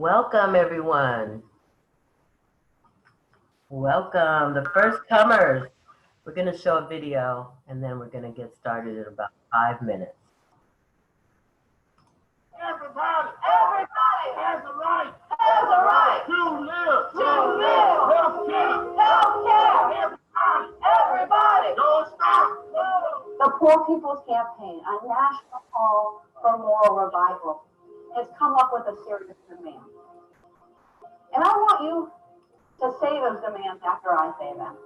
Welcome, everyone. Welcome, the first comers. We're going to show a video, and then we're going to get started in about 5 minutes. Everybody has a right to live. Healthcare. Everybody. Don't stop. The Poor People's Campaign, a national call for moral revival, has come up with a series of demands. And I want you to say those demands after I say them.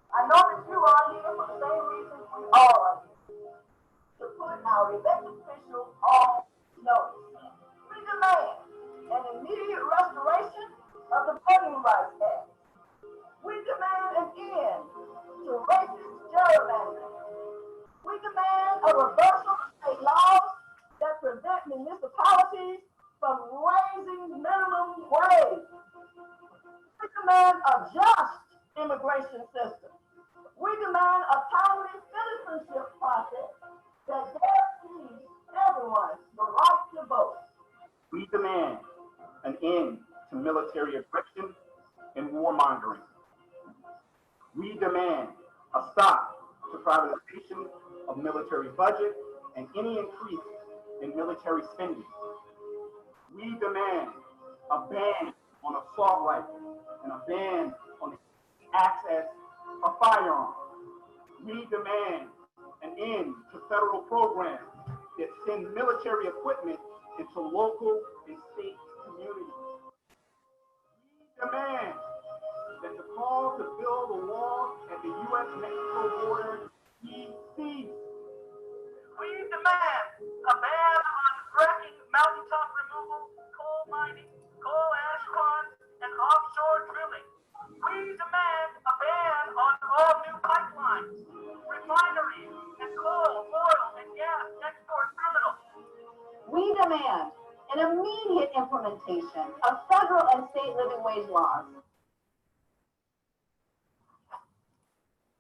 I know that you are here for the same reasons we all are here. To put our elected officials on notice. We demand an immediate restoration of the Voting Rights Act. We demand an end to racist gerrymandering. We demand a reversal of state laws that prevent municipalities from raising minimum wage. We demand a just immigration system. We demand a timely citizenship process that guarantees everyone the right to vote. We demand an end to military aggression and warmongering. We demand a stop to privatization of military budget and any increase in military spending. We demand a ban on assault rifles and a ban on access of firearms. We demand an end to federal programs that send military equipment into local and state communities. We demand that the call to build a wall at the U.S.-Mexico border be ceased. We demand a ban on fracking, mountaintop removal, coal mining, coal ash ponds, and offshore drilling. We demand a ban on all new pipelines, refineries, and coal, oil, and gas export terminals. We demand an immediate implementation of federal and state living wage laws.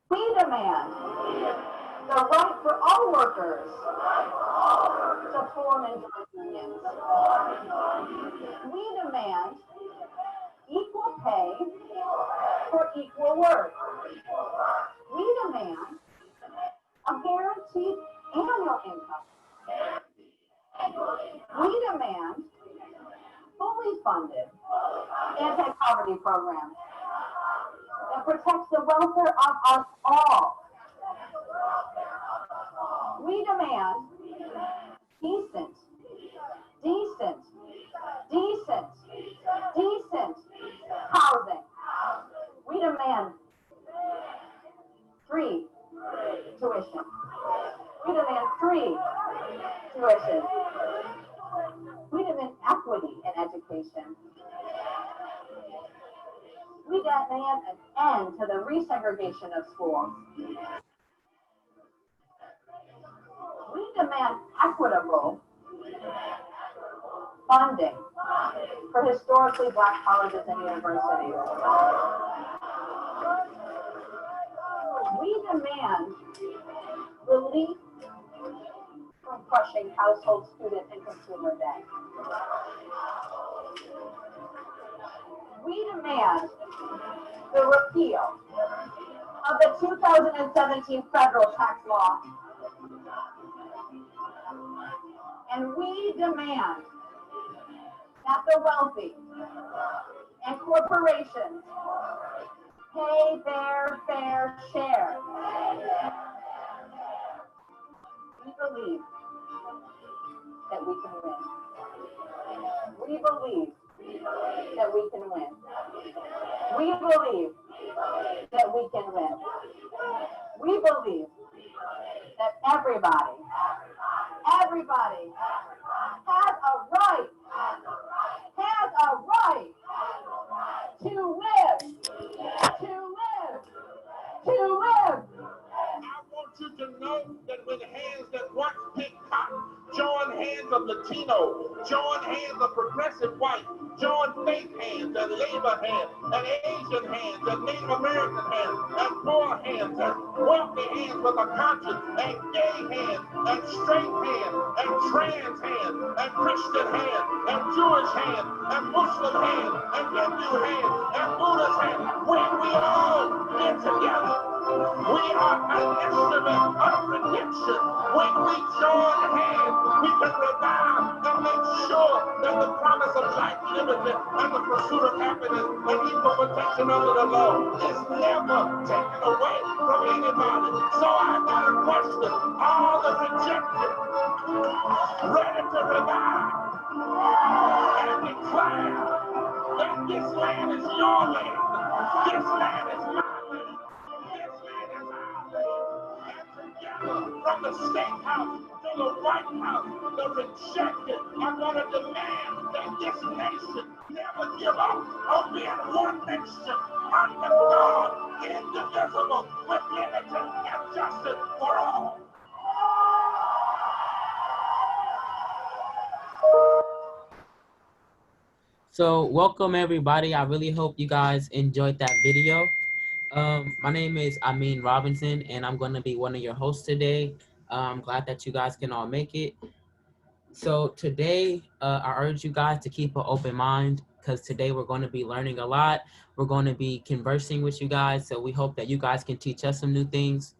We demand the right for all workers to form and join unions. We demand equal pay for equal work. We demand a guaranteed annual income. We demand fully funded anti-poverty programs that protects the welfare of us all. We demand decent housing. We demand free tuition. We demand free tuition. We demand equity in education. We demand an end to the resegregation of schools. We demand equitable funding for historically black colleges and universities. We demand relief from crushing household, student, and consumer debt. We demand the repeal of the 2017 federal tax law. And we demand that the wealthy and corporations pay their fair share. We believe that we can win. We believe that we can win. We believe that we can win. We believe that everybody has a right to live. I want you to know that when hands that once picked cotton join hands of of Latino, join hands of progressive white, join faith hands and labor hands and Asian hands and Native American hands and poor hands and wealthy hands with a conscience and gay hands and straight hands and trans hands and Christian hands and Jewish hands and Muslim hands and Hindu hands and Buddhist hands. When we all get together, we are an instrument of redemption. When we join hands, we can revive and make sure that the promise of life, liberty, and the pursuit of happiness and equal protection under the law is never taken away from anybody. So I got a question. All the rejected, ready to revive and declare that this land is your land. This land is my land. This land is our land. And together, from the State House to the White House, the rejected are going to demand that this nation never give up on being one nation under God, indivisible, with liberty and justice for all. So welcome everybody. I really hope you guys enjoyed that video. My name is Amin Robinson and I'm going to be one of your hosts today. I'm glad that you guys can all make it. So today, I urge you guys to keep an open mind because today we're going to be learning a lot. We're going to be conversing with you guys. So we hope that you guys can teach us some new things.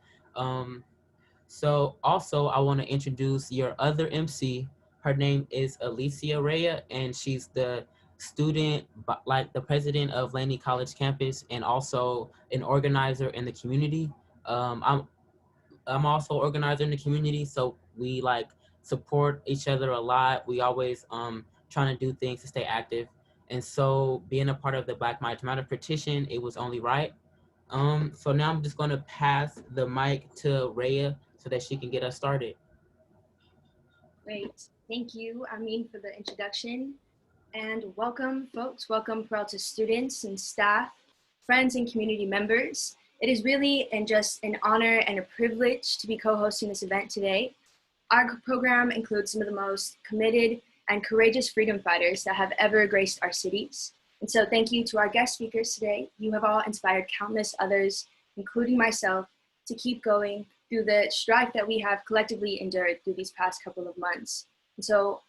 So also I want to introduce your other MC. Her name is Alicia Rhea and she's the student, like the president of Laney College campus and also an organizer in the community. I'm also an organizer in the community, so we like support each other a lot. We always trying to do things to stay active. And so being a part of the Black Lives Matter petition, it was only right. So now I'm just gonna pass the mic to Rhea so that she can get us started. Great, thank you, Amin, for the introduction. And welcome, folks. Welcome, Peralta students and staff, friends and community members. It is really just an honor and a privilege to be co-hosting this event today. Our program includes some of the most committed and courageous freedom fighters that have ever graced our cities. And so thank you to our guest speakers today. You have all inspired countless others, including myself, to keep going through the strife that we have collectively endured through these past couple of months. And so,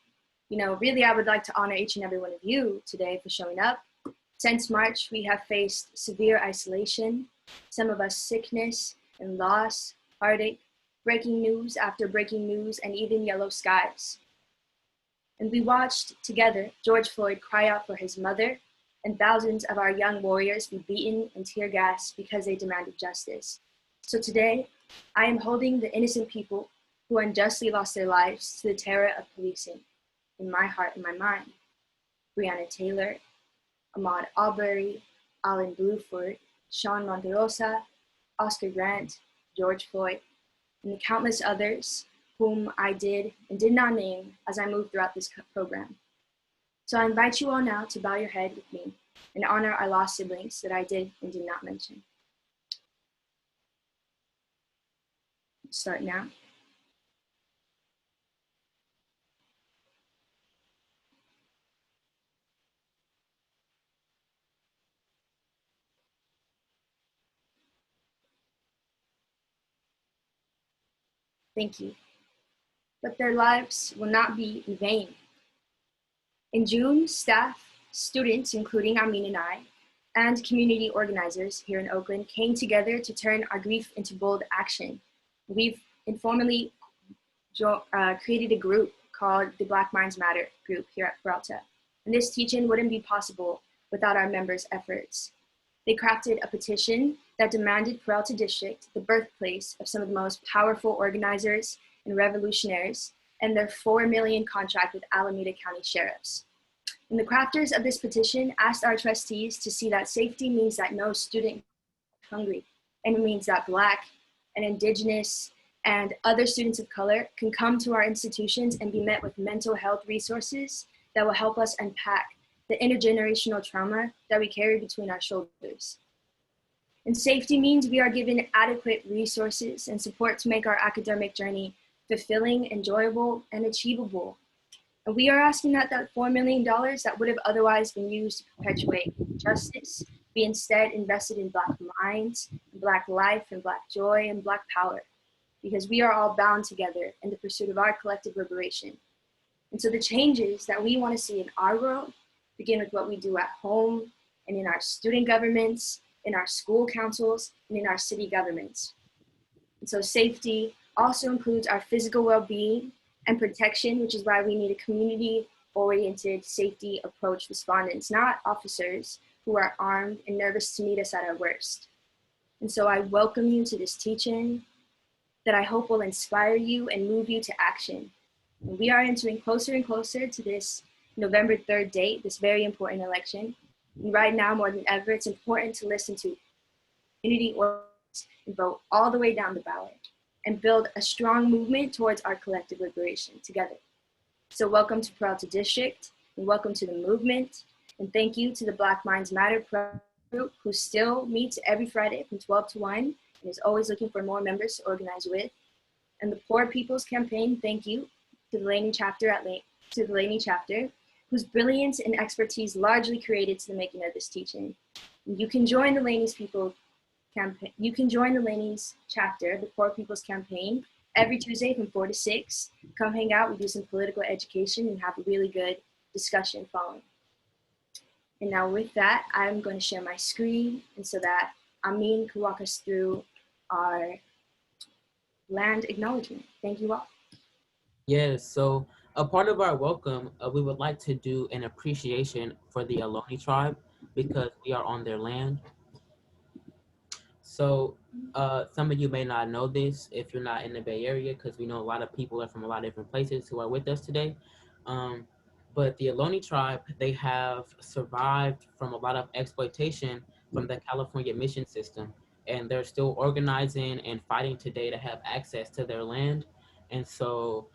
really I would like to honor each and every one of you today for showing up. Since March, we have faced severe isolation, some of us sickness and loss, heartache, breaking news after breaking news, and even yellow skies. And we watched together George Floyd cry out for his mother and thousands of our young warriors be beaten and tear gassed because they demanded justice. So today, I am holding the innocent people who unjustly lost their lives to the terror of policing in my heart and my mind. Breonna Taylor, Ahmaud Arbery, Alan Bluford, Sean Monterosa, Oscar Grant, George Floyd, and the countless others whom I did and did not name as I moved throughout this program. So I invite you all now to bow your head with me and honor our lost siblings that I did and did not mention. Start now. Thank you. But their lives will not be in vain. In June, staff, students, including Amin and I, and community organizers here in Oakland came together to turn our grief into bold action. We've informally created a group called the Black Lives Matter group here at Peralta. And this teach-in wouldn't be possible without our members' efforts. They crafted a petition that demanded Peralta District, the birthplace of some of the most powerful organizers and revolutionaries, and their $4 million contract with Alameda County Sheriffs. And the crafters of this petition asked our trustees to see that safety means that no student is hungry, and it means that Black and Indigenous and other students of color can come to our institutions and be met with mental health resources that will help us unpack the intergenerational trauma that we carry between our shoulders. And safety means we are given adequate resources and support to make our academic journey fulfilling, enjoyable, and achievable. And we are asking that that $4 million that would have otherwise been used to perpetuate justice be instead invested in Black minds, Black life, and Black joy, and Black power, because we are all bound together in the pursuit of our collective liberation. And so the changes that we want to see in our world begin with what we do at home and in our student governments, in our school councils, and in our city governments. And so safety also includes our physical well-being and protection, which is why we need a community-oriented safety approach respondents, not officers who are armed and nervous to meet us at our worst. And so I welcome you to this teaching that I hope will inspire you and move you to action. And we are entering closer and closer to this November 3rd date, this very important election. And right now, more than ever, it's important to listen to community organizations and vote all the way down the ballot and build a strong movement towards our collective liberation together. So welcome to Peralta District, and welcome to the movement. And thank you to the Black Minds Matter group, who still meets every Friday from 12 to 1 and is always looking for more members to organize with. And the Poor People's Campaign, thank you to the Laney chapter whose brilliance and expertise largely created to the making of this teaching. And you can join the Laney's campaign. You can join the Laney's chapter, the Poor People's Campaign, every Tuesday from 4 to 6. Come hang out, we do some political education and have a really good discussion following. And now with that, I'm going to share my screen, and so that Amin can walk us through our land acknowledgement. Thank you all. Yes, so a part of our welcome, we would like to do an appreciation for the Ohlone tribe because we are on their land. So some of you may not know this if you're not in the Bay Area, because we know a lot of people are from a lot of different places who are with us today. But the Ohlone tribe, they have survived from a lot of exploitation from the California mission system, and they're still organizing and fighting today to have access to their land. And so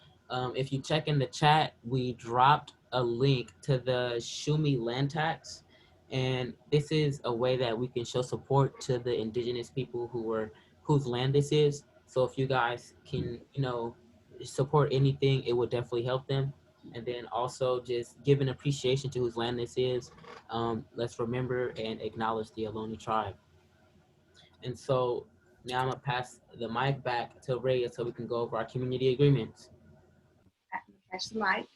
if you check in the chat, we dropped a link to the Shumi land tax. And this is a way that we can show support to the indigenous people whose land this is. So if you guys can, support anything, it would definitely help them. And then also just give an appreciation to whose land this is. Let's remember and acknowledge the Ohlone tribe. And so now I'm gonna pass the mic back to Rhea so we can go over our community agreements. Catch the mic.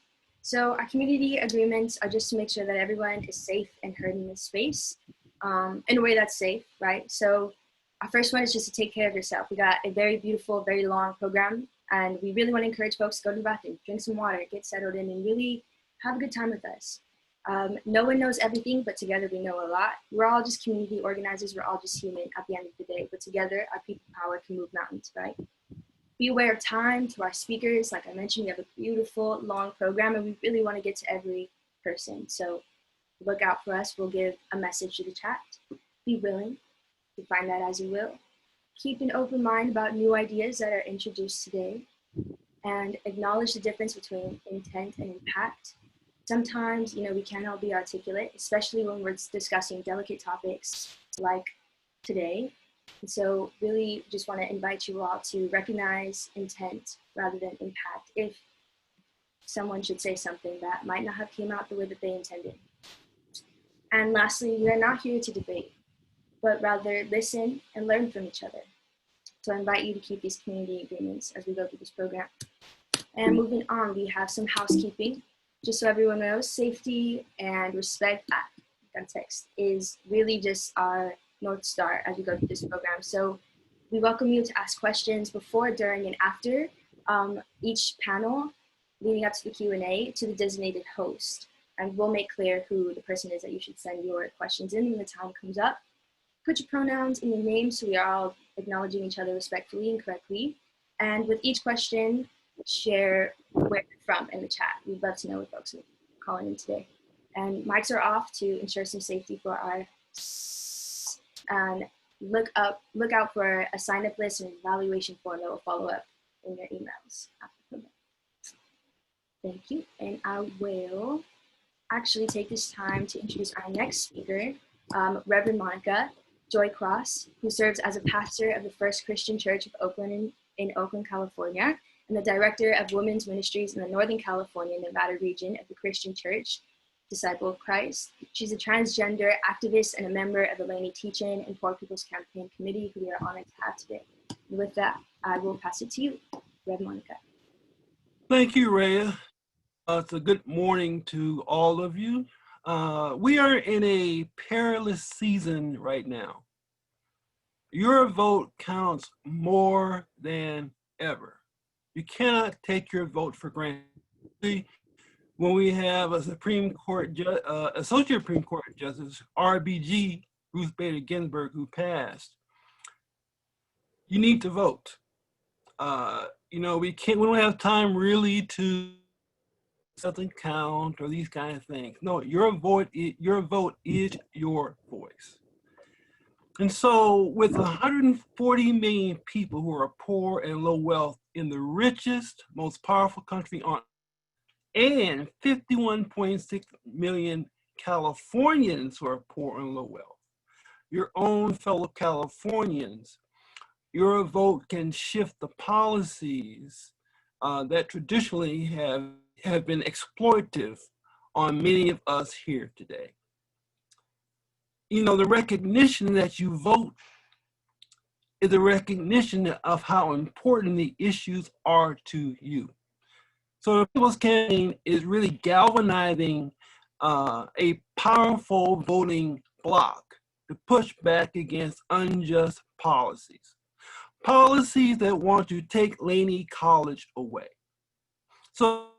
So our community agreements are just to make sure that everyone is safe and heard in this space in a way that's safe, right? So our first one is just to take care of yourself. We got a very beautiful, very long program, and we really want to encourage folks to go to the bathroom, drink some water, get settled in, and really have a good time with us. No one knows everything, but together we know a lot. We're all just community organizers. We're all just human at the end of the day, but together our people power can move mountains, right? Be aware of time to our speakers. Like I mentioned, we have a beautiful long program and we really want to get to every person. So look out for us. We'll give a message to the chat. Be willing to find that as you will. Keep an open mind about new ideas that are introduced today, and acknowledge the difference between intent and impact. Sometimes, we can't all be articulate, especially when we're discussing delicate topics like today. And so really just want to invite you all to recognize intent rather than impact if someone should say something that might not have came out the way that they intended. And lastly, we are not here to debate, but rather listen and learn from each other. So I invite you to keep these community agreements as we go through this program. And moving on, we have some housekeeping. Just so everyone knows, safety and respect, context, is really just our North Star as we go through this program. So we welcome you to ask questions before, during, and after each panel leading up to the Q&A to the designated host. And we'll make clear who the person is that you should send your questions in when the time comes up. Put your pronouns in your name so we are all acknowledging each other respectfully and correctly. And with each question, share where you're from in the chat. We'd love to know what folks are calling in today. And mics are off to ensure some safety for our, and look out for a sign up list and evaluation form that will follow up in your emails after the program. Thank you. And I will actually take this time to introduce our next speaker, Reverend Monica Joy Cross, who serves as a pastor of the First Christian Church of Oakland in Oakland, California. and the Director of Women's Ministries in the Northern California, Nevada region of the Christian Church, Disciple of Christ. She's a transgender activist and a member of the Laney Teach-In and Poor People's Campaign Committee, who we are honored to have today. And with that, I will pass it to you, Rev Monica. Thank you, Rhea. It's a good morning to all of you. We are in a perilous season right now. Your vote counts more than ever. You cannot take your vote for granted. When we have a Supreme Court, Associate Supreme Court Justice, RBG, Ruth Bader Ginsburg, who passed, you need to vote. We don't have time really to something count or these kind of things. No, your vote is your voice. And so with 140 million people who are poor and low wealth in the richest, most powerful country on and 51.6 million Californians who are poor and low wealth, your own fellow Californians, your vote can shift the policies that traditionally have been exploitative on many of us here today. The recognition that you vote is a recognition of how important the issues are to you. So the People's Campaign is really galvanizing a powerful voting bloc to push back against unjust policies. Policies that want to take Laney College away. So,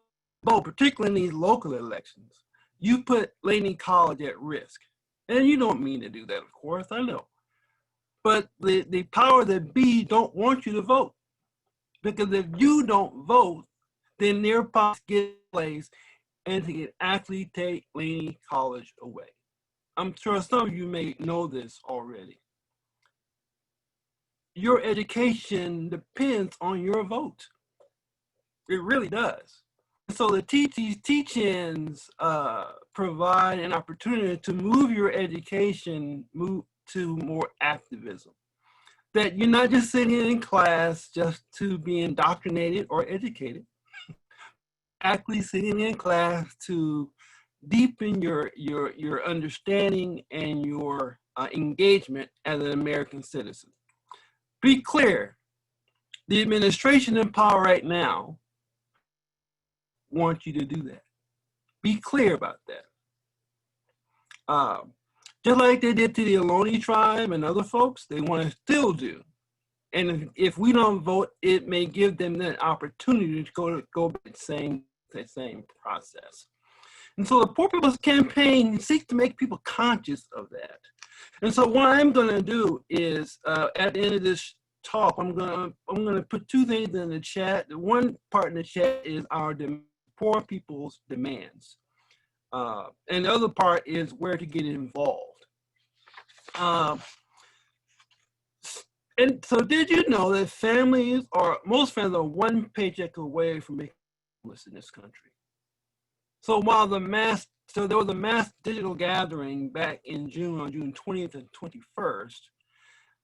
particularly in these local elections, you put Laney College at risk. And you don't mean to do that, of course, I know. But the power that be don't want you to vote. Because if you don't vote, then their policies get placed and they can actually take Laney College away. I'm sure some of you may know this already. Your education depends on your vote. It really does. So the teach-ins provide an opportunity to move your education to more activism. That you're not just sitting in class just to be indoctrinated or educated. Actually sitting in class to deepen your understanding and your engagement as an American citizen. Be clear, the administration in power right now wants you to do that. Be clear about that. Just like they did to the Ohlone tribe and other folks, they want to still do. And if we don't vote, it may give them that opportunity to go back to the same process. And so the Poor People's Campaign seeks to make people conscious of that. And so what I'm going to do is, at the end of this talk, I'm going to put two things in the chat. The one part in the chat is our poor people's demands. And the other part is where to get involved. And so did you know that most families are one paycheck away from being homeless in this country? So while there was a mass digital gathering back in June, on June 20th and 21st,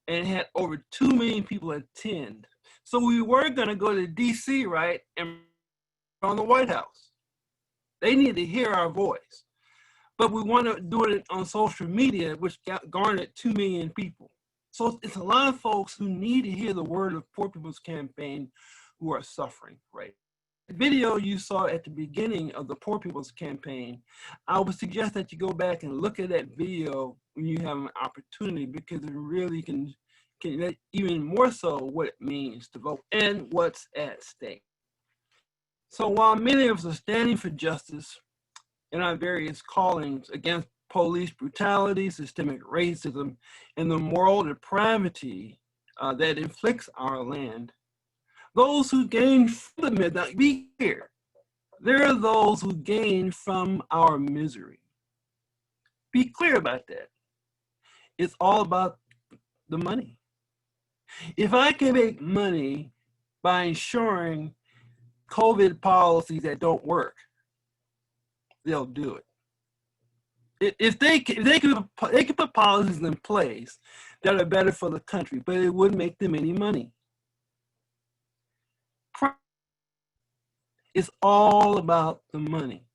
and had over 2 million people attend. So we were gonna go to DC, right, and on the White House. They need to hear our voice. But we want to do it on social media, which garnered 2 million people. So it's a lot of folks who need to hear the word of Poor People's Campaign who are suffering, right? The video you saw at the beginning of the Poor People's Campaign, I would suggest that you go back and look at that video when you have an opportunity, because it really can even more so what it means to vote and what's at stake. So while many of us are standing for justice in our various callings against police brutality, systemic racism, and the moral depravity that inflicts our land, those who gain from the be clear, there are those who gain from our misery. Be clear about that. It's all about the money. If I can make money by ensuring COVID policies that don't work, they'll do it. If they can put policies in place that are better for the country, but it wouldn't make them any money. It's all about the money.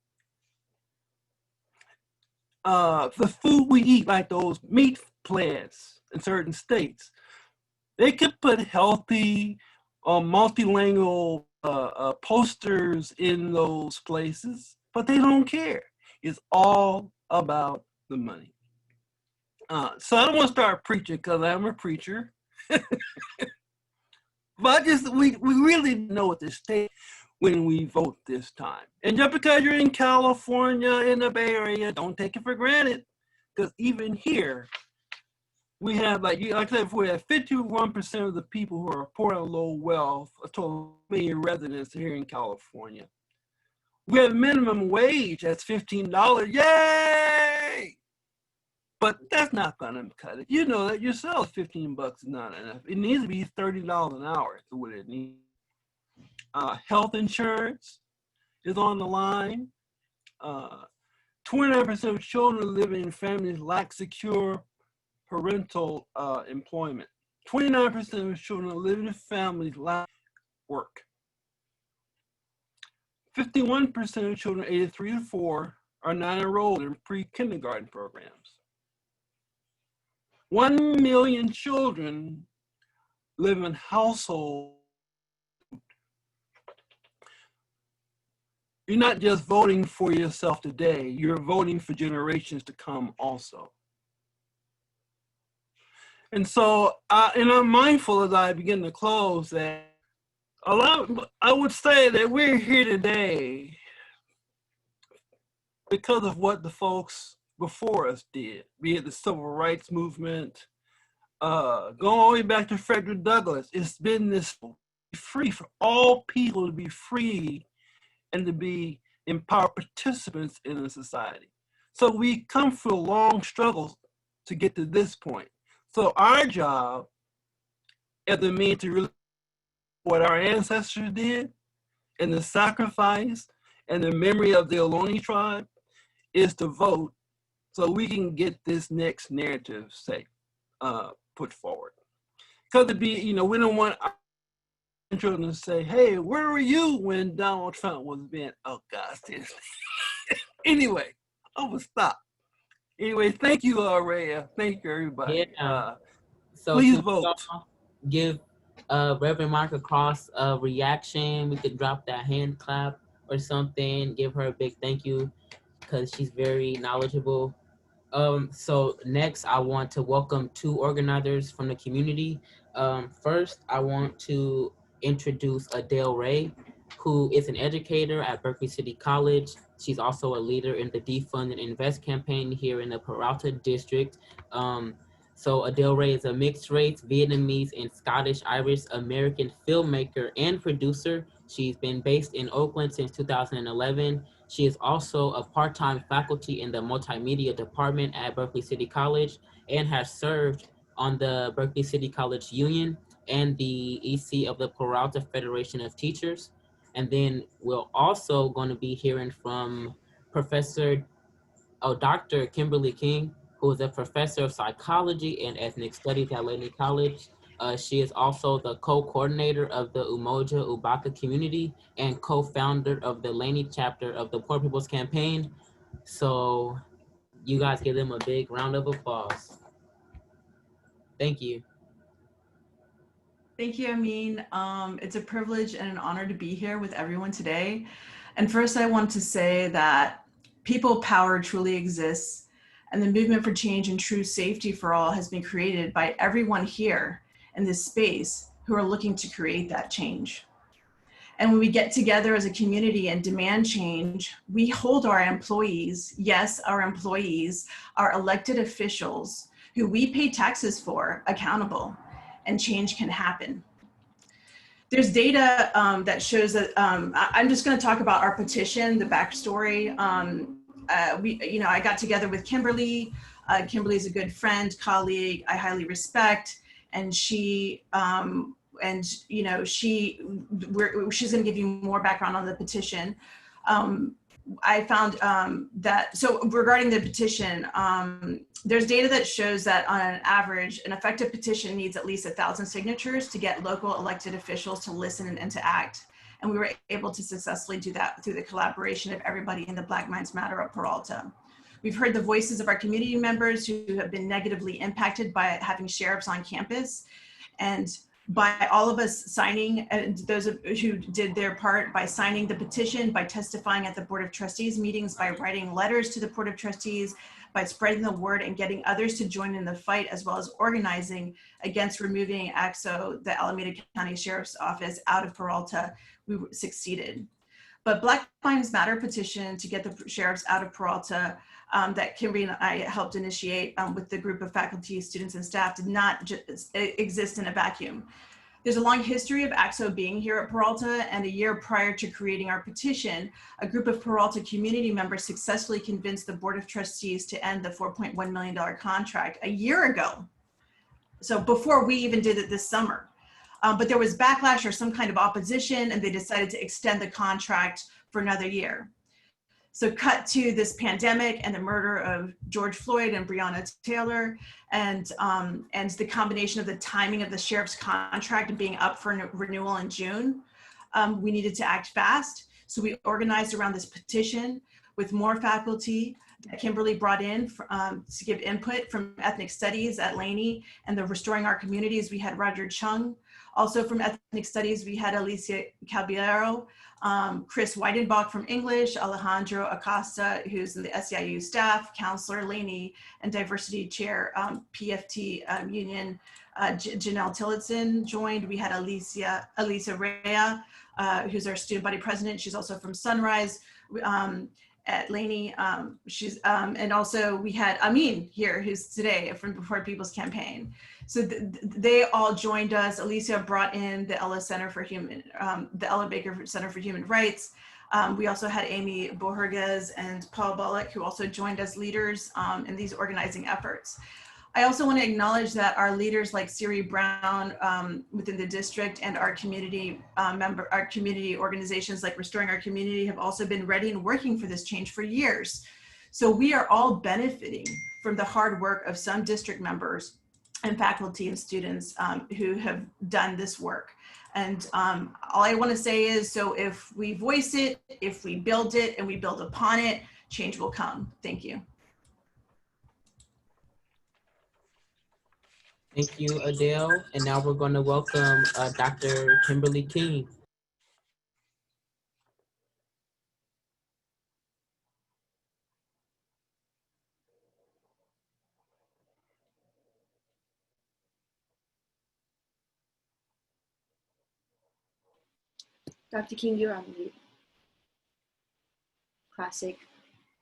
The food we eat, like those meat plants in certain states, they could put healthy multilingual posters in those places, but they don't care. It's all about the money. So I don't want to start preaching because I'm a preacher. But we really know what the state when we vote this time. And just because you're in California, in the Bay Area, don't take it for granted. Because even here, we have, like I said, we have 51% of the people who are poor and low wealth, a total of 1 million residents here in California. We have minimum wage that's $15. Yay! But that's not gonna cut it. You know that yourself, 15 bucks is not enough. It needs to be $30 an hour is what it needs. Health insurance is on the line. 29% of children living in families lack secure parental employment. 29% of children living in families lack work. 51% of children aged 3 to 4 are not enrolled in pre-kindergarten programs. 1 million children live in households. You're not just voting for yourself today, you're voting for generations to come also. And so, and I'm mindful as I begin to close that I would say that we're here today because of what the folks before us did, be it the civil rights movement, going all the way back to Frederick Douglass. It's been this free for all people to be free and to be empowered participants in a society. So we come through long struggles to get to this point. So our job as a means to really what our ancestors did and the sacrifice and the memory of the Ohlone tribe is to vote so we can get this next narrative put forward. Because we don't want our children to say, hey, where were you when Donald Trump was being, oh gosh. Anyway, I will stop. Anyway, thank you, Rhea. Thank you, everybody. Yeah. So please vote. Give Reverend Marcia Cross a reaction. We could drop that hand clap or something. Give her a big thank you because she's very knowledgeable. So next, I want to welcome 2 organizers from the community. First, I want to introduce Adele Ray, who is an educator at Berkeley City College. She's also a leader in the Defund and Invest campaign here in the Peralta district. So Adele Ray is a mixed race, Vietnamese and Scottish Irish American filmmaker and producer. She's been based in Oakland since 2011. She is also a part-time faculty in the multimedia department at Berkeley City College and has served on the Berkeley City College Union and the EC of the Peralta Federation of Teachers. And then we're also going to be hearing from Dr. Kimberly King, who is a professor of psychology and ethnic studies at Laney College. She is also the co-coordinator of the Umoja Ubaka community and co-founder of the Laney chapter of the Poor People's Campaign. So you guys give them a big round of applause. Thank you. Thank you, Amin. It's a privilege and an honor to be here with everyone today. And first, I want to say that people power truly exists, and the movement for change and true safety for all has been created by everyone here in this space who are looking to create that change. And when we get together as a community and demand change, we hold our employees, yes, our employees, our elected officials who we pay taxes for, accountable, and change can happen. There's data that shows that, I'm just gonna talk about our petition, the backstory. I got together with Kimberly. Kimberly's a good friend, colleague, I highly respect. And she's gonna give you more background on the petition. I found that, so regarding the petition, there's data that shows that on an average, an effective petition needs at least 1,000 signatures to get local elected officials to listen and to act. And we were able to successfully do that through the collaboration of everybody in the Black Minds Matter of Peralta. We've heard the voices of our community members who have been negatively impacted by having sheriffs on campus, and by all of us signing, and those who did their part by signing the petition, by testifying at the Board of Trustees meetings, by writing letters to the Board of Trustees, by spreading the word and getting others to join in the fight, as well as organizing against removing ACSO, the Alameda County Sheriff's Office, out of Peralta, we succeeded. But Black Minds Matter petition to get the sheriffs out of Peralta that Kimberly and I helped initiate with the group of faculty, students, and staff did not just exist in a vacuum. There's a long history of ACSO being here at Peralta, and a year prior to creating our petition, a group of Peralta community members successfully convinced the Board of Trustees to end the $4.1 million contract a year ago. So before we even did it this summer. But there was backlash or some kind of opposition, and they decided to extend the contract for another year. So cut to this pandemic and the murder of George Floyd and Breonna Taylor, and the combination of the timing of the sheriff's contract being up for renewal in June. We needed to act fast. So we organized around this petition with more faculty that Kimberly brought in to give input from ethnic studies at Laney and the Restoring Our Communities. We had Roger Chung. Also from ethnic studies, we had Alicia Caballero, Chris Weidenbach from English, Alejandro Acosta, who's in the SEIU staff, Counselor Laney, and Diversity Chair, PFT Union, Janelle Tillotson joined. We had Elisa Rea, who's our student body president. She's also from Sunrise at Laney. And also we had Amin here, who's today from Before People's Campaign. So they all joined us. Alicia brought in the Ella Center for the Ella Baker Center for Human Rights. We also had Amy Boherges and Paul Bullock, who also joined as leaders in these organizing efforts. I also want to acknowledge that our leaders like Siri Brown within the district and our community our community organizations like Restoring Our Community have also been ready and working for this change for years. So we are all benefiting from the hard work of some district members and faculty and students who have done this work. And all I want to say is, so if we voice it, if we build it, and we build upon it, change will come. Thank you. Thank you, Adele. And now we're going to welcome Dr. Kimberly King. Dr. King, you're on mute. Classic.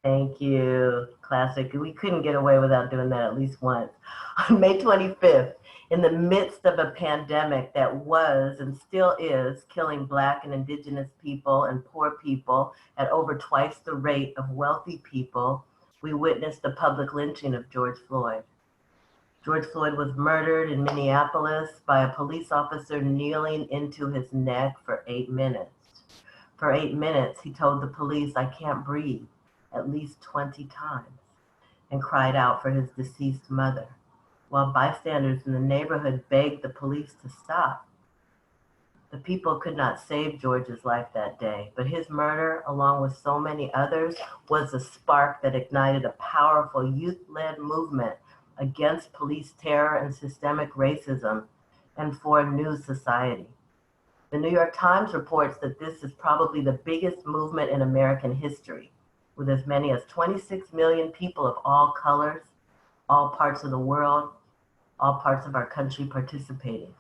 Thank you. Classic. We couldn't get away without doing that at least once. On May 25th, in the midst of a pandemic that was and still is killing Black and Indigenous people and poor people at over twice the rate of wealthy people, we witnessed the public lynching of George Floyd. George Floyd was murdered in Minneapolis by a police officer kneeling into his neck for 8 minutes. For 8 minutes, he told the police, "I can't breathe," at least 20 times, and cried out for his deceased mother, while bystanders in the neighborhood begged the police to stop. The people could not save George's life that day, but his murder, along with so many others, was a spark that ignited a powerful youth-led movement against police terror and systemic racism and for a new society. The New York Times reports that this is probably the biggest movement in American history, with as many as 26 million people of all colors, all parts of the world, all parts of our country participating.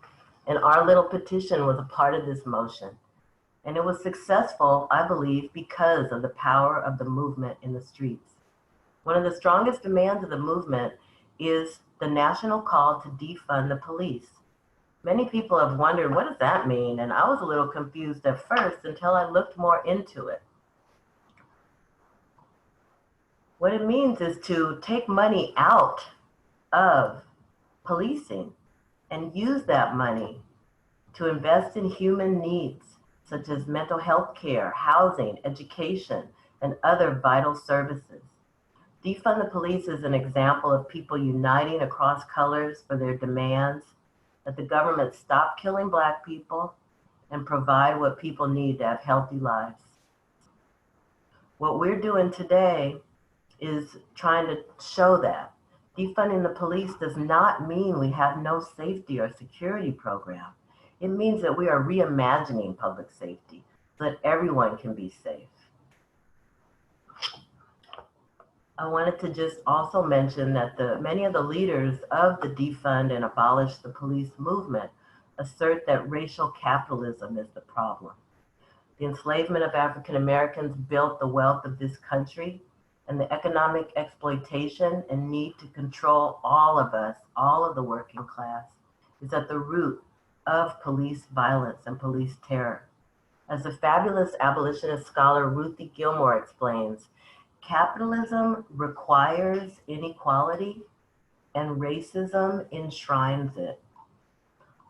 And our little petition was a part of this motion. And it was successful, I believe, because of the power of the movement in the streets. One of the strongest demands of the movement is the national call to defund the police. Many people have wondered, what does that mean? And I was a little confused at first until I looked more into it. What it means is to take money out of policing and use that money to invest in human needs, such as mental health care, housing, education, and other vital services. Defund the Police is an example of people uniting across colors for their demands that the government stop killing Black people, and provide what people need to have healthy lives. What we're doing today is trying to show that defunding the police does not mean we have no safety or security program. It means that we are reimagining public safety so that everyone can be safe. I wanted to just also mention that many of the leaders of the defund and abolish the police movement assert that racial capitalism is the problem. The enslavement of African Americans built the wealth of this country, and the economic exploitation and need to control all of us, all of the working class, is at the root of police violence and police terror. As the fabulous abolitionist scholar Ruthie Gilmore explains, capitalism requires inequality and racism enshrines it.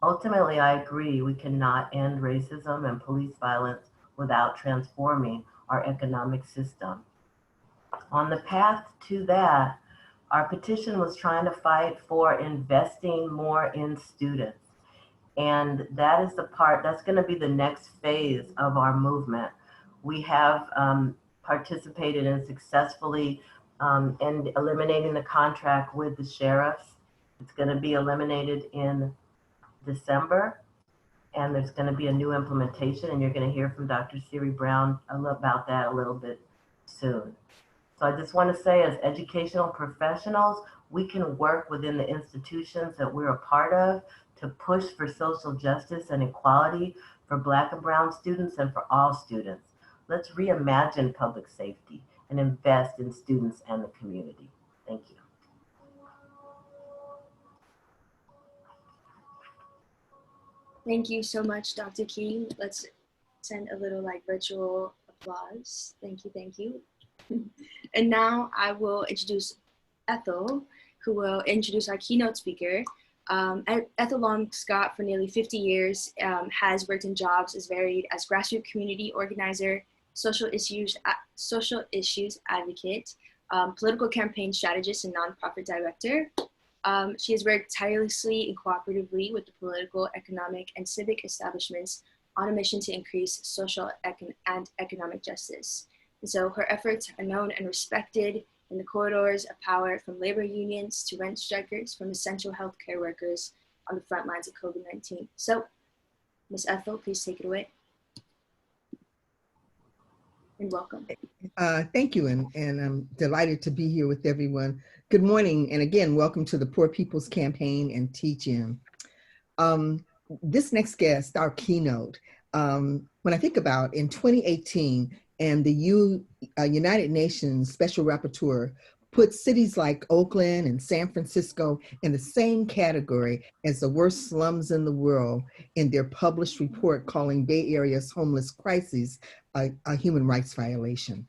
Ultimately, I agree we cannot end racism and police violence without transforming our economic system. On the path to that, our petition was trying to fight for investing more in students. And that is the part, that's going to be the next phase of our movement. We have participated in successfully in eliminating the contract with the sheriffs. It's going to be eliminated in December, and there's going to be a new implementation, and you're going to hear from Dr. Siri Brown about that a little bit soon. So I just want to say, as educational professionals, we can work within the institutions that we're a part of to push for social justice and equality for Black and Brown students and for all students. Let's reimagine public safety and invest in students and the community. Thank you. Thank you so much, Dr. Key. Let's send a little virtual applause. Thank you, thank you. And now I will introduce Ethel, who will introduce our keynote speaker. Ethel Long-Scott, for nearly 50 years, has worked in jobs as varied as grassroots community organizer, social issues advocate, political campaign strategist, and nonprofit director. She has worked tirelessly and cooperatively with the political, economic, and civic establishments on a mission to increase social and economic justice. And so her efforts are known and respected in the corridors of power, from labor unions to rent strikers, from essential healthcare workers on the front lines of COVID-19. So, Ms. Ethel, please take it away. And welcome. Thank you, and I'm delighted to be here with everyone. Good morning, and again, welcome to the Poor People's Campaign and TGM. This next guest, our keynote, when I think about in 2018, and the United Nations Special Rapporteur put cities like Oakland and San Francisco in the same category as the worst slums in the world in their published report calling Bay Area's homeless crisis a human rights violation.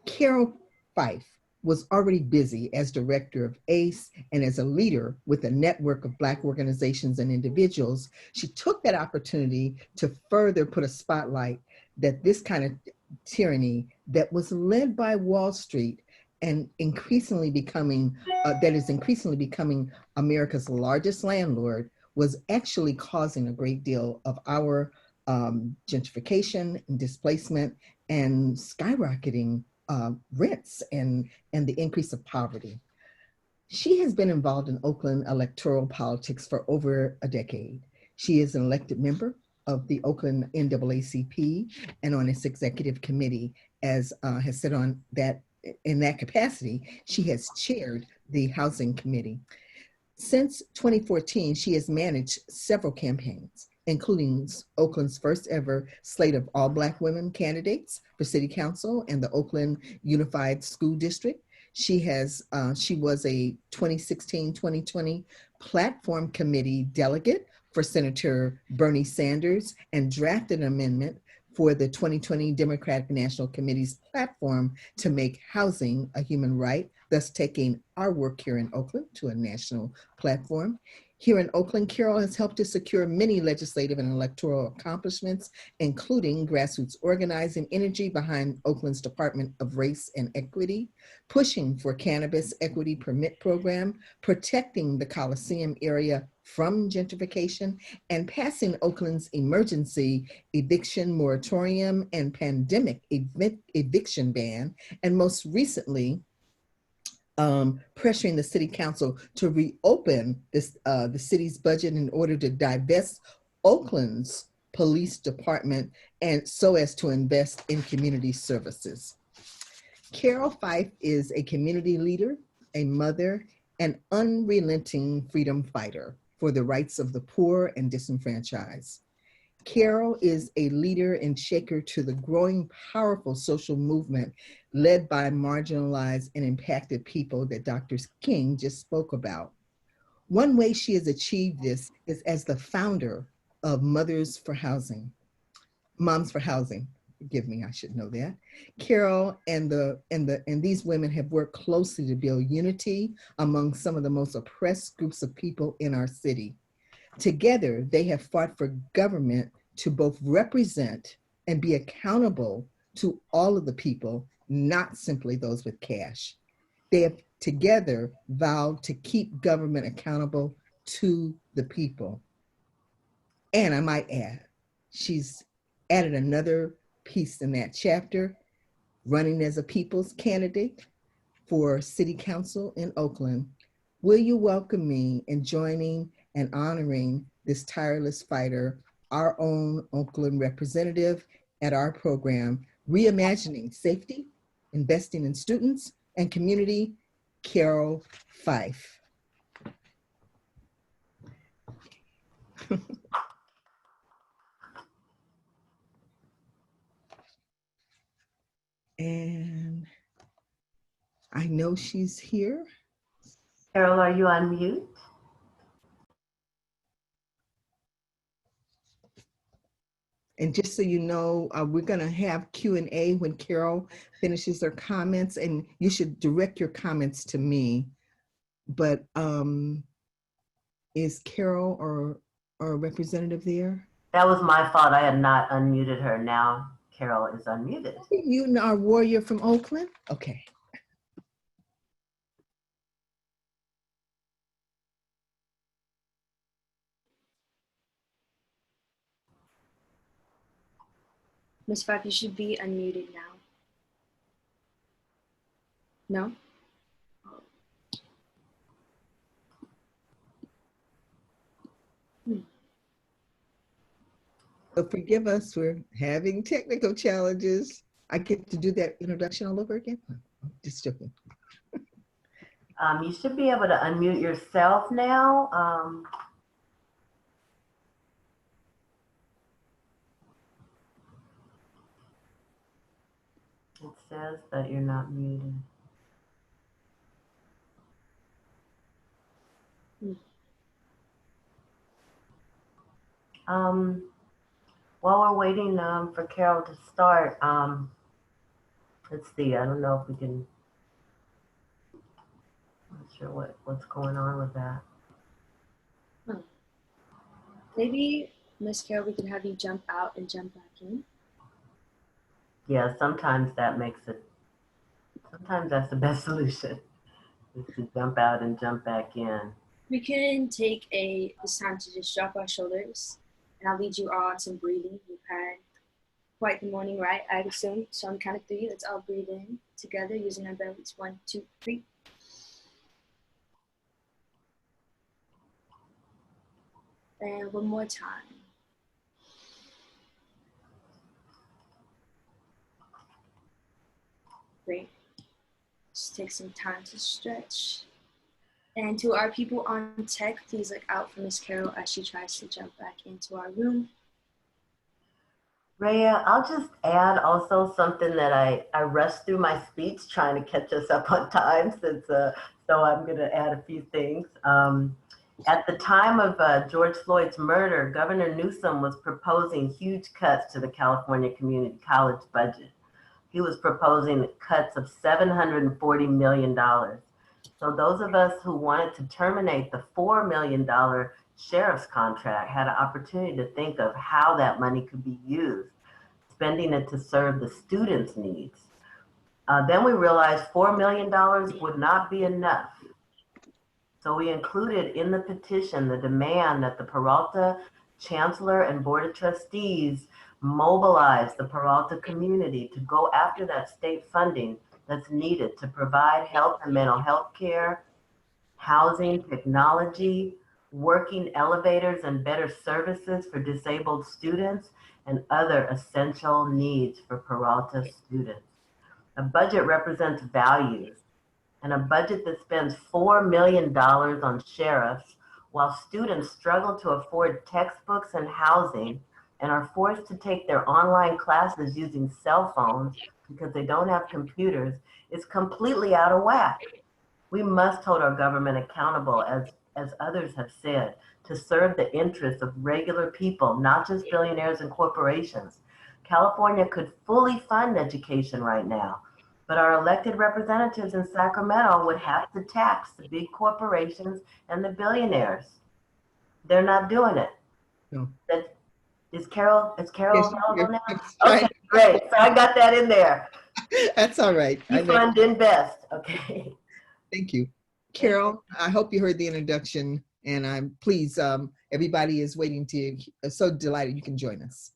Carol Fife was already busy as director of ACE and as a leader with a network of Black organizations and individuals. She took that opportunity to further put a spotlight that this kind of tyranny that was led by Wall Street and increasingly becoming, America's largest landlord, was actually causing a great deal of our gentrification and displacement and skyrocketing rents and the increase of poverty. She has been involved in Oakland electoral politics for over a decade. She is an elected member of the Oakland NAACP and on its executive committee, as has said on that, in that capacity, she has chaired the housing committee. Since 2014, she has managed several campaigns, including Oakland's first ever slate of all Black women candidates for city council and the Oakland Unified School District. She was a 2016-2020 platform committee delegate for Senator Bernie Sanders and drafted an amendment for the 2020 Democratic National Committee's platform to make housing a human right, thus taking our work here in Oakland to a national platform. Here in Oakland, Carol has helped to secure many legislative and electoral accomplishments, including grassroots organizing, energy behind Oakland's Department of Race and Equity, pushing for cannabis equity permit program, protecting the Coliseum area from gentrification, and passing Oakland's emergency eviction moratorium and pandemic eviction ban, and most recently, pressuring the city council to reopen this, the city's budget in order to divest Oakland's police department and so as to invest in community services. Carol Fife is a community leader, a mother, an unrelenting freedom fighter for the rights of the poor and disenfranchised. Carol is a leader and shaker to the growing powerful social movement led by marginalized and impacted people that Dr. King just spoke about. One way she has achieved this is as the founder of Moms for Housing. Forgive me, I should know that. Carol and these women have worked closely to build unity among some of the most oppressed groups of people in our city. Together, they have fought for government to both represent and be accountable to all of the people, not simply those with cash. They have together vowed to keep government accountable to the people. And I might add, she's added another piece in that chapter, running as a people's candidate for City Council in Oakland. Will you welcome me in joining and honoring this tireless fighter, our own Oakland representative at our program, Reimagining Safety, Investing in Students and Community, Carol Fife. And I know she's here. Carol, are you on mute? And just so you know, we're gonna have Q&A when Carol finishes her comments, and you should direct your comments to me. But is Carol or a representative there? That was my fault. I had not unmuted her. Now Carol is unmuted. You are Warrior from Oakland? Okay. Ms. Fife, you should be unmuted now. No? So forgive us for having technical challenges. I get to do that introduction all over again? Just joking. You should be able to unmute yourself now. It says that you're not muted. While we're waiting for Carol to start, let's see, I don't know if we can, I'm not sure what's going on with that. Maybe, Miss Carol, we can have you jump out and jump back in. Yeah, sometimes that makes it, sometimes that's the best solution, is to jump out and jump back in. We can take this time to just drop our shoulders, and I'll lead you all on some breathing. You've had quite the morning, right? I'd assume. So on the count of 3, let's all breathe in together using our bellies. 1, 2, 3. And one more time. Great. Just take some time to stretch. And to our people on tech, please look out for Miss Carol as she tries to jump back into our room. Rhea, I'll just add also something that I rushed through my speech trying to catch us up on time, since, so I'm going to add a few things. At the time of George Floyd's murder, Governor Newsom was proposing huge cuts to the California Community College budget. He was proposing cuts of $740 million. So those of us who wanted to terminate the $4 million sheriff's contract had an opportunity to think of how that money could be used, spending it to serve the students' needs. Then we realized $4 million would not be enough. So we included in the petition the demand that the Peralta Chancellor and Board of Trustees mobilize the Peralta community to go after that state funding that's needed to provide health and mental health care, housing, technology, working elevators and better services for disabled students, and other essential needs for Peralta students. A budget represents values, and a budget that spends $4 million on sheriffs while students struggle to afford textbooks and housing and are forced to take their online classes using cell phones because they don't have computers is completely out of whack. We must hold our government accountable, as others have said, to serve the interests of regular people, not just billionaires and corporations. California could fully fund education right now, but our elected representatives in Sacramento would have to tax the big corporations and the billionaires. They're not doing it. No. Is Carol available now? Yes, Okay, great. So I got that in there. that's all right. I know. Fund invest. Okay. Thank you. Carol, I hope you heard the introduction, and I'm pleased, everybody is waiting to, so delighted you can join us.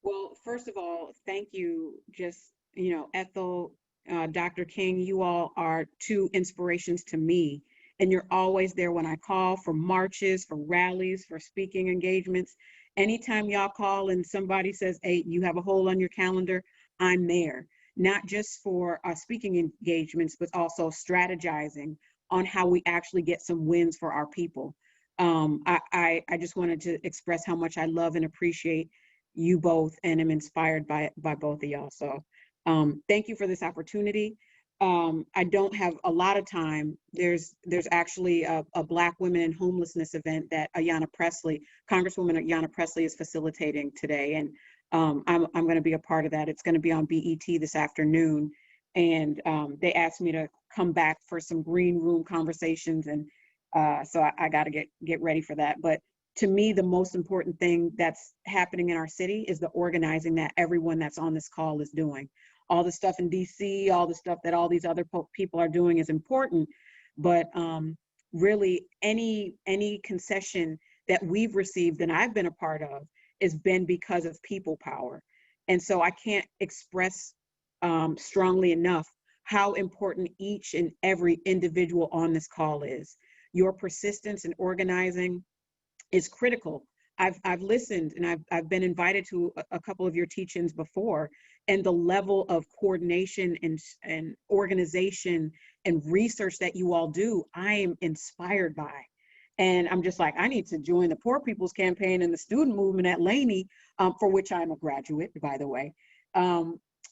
Well, first of all, thank you. Just, you know, Ethel, Dr. King, you all are two inspirations to me. And you're always there when I call for marches, for rallies, for speaking engagements. Anytime y'all call and somebody says, hey, you have a hole on your calendar, I'm there. Not just for speaking engagements, but also strategizing on how we actually get some wins for our people. I just wanted to express how much I love and appreciate you both, and am inspired by both of y'all. So thank you for this opportunity. I don't have a lot of time. There's actually a Black Women in Homelessness event that Congresswoman Ayanna Pressley is facilitating today. And I'm going to be a part of that. It's going to be on BET this afternoon. And they asked me to come back for some green room conversations. And so I got to get ready for that. But to me, the most important thing that's happening in our city is the organizing that everyone that's on this call is doing. All the stuff in DC, all the stuff that all these other people are doing is important, but really any concession that we've received and I've been a part of has been because of people power. And so I can't express strongly enough how important each and every individual on this call is. Your persistence in organizing is critical. I've listened, and I've been invited to a couple of your teach-ins before, and the level of coordination and organization and research that you all do, I am inspired by. And I'm just like, I need to join the Poor People's Campaign and the student movement at Laney, for which I'm a graduate, by the way,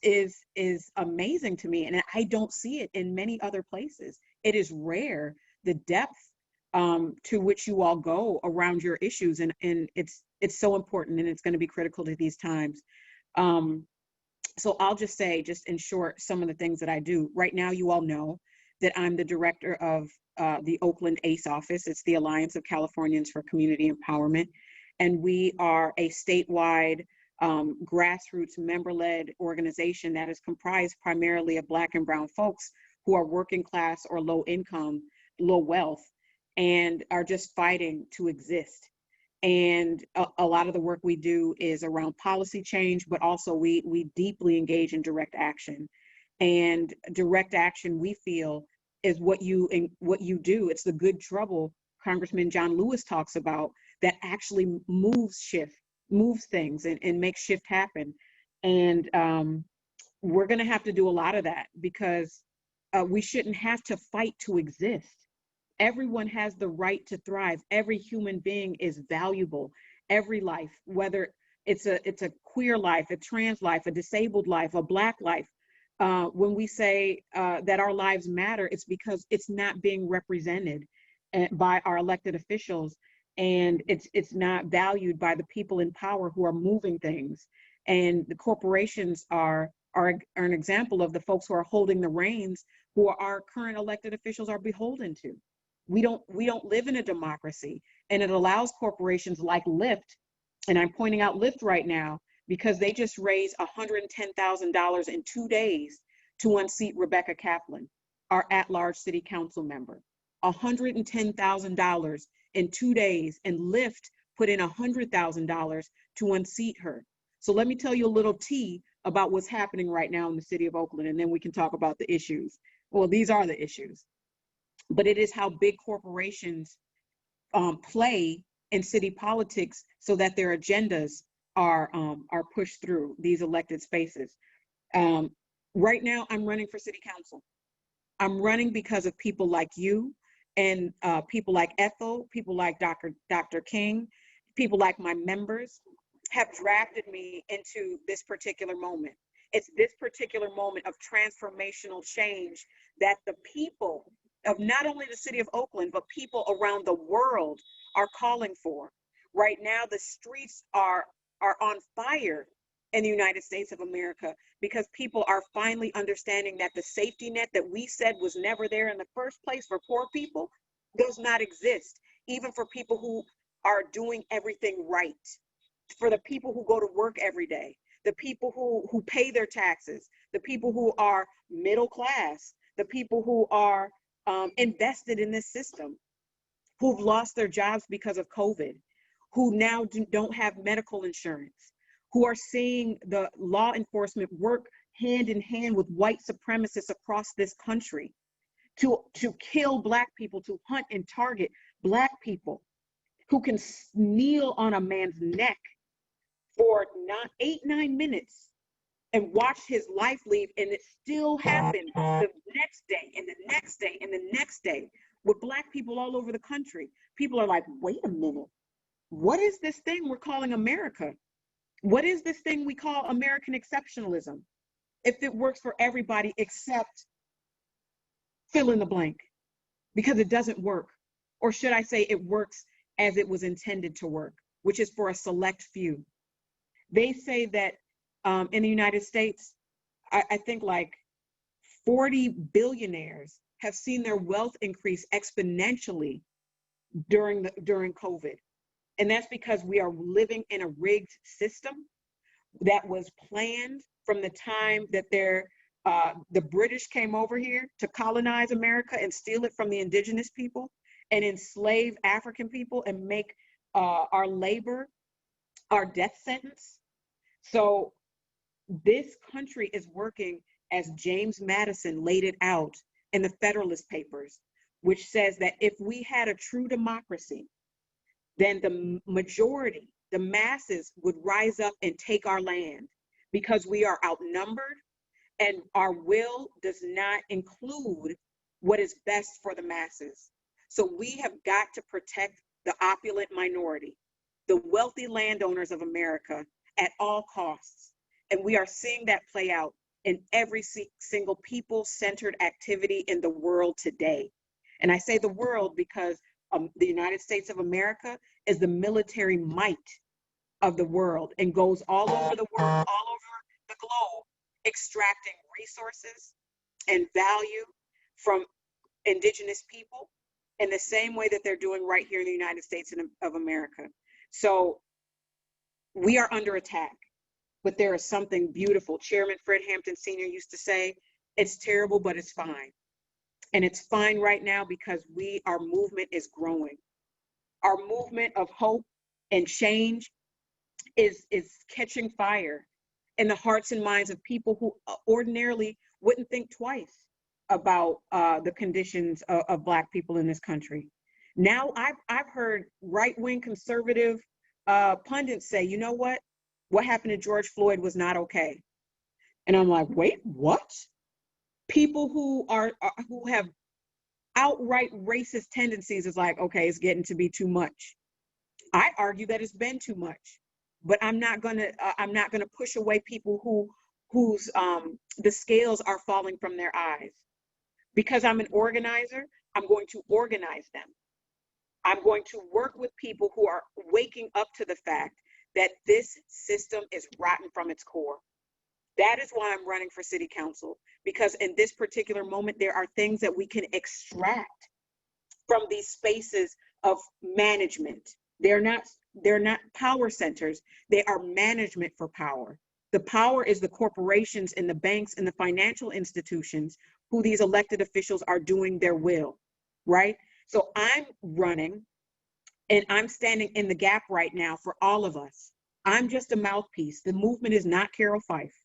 is amazing to me. And I don't see it in many other places. It is rare, the depth to which you all go around your issues, and it's so important, and it's going to be critical to these times. So I'll just say, just in short, some of the things that I do. Right now, you all know that I'm the director of the Oakland ACE office. It's the Alliance of Californians for Community Empowerment, and we are a statewide grassroots member-led organization that is comprised primarily of Black and Brown folks who are working class or low income, low wealth, and are just fighting to exist. And a lot of the work we do is around policy change, but also we deeply engage in direct action. And direct action, we feel, is what you do. It's the good trouble Congressman John Lewis talks about that actually moves things and makes shift happen. And we're gonna have to do a lot of that, because we shouldn't have to fight to exist. Everyone has the right to thrive. Every human being is valuable. Every life, whether it's a queer life, a trans life, a disabled life, a Black life. When we say that our lives matter, it's because it's not being represented by our elected officials, and it's not valued by the people in power who are moving things. And the corporations are an example of the folks who are holding the reins who are our current elected officials are beholden to. We don't live in a democracy, and it allows corporations like Lyft, and I'm pointing out Lyft right now because they just raised $110,000 in 2 days to unseat Rebecca Kaplan, our at-large city council member. $110,000 in 2 days, and Lyft put in $100,000 to unseat her. So let me tell you a little tea about what's happening right now in the city of Oakland, and then we can talk about the issues. Well, these are the issues, but it is how big corporations play in city politics so that their agendas are pushed through these elected spaces. Right now, I'm running for city council. I'm running because of people like you and people like Ethel, people like Dr. King, people like my members have drafted me into this particular moment. It's this particular moment of transformational change that the people of not only the city of Oakland, but people around the world are calling for. Right now, the streets are on fire in the United States of America because people are finally understanding that the safety net that we said was never there in the first place for poor people does not exist, even for people who are doing everything right, for the people who go to work every day, the people who pay their taxes, the people who are middle class, the people who are invested in this system, who've lost their jobs because of COVID, who now don't have medical insurance, who are seeing the law enforcement work hand in hand with white supremacists across this country to kill Black people, to hunt and target Black people, who can kneel on a man's neck for 8-9 minutes and watch his life leave, and it still happened the next day and the next day and the next day with Black people all over the country. People are like, wait a minute, what is this thing we're calling America? What is this thing we call American exceptionalism? If it works for everybody except fill in the blank, because it doesn't work. Or should I say it works as it was intended to work, which is for a select few. They say that in the United States, I think like 40 billionaires have seen their wealth increase exponentially during COVID. And that's because we are living in a rigged system that was planned from the time that the British came over here to colonize America and steal it from the indigenous people and enslave African people and make our labor our death sentence. So this country is working as James Madison laid it out in the Federalist Papers, which says that if we had a true democracy, then the majority, the masses, would rise up and take our land because we are outnumbered and our will does not include what is best for the masses. So we have got to protect the opulent minority, the wealthy landowners of America at all costs. And we are seeing that play out in every single people-centered activity in the world today. And I say the world because the United States of America is the military might of the world and goes all over the world, all over the globe, extracting resources and value from indigenous people in the same way that they're doing right here in the United States of America. So we are under attack, but there is something beautiful. Chairman Fred Hampton Sr. used to say, it's terrible, but it's fine. And it's fine right now because our movement is growing. Our movement of hope and change is catching fire in the hearts and minds of people who ordinarily wouldn't think twice about the conditions of Black people in this country. Now I've heard right-wing conservative pundits say, you know what happened to George Floyd was not okay. And I'm like, wait, what? People who have outright racist tendencies is like, okay, it's getting to be too much. I argue that it's been too much, but I'm not gonna push away people whose the scales are falling from their eyes. Because I'm an organizer, I'm going to organize them. I'm going to work with people who are waking up to the fact that this system is rotten from its core. That is why I'm running for city council, because in this particular moment, there are things that we can extract from these spaces of management. They're not power centers. They are management for power. The power is the corporations and the banks and the financial institutions who these elected officials are doing their will, right? So I'm running and I'm standing in the gap right now for all of us. I'm just a mouthpiece. The movement is not Carol Fife.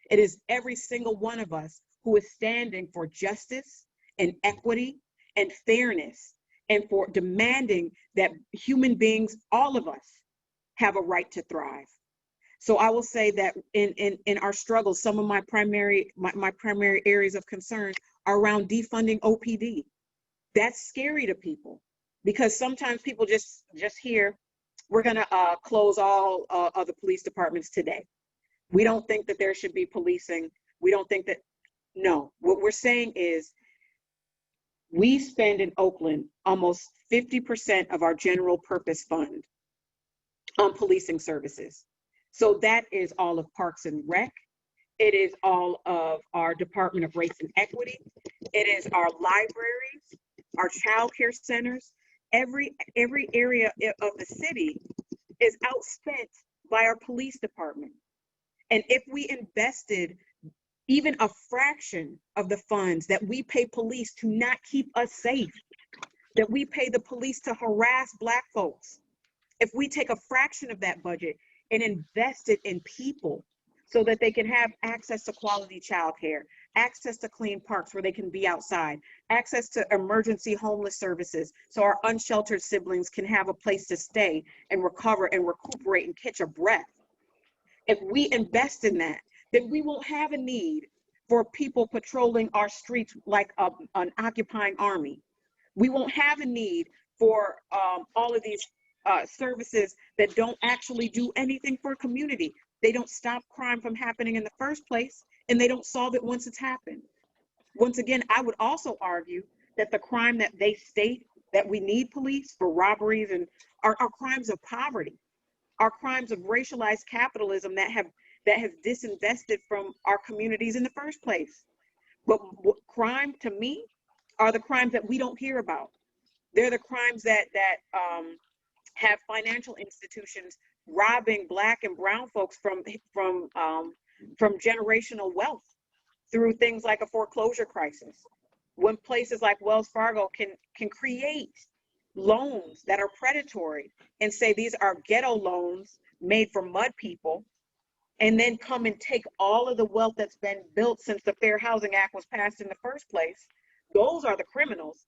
It is every single one of us who is standing for justice and equity and fairness, and for demanding that human beings, all of us, have a right to thrive. So I will say that in our struggles, some of my primary areas of concern are around defunding OPD. That's scary to people, because sometimes people just hear, we're gonna close all of the police departments today. We don't think that there should be policing. We don't think that, no. What we're saying is, we spend in Oakland almost 50% of our general purpose fund on policing services. So that is all of Parks and Rec. It is all of our Department of Race and Equity. It is our libraries, our child care centers. Every area of the city is outspent by our police department. And if we invested even a fraction of the funds that we pay police to not keep us safe, that we pay the police to harass Black folks, if we take a fraction of that budget and invest it in people so that they can have access to quality childcare, access to clean parks where they can be outside, access to emergency homeless services so our unsheltered siblings can have a place to stay and recover and recuperate and catch a breath. If we invest in that, then we won't have a need for people patrolling our streets like an occupying army. We won't have a need for all of these services that don't actually do anything for a community. They don't stop crime from happening in the first place, and they don't solve it once it's happened. Once again, I would also argue that the crime that they state that we need police for, robberies, and are crimes of poverty, are crimes of racialized capitalism that have disinvested from our communities in the first place. But crime, to me, are the crimes that we don't hear about. They're the crimes that have financial institutions robbing Black and brown folks from generational wealth through things like a foreclosure crisis. When places like Wells Fargo can create loans that are predatory and say these are ghetto loans made for mud people, and then come and take all of the wealth that's been built since the Fair Housing Act was passed in the first place, those are the criminals.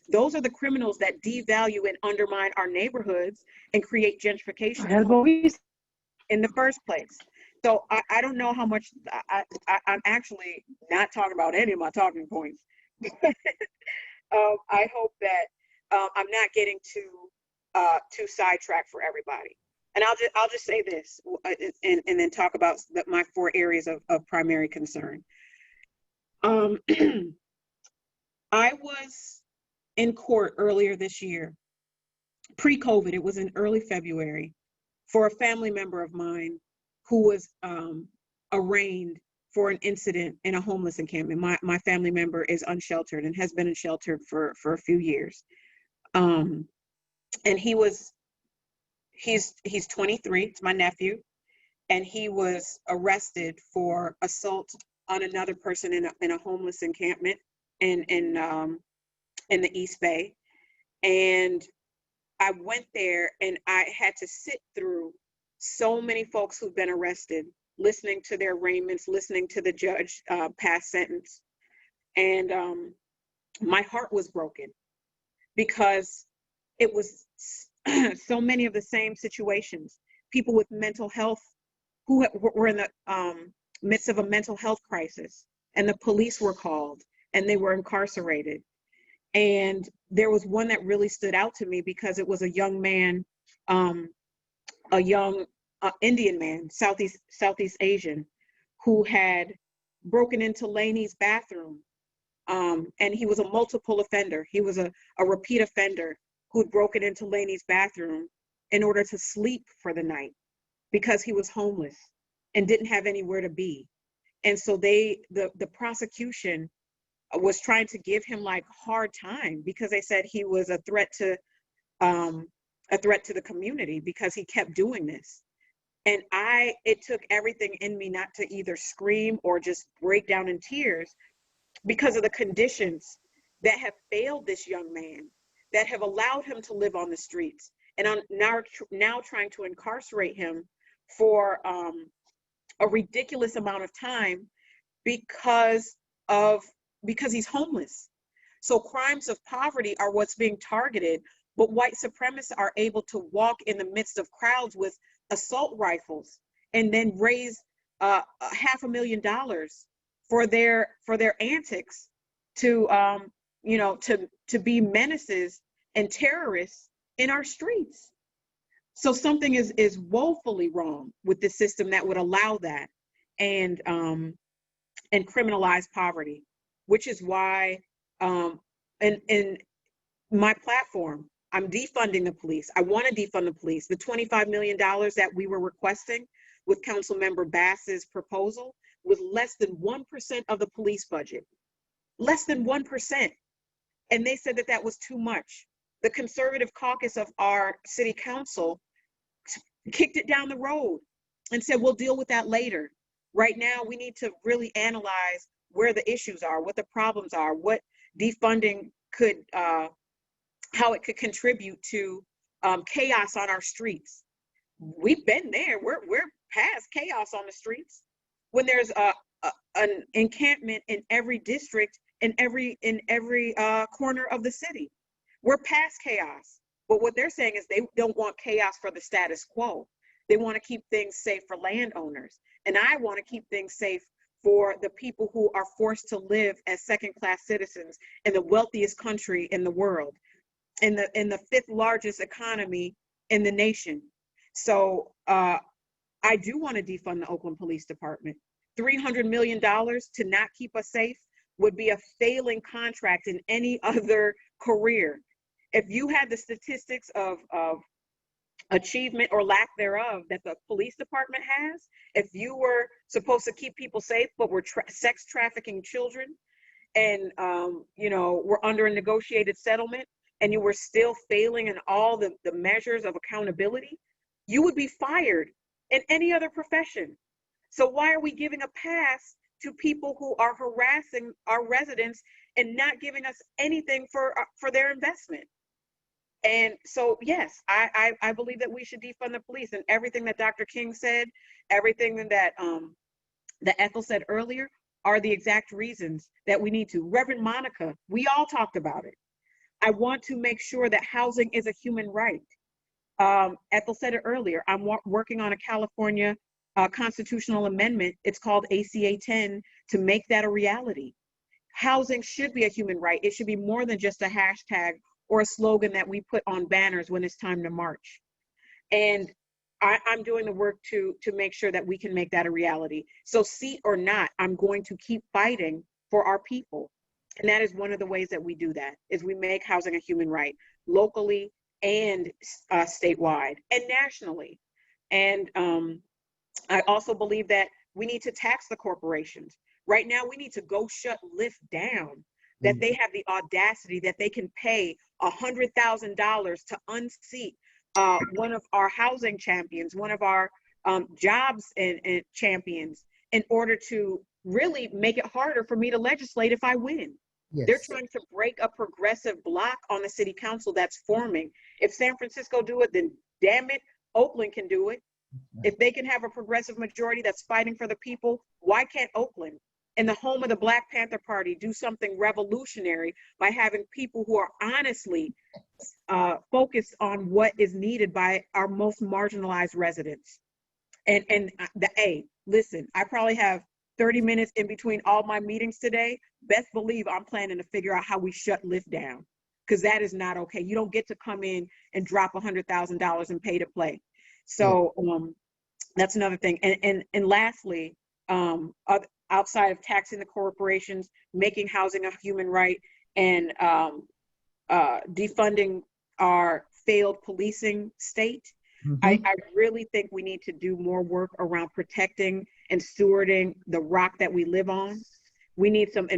Those are the criminals that devalue and undermine our neighborhoods and create gentrification in the first place. So I don't know how much, I'm actually not talking about any of my talking points. I hope that I'm not getting too sidetracked for everybody. And I'll just say this and then talk about my 4 areas of primary concern. I was in court earlier this year, pre-COVID, it was in early February, for a family member of mine who was arraigned for an incident in a homeless encampment. My family member is unsheltered and has been unsheltered for a few years. And he's 23, it's my nephew, and he was arrested for assault on another person in a homeless encampment in the East Bay. And I went there and I had to sit through so many folks who've been arrested, listening to their arraignments, listening to the judge pass sentence. And my heart was broken because it was so many of the same situations. People with mental health who were in the midst of a mental health crisis, and the police were called and they were incarcerated. And there was one that really stood out to me because it was a young man, a young Indian man, Southeast Asian, who had broken into Laney's bathroom. And he was a multiple offender. He was a repeat offender who had broken into Laney's bathroom in order to sleep for the night because he was homeless and didn't have anywhere to be. And so the prosecution was trying to give him like hard time because they said he was a threat to the community because he kept doing this. And it took everything in me not to either scream or just break down in tears because of the conditions that have failed this young man, that have allowed him to live on the streets. And I'm now trying to incarcerate him for a ridiculous amount of time because he's homeless. So crimes of poverty are what's being targeted, but white supremacists are able to walk in the midst of crowds with assault rifles and then raise $500,000 for their antics to be menaces and terrorists in our streets. So something is woefully wrong with the system that would allow that and criminalize poverty, which is why in my platform, I'm defunding the police. I want to defund the police. The $25 million that we were requesting with Councilmember Bass's proposal was less than 1% of the police budget. Less than 1%. And they said that was too much. The conservative caucus of our city council kicked it down the road and said, we'll deal with that later. Right now, we need to really analyze where the issues are, what the problems are, what defunding could, how it could contribute to chaos on our streets. We've been there. We're past chaos on the streets. When there's an encampment in every district, in every corner of the city, we're past chaos. But what they're saying is they don't want chaos for the status quo. They want to keep things safe for landowners. And I want to keep things safe for the people who are forced to live as second-class citizens in the wealthiest country in the world, in the fifth largest economy in the nation. So I do want to defund the Oakland Police Department. $300 million to not keep us safe would be a failing contract in any other career. If you had the statistics of achievement or lack thereof that the police department has, if you were supposed to keep people safe but were sex trafficking children and were under a negotiated settlement and you were still failing in all the measures of accountability, you would be fired in any other profession. So why are we giving a pass to people who are harassing our residents and not giving us anything for their investment? And so, yes, I believe that we should defund the police, and everything that Dr. King said, everything that Ethel said earlier are the exact reasons that we need to. Reverend Monica, we all talked about it. I want to make sure that housing is a human right. Ethel said it earlier. I'm working on a California constitutional amendment. It's called ACA 10 to make that a reality. Housing should be a human right. It should be more than just a hashtag or a slogan that we put on banners when it's time to march. And I'm doing the work to make sure that we can make that a reality. So seat or not, I'm going to keep fighting for our people. And that is one of the ways that we do that, is we make housing a human right, locally and statewide and nationally. And I also believe that we need to tax the corporations. Right now, we need to go shut Lyft down, that they have the audacity that they can pay $100,000 to unseat one of our housing champions, one of our jobs and champions, in order to really make it harder for me to legislate if I win. Yes. They're trying to break a progressive block on the city council that's forming. If San Francisco do it, then damn it, Oakland can do it. If they can have a progressive majority that's fighting for the people, why can't Oakland, in the home of the Black Panther Party, do something revolutionary by having people who are honestly focused on what is needed by our most marginalized residents? Listen, I probably have 30 minutes in between all my meetings today. Best believe I'm planning to figure out how we shut Lyft down, because that is not okay. You don't get to come in and drop $100,000 and pay to play. So that's another thing. And lastly, outside of taxing the corporations, making housing a human right, and defunding our failed policing state, I really think we need to do more work around protecting and stewarding the rock that we live on. We need some,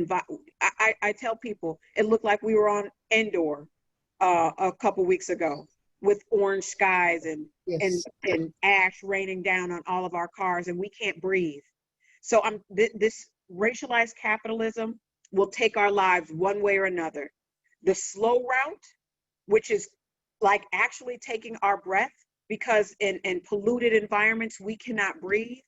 I tell people, it looked like we were on Endor a couple weeks ago with orange skies and ash raining down on all of our cars, and we can't breathe. So this racialized capitalism will take our lives one way or another. The slow route, which is like actually taking our breath, because in polluted environments, we cannot breathe.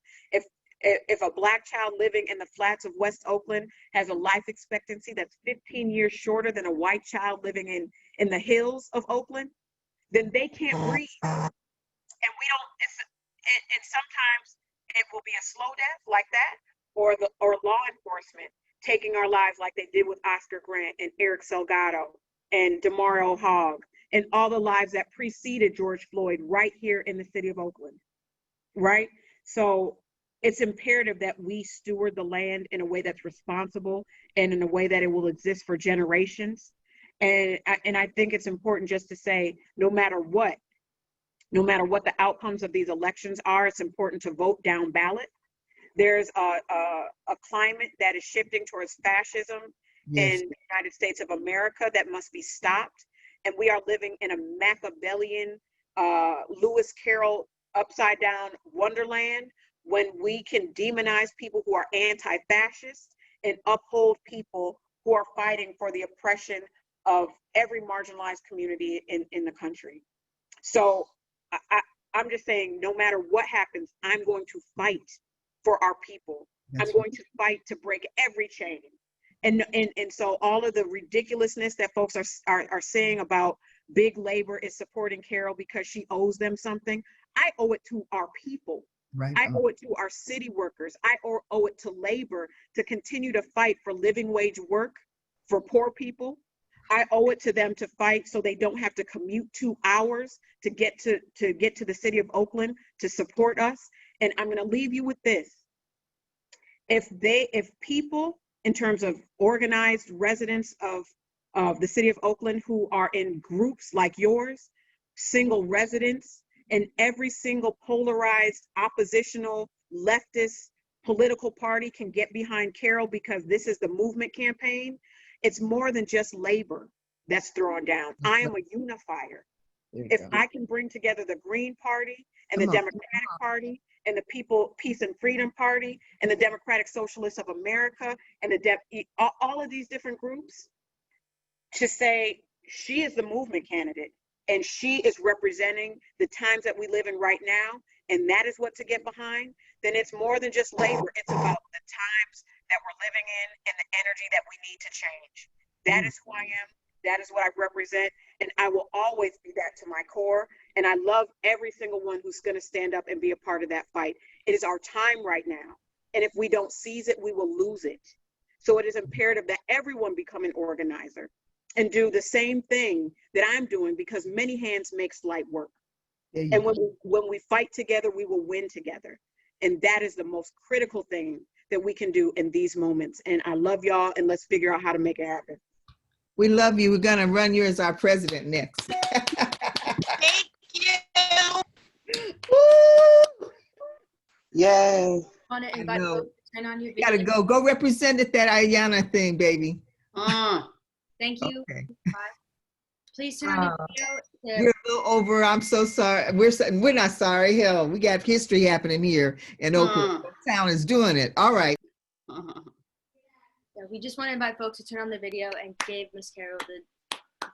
If a Black child living in the flats of West Oakland has a life expectancy that's 15 years shorter than a white child living in the hills of Oakland, then they can't breathe. And we don't, and sometimes it will be a slow death like that, or law enforcement taking our lives like they did with Oscar Grant and Eric Salgado and Demario Hogg and all the lives that preceded George Floyd right here in the city of Oakland, right? So it's imperative that we steward the land in a way that's responsible and in a way that it will exist for generations. And I think it's important just to say, no matter what the outcomes of these elections are, it's important to vote down ballot. There's a climate that is shifting towards fascism in the United States of America that must be stopped. And we are living in a Machiavellian, Lewis Carroll upside down wonderland when we can demonize people who are anti-fascist and uphold people who are fighting for the oppression of every marginalized community in the country. So I'm just saying, no matter what happens, I'm going to fight for our people. I'm going to fight to break every chain. And so all of the ridiculousness that folks are saying about big labor is supporting Carol because she owes them something, I owe it to our people. Right. I owe it to our city workers. I owe it to labor to continue to fight for living wage work for poor people. I owe it to them to fight so they don't have to commute 2 hours to get to the city of Oakland to support us. And I'm going to leave you with this. If people, in terms of organized residents of the city of Oakland who are in groups like yours, single residents, and every single polarized oppositional leftist political party can get behind Carol because this is the movement campaign, it's more than just labor that's thrown down. I am a unifier. If I can bring together the Green Party and the Democratic Party and the People, Peace and Freedom Party and the Democratic Socialists of America and all of these different groups to say she is the movement candidate and she is representing the times that we live in right now, and that is what to get behind, then it's more than just labor. It's about the times that we're living in and the energy that we need to change. That is who I am. That is what I represent. And I will always be that to my core. And I love every single one who's going to stand up and be a part of that fight. It is our time right now. And if we don't seize it, we will lose it. So it is imperative that everyone become an organizer and do the same thing that I'm doing, because many hands makes light work. And when we fight together, we will win together. And that is the most critical thing that we can do in these moments. And I love y'all, and let's figure out how to make it happen. We love you. We're going to run you as our president next. Thank you. Woo! Yes. Want to invite folks to turn on your You gotta video. go represent at that Ayana thing, baby. Thank you. Okay. Bye. Please turn on your video. You're a little over. I'm so sorry. We're not sorry. Hell, we got history happening here in Oakland. Town is doing it. All right. Yeah, we just want to invite folks to turn on the video and give Miss Carol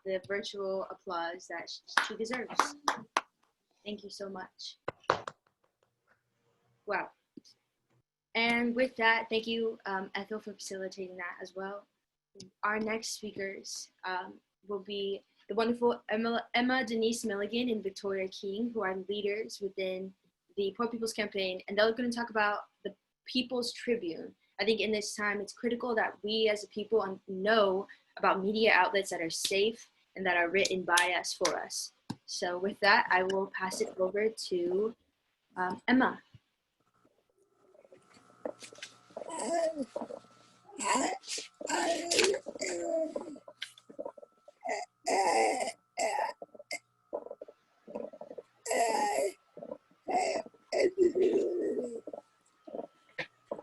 the virtual applause that she deserves. Thank you so much. Wow. And with that, thank you, Ethel, for facilitating that as well. Our next speakers will be the wonderful Emma Denise Milligan and Victoria King, who are leaders within the Poor People's Campaign, and they're going to talk about the People's Tribune. I think in this time, it's critical that we as a people know about media outlets that are safe and that are written by us for us. So with that, I will pass it over to Emma.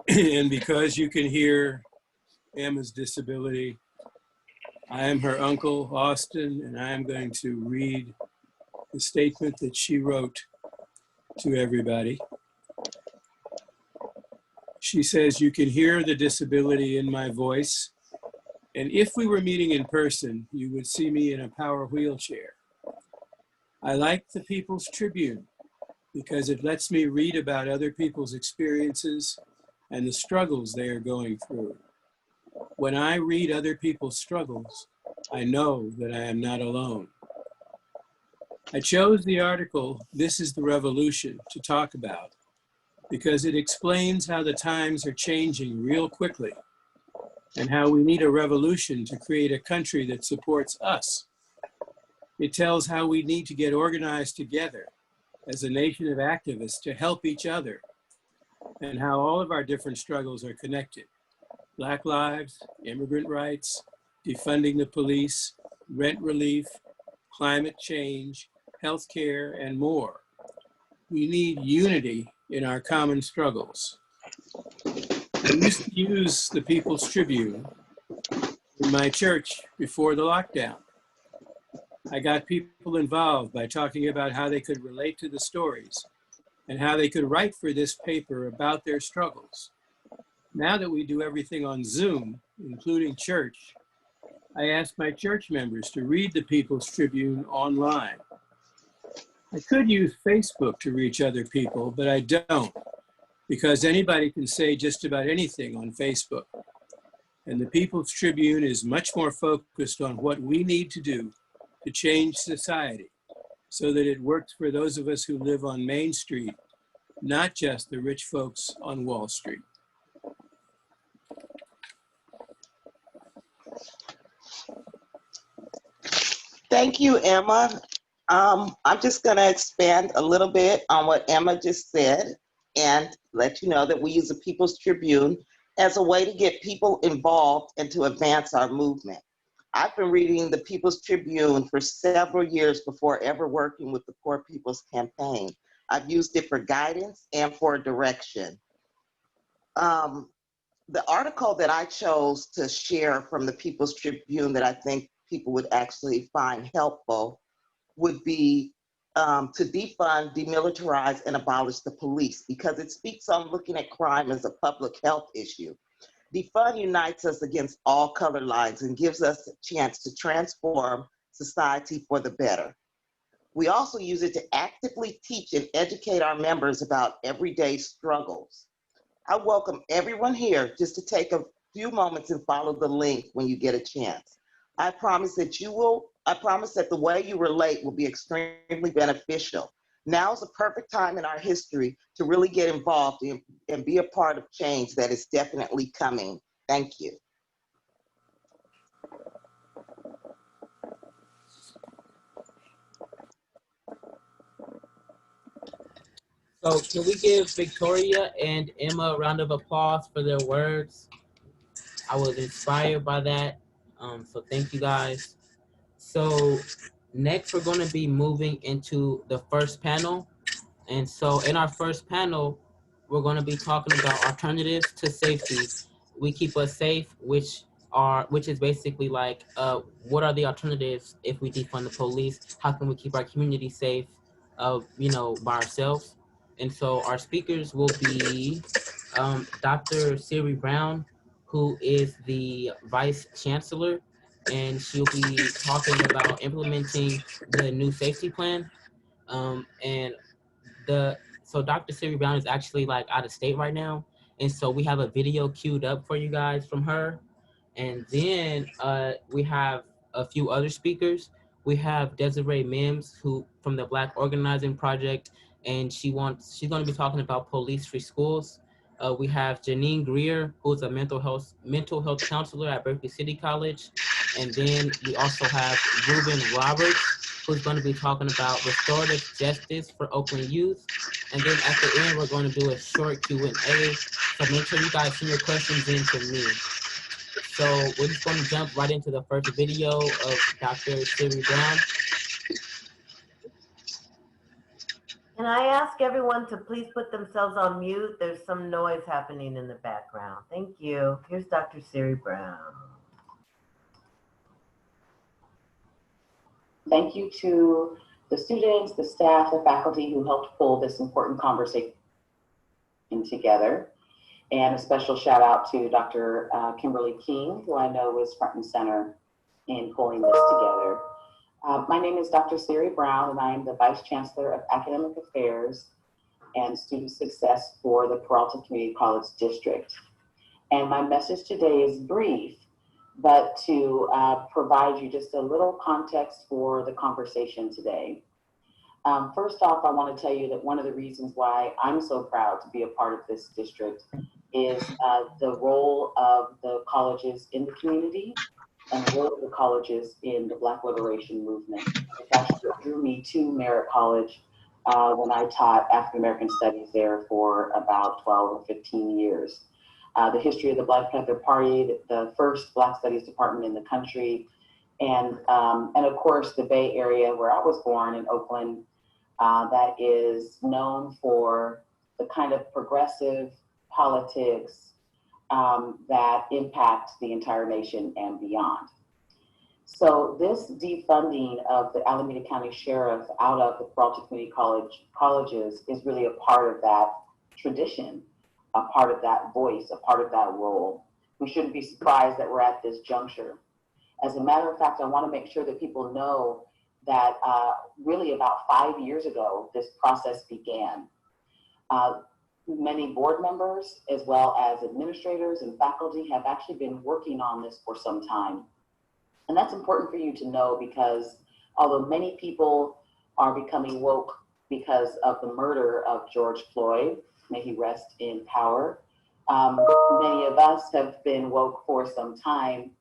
And because you can hear Emma's disability, I am her uncle, Austin, and I am going to read the statement that she wrote to everybody. She says, "You can hear the disability in my voice, and if we were meeting in person, you would see me in a power wheelchair. I like the People's Tribune because it lets me read about other people's experiences and the struggles they are going through. When I read other people's struggles, I know that I am not alone." I chose the article, "This is the Revolution," to talk about because it explains how the times are changing real quickly and how we need a revolution to create a country that supports us. It tells how we need to get organized together as a nation of activists to help each other and how all of our different struggles are connected. Black lives, immigrant rights, defunding the police, rent relief, climate change, healthcare, and more. We need unity in our common struggles. I used to use the People's Tribune in my church before the lockdown. I got people involved by talking about how they could relate to the stories and how they could write for this paper about their struggles. Now that we do everything on Zoom, including church, I asked my church members to read the People's Tribune online. I could use Facebook to reach other people, but I don't, because anybody can say just about anything on Facebook. And the People's Tribune is much more focused on what we need to do to change society so that it works for those of us who live on Main Street, not just the rich folks on Wall Street. Thank you, Emma. I'm just going to expand a little bit on what Emma just said and let you know that we use the People's Tribune as a way to get people involved and to advance our movement. I've been reading the People's Tribune for several years before ever working with the Poor People's Campaign. I've used it for guidance and for direction. The article that I chose to share from the People's Tribune that I think people would actually find helpful would be to defund, demilitarize, and abolish the police, because it speaks on looking at crime as a public health issue. Defund unites us against all color lines and gives us a chance to transform society for the better. We also use it to actively teach and educate our members about everyday struggles. I welcome everyone here just to take a few moments and follow the link when you get a chance. I promise that the way you relate will be extremely beneficial. Now is the perfect time in our history to really get involved and be a part of change that is definitely coming. Thank you. So can we give Victoria and Emma a round of applause for their words? I was inspired by that. So thank you guys. So next we're going to be moving into the first panel. And so in our first panel, we're going to be talking about alternatives to safety. We keep us safe, which is basically like, what are the alternatives if we defund the police? How can we keep our community safe, by ourselves? And so our speakers will be Dr. Siri Brown, who is the Vice Chancellor, and she'll be talking about implementing the new safety plan. So Dr. Siri Brown is actually like out of state right now. And so we have a video queued up for you guys from her. And then we have a few other speakers. We have Desiree Mims, who from the Black Organizing Project, and she's going to be talking about police-free schools. We have Janine Greer, who's a mental health counselor at Berkeley City College. And then we also have Ruben Roberts, who's going to be talking about restorative justice for Oakland youth. And then at the end, we're going to do a short Q&A. So make sure you guys send your questions in to me. So we're just going to jump right into the first video of Dr. Siri Brown. And I ask everyone to please put themselves on mute. There's some noise happening in the background. Thank you. Here's Dr. Siri Brown. Thank you to the students, the staff, the faculty who helped pull this important conversation together. And a special shout out to Dr. Kimberly King, who I know was front and center in pulling this together. My name is Dr. Siri Brown, and I am the Vice Chancellor of Academic Affairs and Student Success for the Peralta Community College District. And my message today is brief, but to provide you just a little context for the conversation today. First off, I want to tell you that one of the reasons why I'm so proud to be a part of this district is the role of the colleges in the community and the role of the colleges in the Black liberation movement. It's actually what drew me to Merritt College when I taught African American studies there for about 12 or 15 years. The history of the Black Panther Party, the first Black Studies department in the country, and of course the Bay Area where I was born in Oakland, that is known for the kind of progressive politics that impact the entire nation and beyond. So this defunding of the Alameda County Sheriff out of the Peralta Community colleges is really a part of that tradition, a part of that voice, a part of that role. We shouldn't be surprised that we're at this juncture. As a matter of fact, I want to make sure that people know that really about 5 years ago, this process began. Many board members, as well as administrators and faculty, have actually been working on this for some time. And that's important for you to know, because although many people are becoming woke because of the murder of George Floyd, may he rest in power, many of us have been woke for some time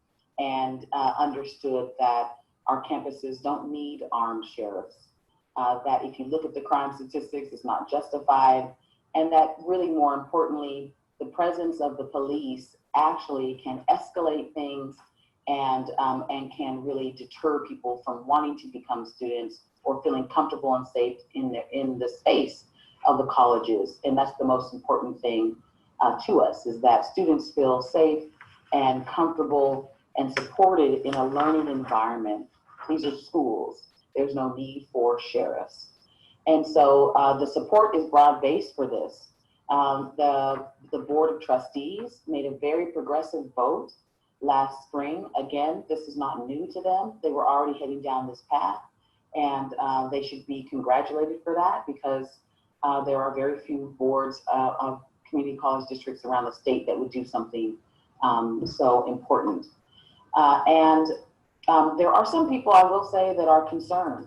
and understood that our campuses don't need armed sheriffs, that if you look at the crime statistics, it's not justified, and that really more importantly, the presence of the police actually can escalate things and can really deter people from wanting to become students or feeling comfortable and safe in the space of the colleges. And that's the most important thing to us, is that students feel safe and comfortable and supported in a learning environment. These are schools. There's no need for sheriffs. And so the support is broad-based for this. The Board of Trustees made a very progressive vote last spring. Again, this is not new to them. They were already heading down this path, and they should be congratulated for that, because there are very few boards of community college districts around the state that would do something so important. There are some people, I will say, that are concerned.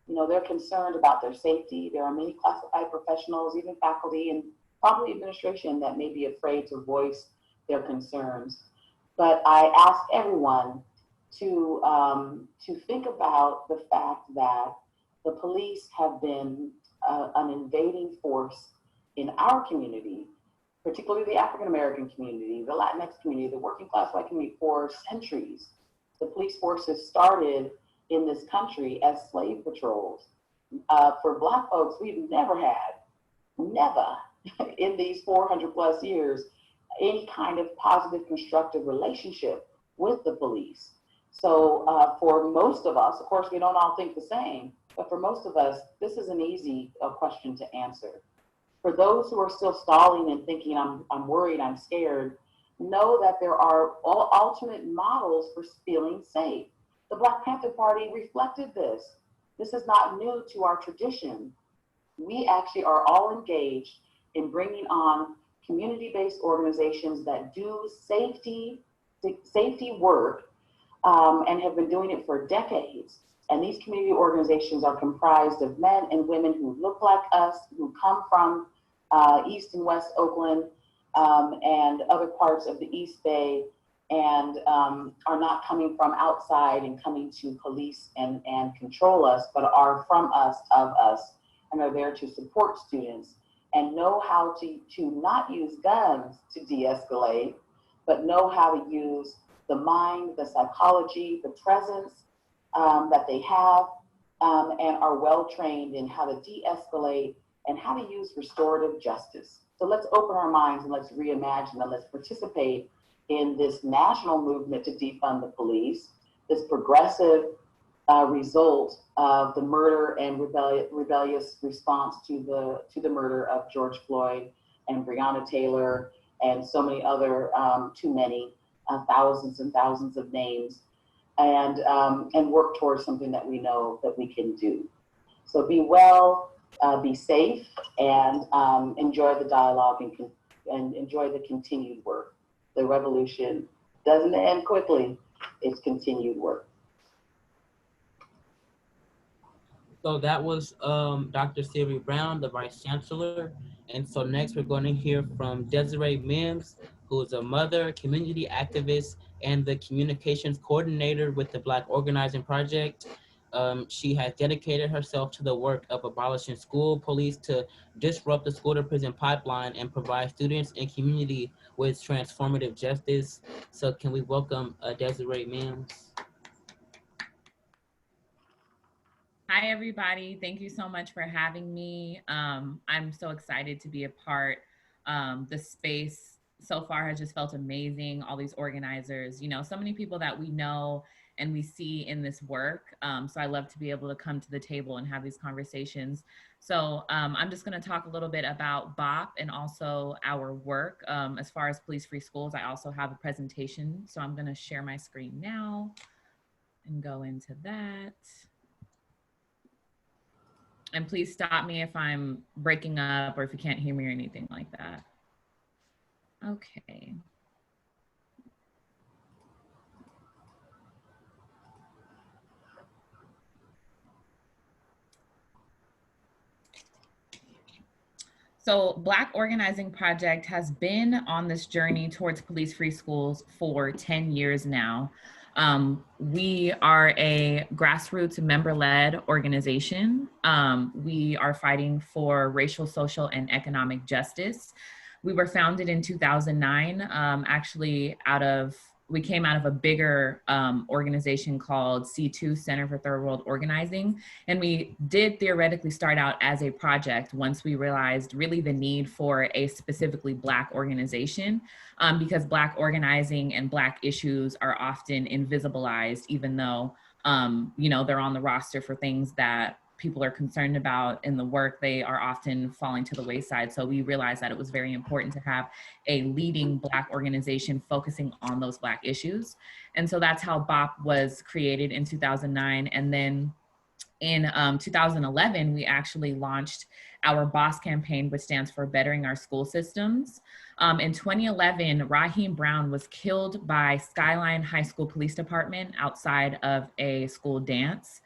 You know, they're concerned about their safety. There are many classified professionals, even faculty and probably administration, that may be afraid to voice their concerns. But I ask everyone to think about the fact that the police have been an invading force in our community, particularly the African American community, the Latinx community, the working class white community, for centuries. The police forces started in this country as slave patrols. For Black folks, we've never in these 400 plus years, any kind of positive, constructive relationship with the police. So for most of us, of course, we don't all think the same, but for most of us, this is an easy question to answer. For those who are still stalling and thinking, I'm worried, I'm scared, know that there are alternate models for feeling safe. The Black Panther Party reflected this. This is not new to our tradition. We actually are all engaged in bringing on community-based organizations that do safety work and have been doing it for decades. And these community organizations are comprised of men and women who look like us, who come from East and West Oakland and other parts of the East Bay, and are not coming from outside and coming to police and control us, but are from us, of us, and are there to support students and know how to not use guns to de-escalate, but know how to use the mind, the psychology, the presence that they have, and are well trained in how to de-escalate and how to use restorative justice. So let's open our minds and let's reimagine and let's participate in this national movement to defund the police, this progressive result of the murder and rebellious response to the murder of George Floyd and Breonna Taylor and so many other, too many, thousands and thousands of names, and work towards something that we know that we can do. So be well, be safe, and enjoy the dialogue and enjoy the continued work. The revolution doesn't end quickly, it's continued work. So that was Dr. Siri Brown, the Vice Chancellor. And so next we're going to hear from Desiree Mims, who is a mother, community activist, and the communications coordinator with the Black Organizing Project. She has dedicated herself to the work of abolishing school police to disrupt the school to prison pipeline and provide students and community with transformative justice. So can we welcome Desiree Mims? Hi, everybody. Thank you so much for having me. I'm so excited to be a part. The space so far has just felt amazing. All these organizers, you know, so many people that we know and we see in this work. So I love to be able to come to the table and have these conversations. So I'm just going to talk a little bit about BOP and also our work. As far as Police Free Schools, I also have a presentation. So I'm going to share my screen now and go into that. And please stop me if I'm breaking up or if you can't hear me or anything like that. Okay. So Black Organizing Project has been on this journey towards police-free schools for 10 years now. We are a grassroots member-led organization. We are fighting for racial, social, and economic justice. We were founded in 2009, actually we came out of a bigger organization called C2, Center for Third World Organizing. And we did theoretically start out as a project once we realized really the need for a specifically Black organization, because Black organizing and Black issues are often invisibilized, even though you know, they're on the roster for things that people are concerned about in the work, they are often falling to the wayside. So we realized that it was very important to have a leading Black organization focusing on those Black issues. And so that's how BOP was created in 2009. And then in 2011, we actually launched our BOSS campaign, which stands for Bettering Our School Systems. In 2011, Raheem Brown was killed by Skyline High School Police Department outside of a school dance.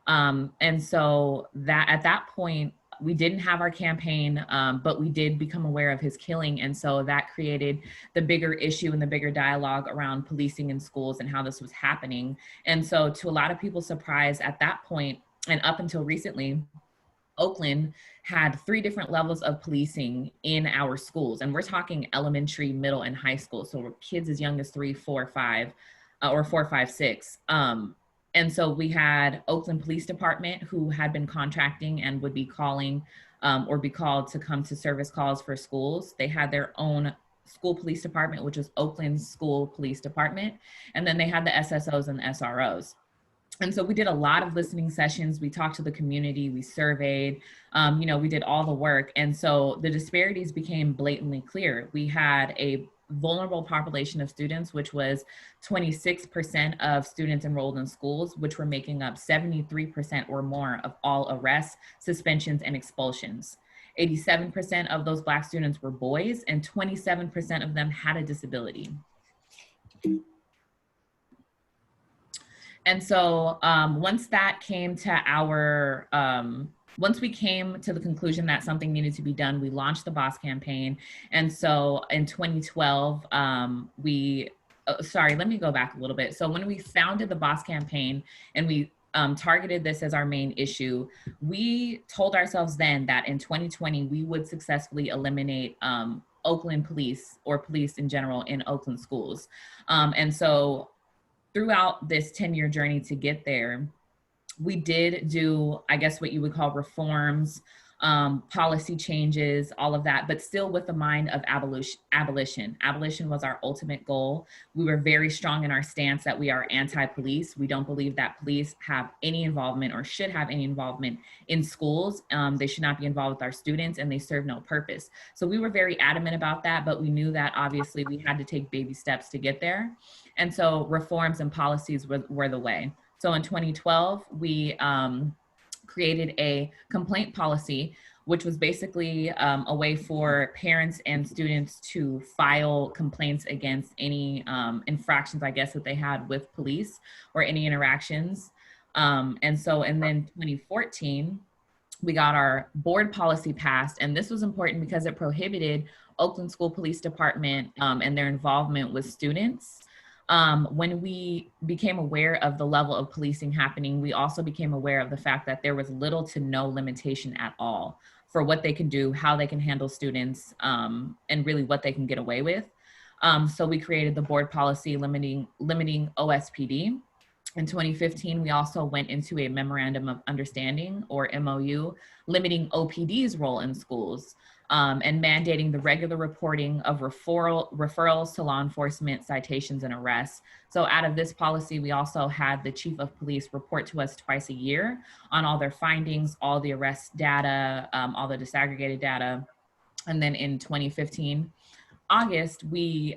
And so that at that point, we didn't have our campaign, but we did become aware of his killing. And so that created the bigger issue and the bigger dialogue around policing in schools and how this was happening. And so to a lot of people's surprise at that point, and up until recently, Oakland had 3 different levels of policing in our schools. And we're talking elementary, middle, and high school. So kids as young as 3, 4, 5, or 4, 5, 6. And so we had Oakland Police Department who had been contracting and would be calling or be called to come to service calls for schools. They had their own school police department, which was Oakland School Police Department. And then they had the SSOs and the SROs. And so we did a lot of listening sessions. We talked to the community, we surveyed, you know, we did all the work. And so the disparities became blatantly clear. We had a vulnerable population of students, which was 26% of students enrolled in schools, which were making up 73% or more of all arrests, suspensions, and expulsions. 87% of those Black students were boys, and 27% of them had a disability. And so once that came to our, once we came to the conclusion that something needed to be done, we launched the BOSS campaign. And so in 2012, sorry, let me go back a little bit. So when we founded the BOSS campaign and we targeted this as our main issue, we told ourselves then that in 2020, we would successfully eliminate Oakland police or police in general in Oakland schools. And so throughout this 10-year journey to get there, we did do, I guess, what you would call reforms policy changes, all of that, but still with the mind of abolition. Abolition was our ultimate goal. We were very strong in our stance that we are anti-police. We don't believe that police have any involvement or should have any involvement in schools. They should not be involved with our students, and they serve no purpose. So we were very adamant about that, but we knew that obviously we had to take baby steps to get there. And so reforms and policies were the way. So in 2012, we created a complaint policy, which was basically a way for parents and students to file complaints against any infractions, I guess, that they had with police or any interactions. And then 2014, we got our board policy passed, and this was important because it prohibited Oakland School Police Department and their involvement with students. When we became aware of the level of policing happening, we also became aware of the fact that there was little to no limitation at all for what they can do, how they can handle students, and really what they can get away with. So we created the board policy limiting OSPD. In 2015, we also went into a memorandum of understanding, or MOU, limiting OPD's role in schools. And mandating the regular reporting of referrals to law enforcement, citations, and arrests. So out of this policy, we also had the chief of police report to us twice a year on all their findings, all the arrest data, all the disaggregated data. And then in 2015, August, we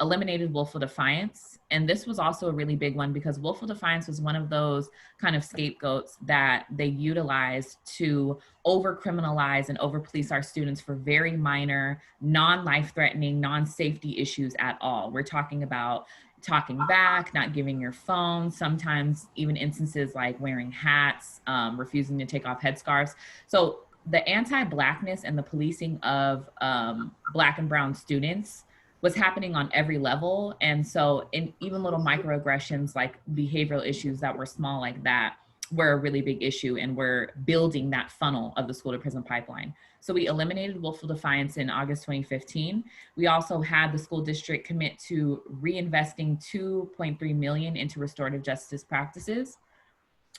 eliminated willful defiance. And this was also a really big one because willful defiance was one of those kind of scapegoats that they utilized to over-criminalize and over-police our students for very minor, non-life-threatening, non-safety issues at all. We're talking about talking back, not giving your phone, sometimes even instances like wearing hats, refusing to take off headscarves. So the anti-Blackness and the policing of Black and brown students was happening on every level. And so in even little microaggressions like behavioral issues that were small like that were a really big issue, and we're building that funnel of the school to prison pipeline. So we eliminated willful defiance in August 2015. We also had the school district commit to reinvesting $2.3 million into restorative justice practices.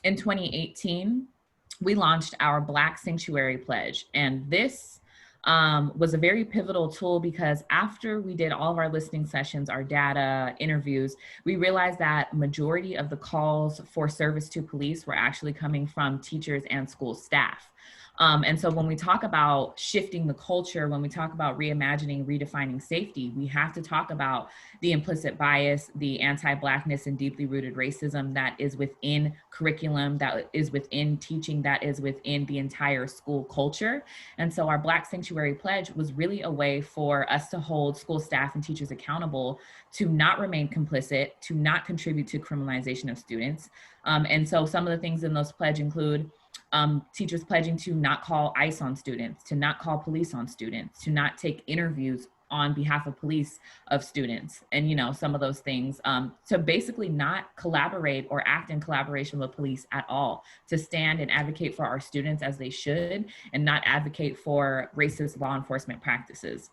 In 2018, we launched our Black Sanctuary Pledge. And this was a very pivotal tool because after we did all of our listening sessions, our data, interviews, we realized that majority of the calls for service to police were actually coming from teachers and school staff. And so when we talk about shifting the culture, when we talk about reimagining, redefining safety, we have to talk about the implicit bias, the anti-Blackness and deeply rooted racism that is within curriculum, that is within teaching, that is within the entire school culture. And so our Black Sanctuary Pledge was really a way for us to hold school staff and teachers accountable to not remain complicit, to not contribute to criminalization of students. And so some of the things in those pledge include teachers pledging to not call ICE on students, to not call police on students, to not take interviews on behalf of police of students, and some of those things, to basically not collaborate or act in collaboration with police at all, to stand and advocate for our students as they should, and not advocate for racist law enforcement practices.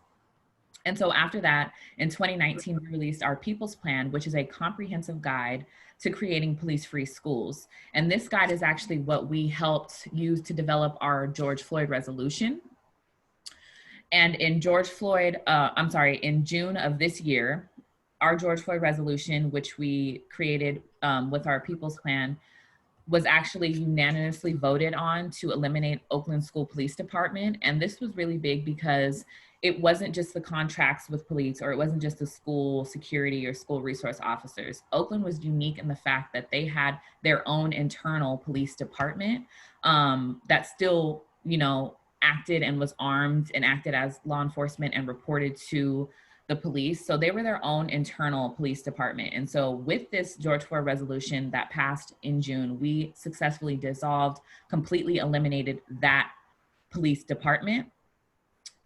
And so after that, in 2019, we released our People's Plan, which is a comprehensive guide to creating police-free schools. And this guide is actually what we helped use to develop our George Floyd resolution. And in in June of this year, our George Floyd resolution, which we created with our People's Plan, was actually unanimously voted on to eliminate Oakland School Police Department. And this was really big because it wasn't just the contracts with police, or it wasn't just the school security or school resource officers. Oakland was unique in the fact that they had their own internal police department that still, acted and was armed and acted as law enforcement and reported to the police. So they were their own internal police department. And so with this George Floyd resolution that passed in June, we successfully dissolved, completely eliminated that police department.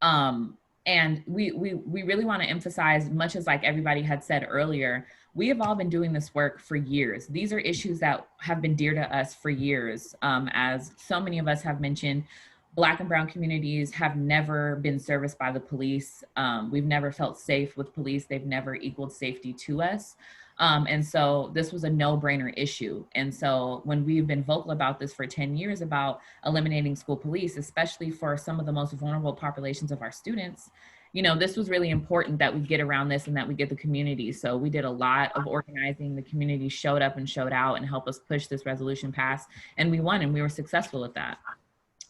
And we really want to emphasize, much as like everybody had said earlier, we have all been doing this work for years. These are issues that have been dear to us for years. As so many of us have mentioned, Black and brown communities have never been serviced by the police. We've never felt safe with police. They've never equaled safety to us. And so this was a no-brainer issue. And so when we've been vocal about this for 10 years about eliminating school police, especially for some of the most vulnerable populations of our students, you know, this was really important that we get around this and that we get the community. So we did a lot of organizing. The community showed up and showed out and helped us push this resolution past, and we won, and we were successful at that.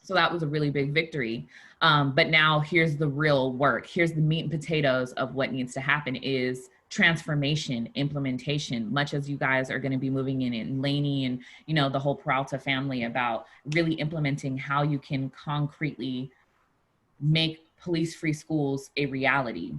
So that was a really big victory. But now here's the real work. Here's the meat and potatoes of what needs to happen is transformation, implementation, much as you guys are going to be moving in Lainey and, you know, the whole Peralta family about really implementing how you can concretely make police-free schools a reality.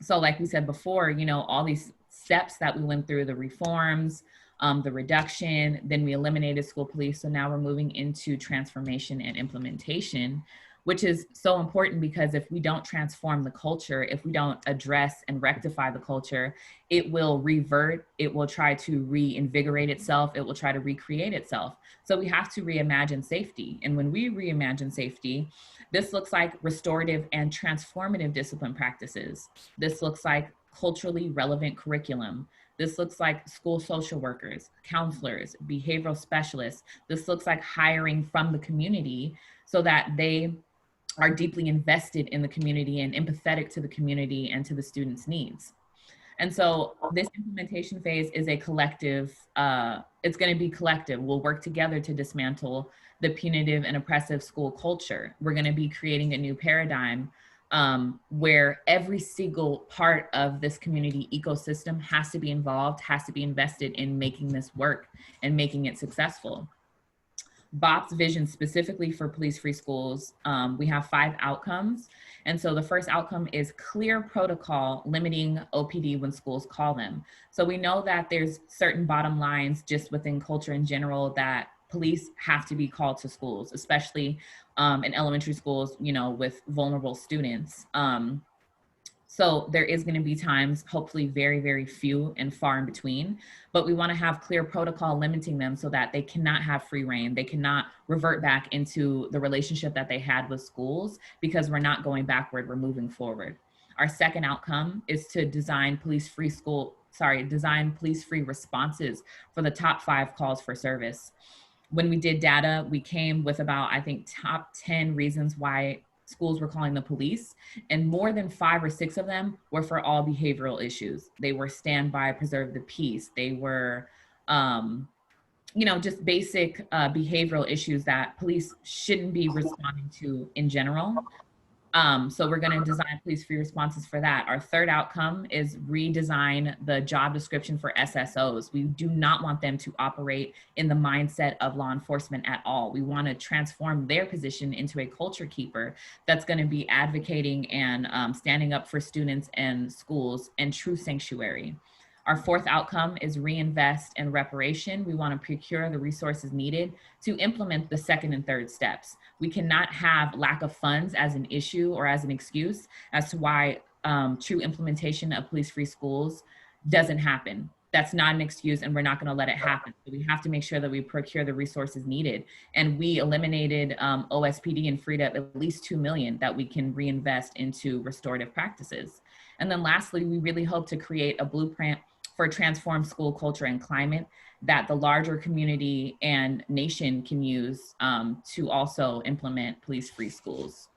So like we said before, you know, all these steps that we went through, the reforms, the reduction, then we eliminated school police. So now we're moving into transformation and implementation, which is so important because if we don't transform the culture, if we don't address and rectify the culture, it will revert, it will try to reinvigorate itself, it will try to recreate itself. So we have to reimagine safety. And when we reimagine safety, this looks like restorative and transformative discipline practices. This looks like culturally relevant curriculum. This looks like school social workers, counselors, behavioral specialists. This looks like hiring from the community so that they are deeply invested in the community and empathetic to the community and to the students' needs. And so this implementation phase is a collective, it's going to be collective. We'll work together to dismantle the punitive and oppressive school culture. We're going to be creating a new paradigm where every single part of this community ecosystem has to be involved, has to be invested in making this work and making it successful. BOP's vision specifically for police-free schools, we have 5 outcomes. And so the first outcome is clear protocol limiting OPD when schools call them. So we know that there's certain bottom lines just within culture in general that police have to be called to schools, especially in elementary schools, you know, with vulnerable students. So there is going to be times, hopefully very, very few and far in between, but we want to have clear protocol limiting them so that they cannot have free reign. They cannot revert back into the relationship that they had with schools because we're not going backward, we're moving forward. Our second outcome is to design police-free responses for the top 5 calls for service. When we did data, we came with about, I think, top 10 reasons why schools were calling the police, and more than 5 or 6 of them were for all behavioral issues. They were standby, preserve the peace. They were, you know, just basic behavioral issues that police shouldn't be responding to in general. So we're going to design police-free responses for that. Our third outcome is redesign the job description for SSOs. We do not want them to operate in the mindset of law enforcement at all. We want to transform their position into a culture keeper that's going to be advocating and standing up for students and schools and true sanctuary. Our fourth outcome is reinvest and reparation. We want to procure the resources needed to implement the second and third steps. We cannot have lack of funds as an issue or as an excuse as to why true implementation of police-free schools doesn't happen. That's not an excuse, and we're not going to let it happen. So we have to make sure that we procure the resources needed. And we eliminated OSPD and freed up at least $2 million that we can reinvest into restorative practices. And then lastly, we really hope to create a blueprint for transformed school culture and climate that the larger community and nation can use to also implement police-free schools.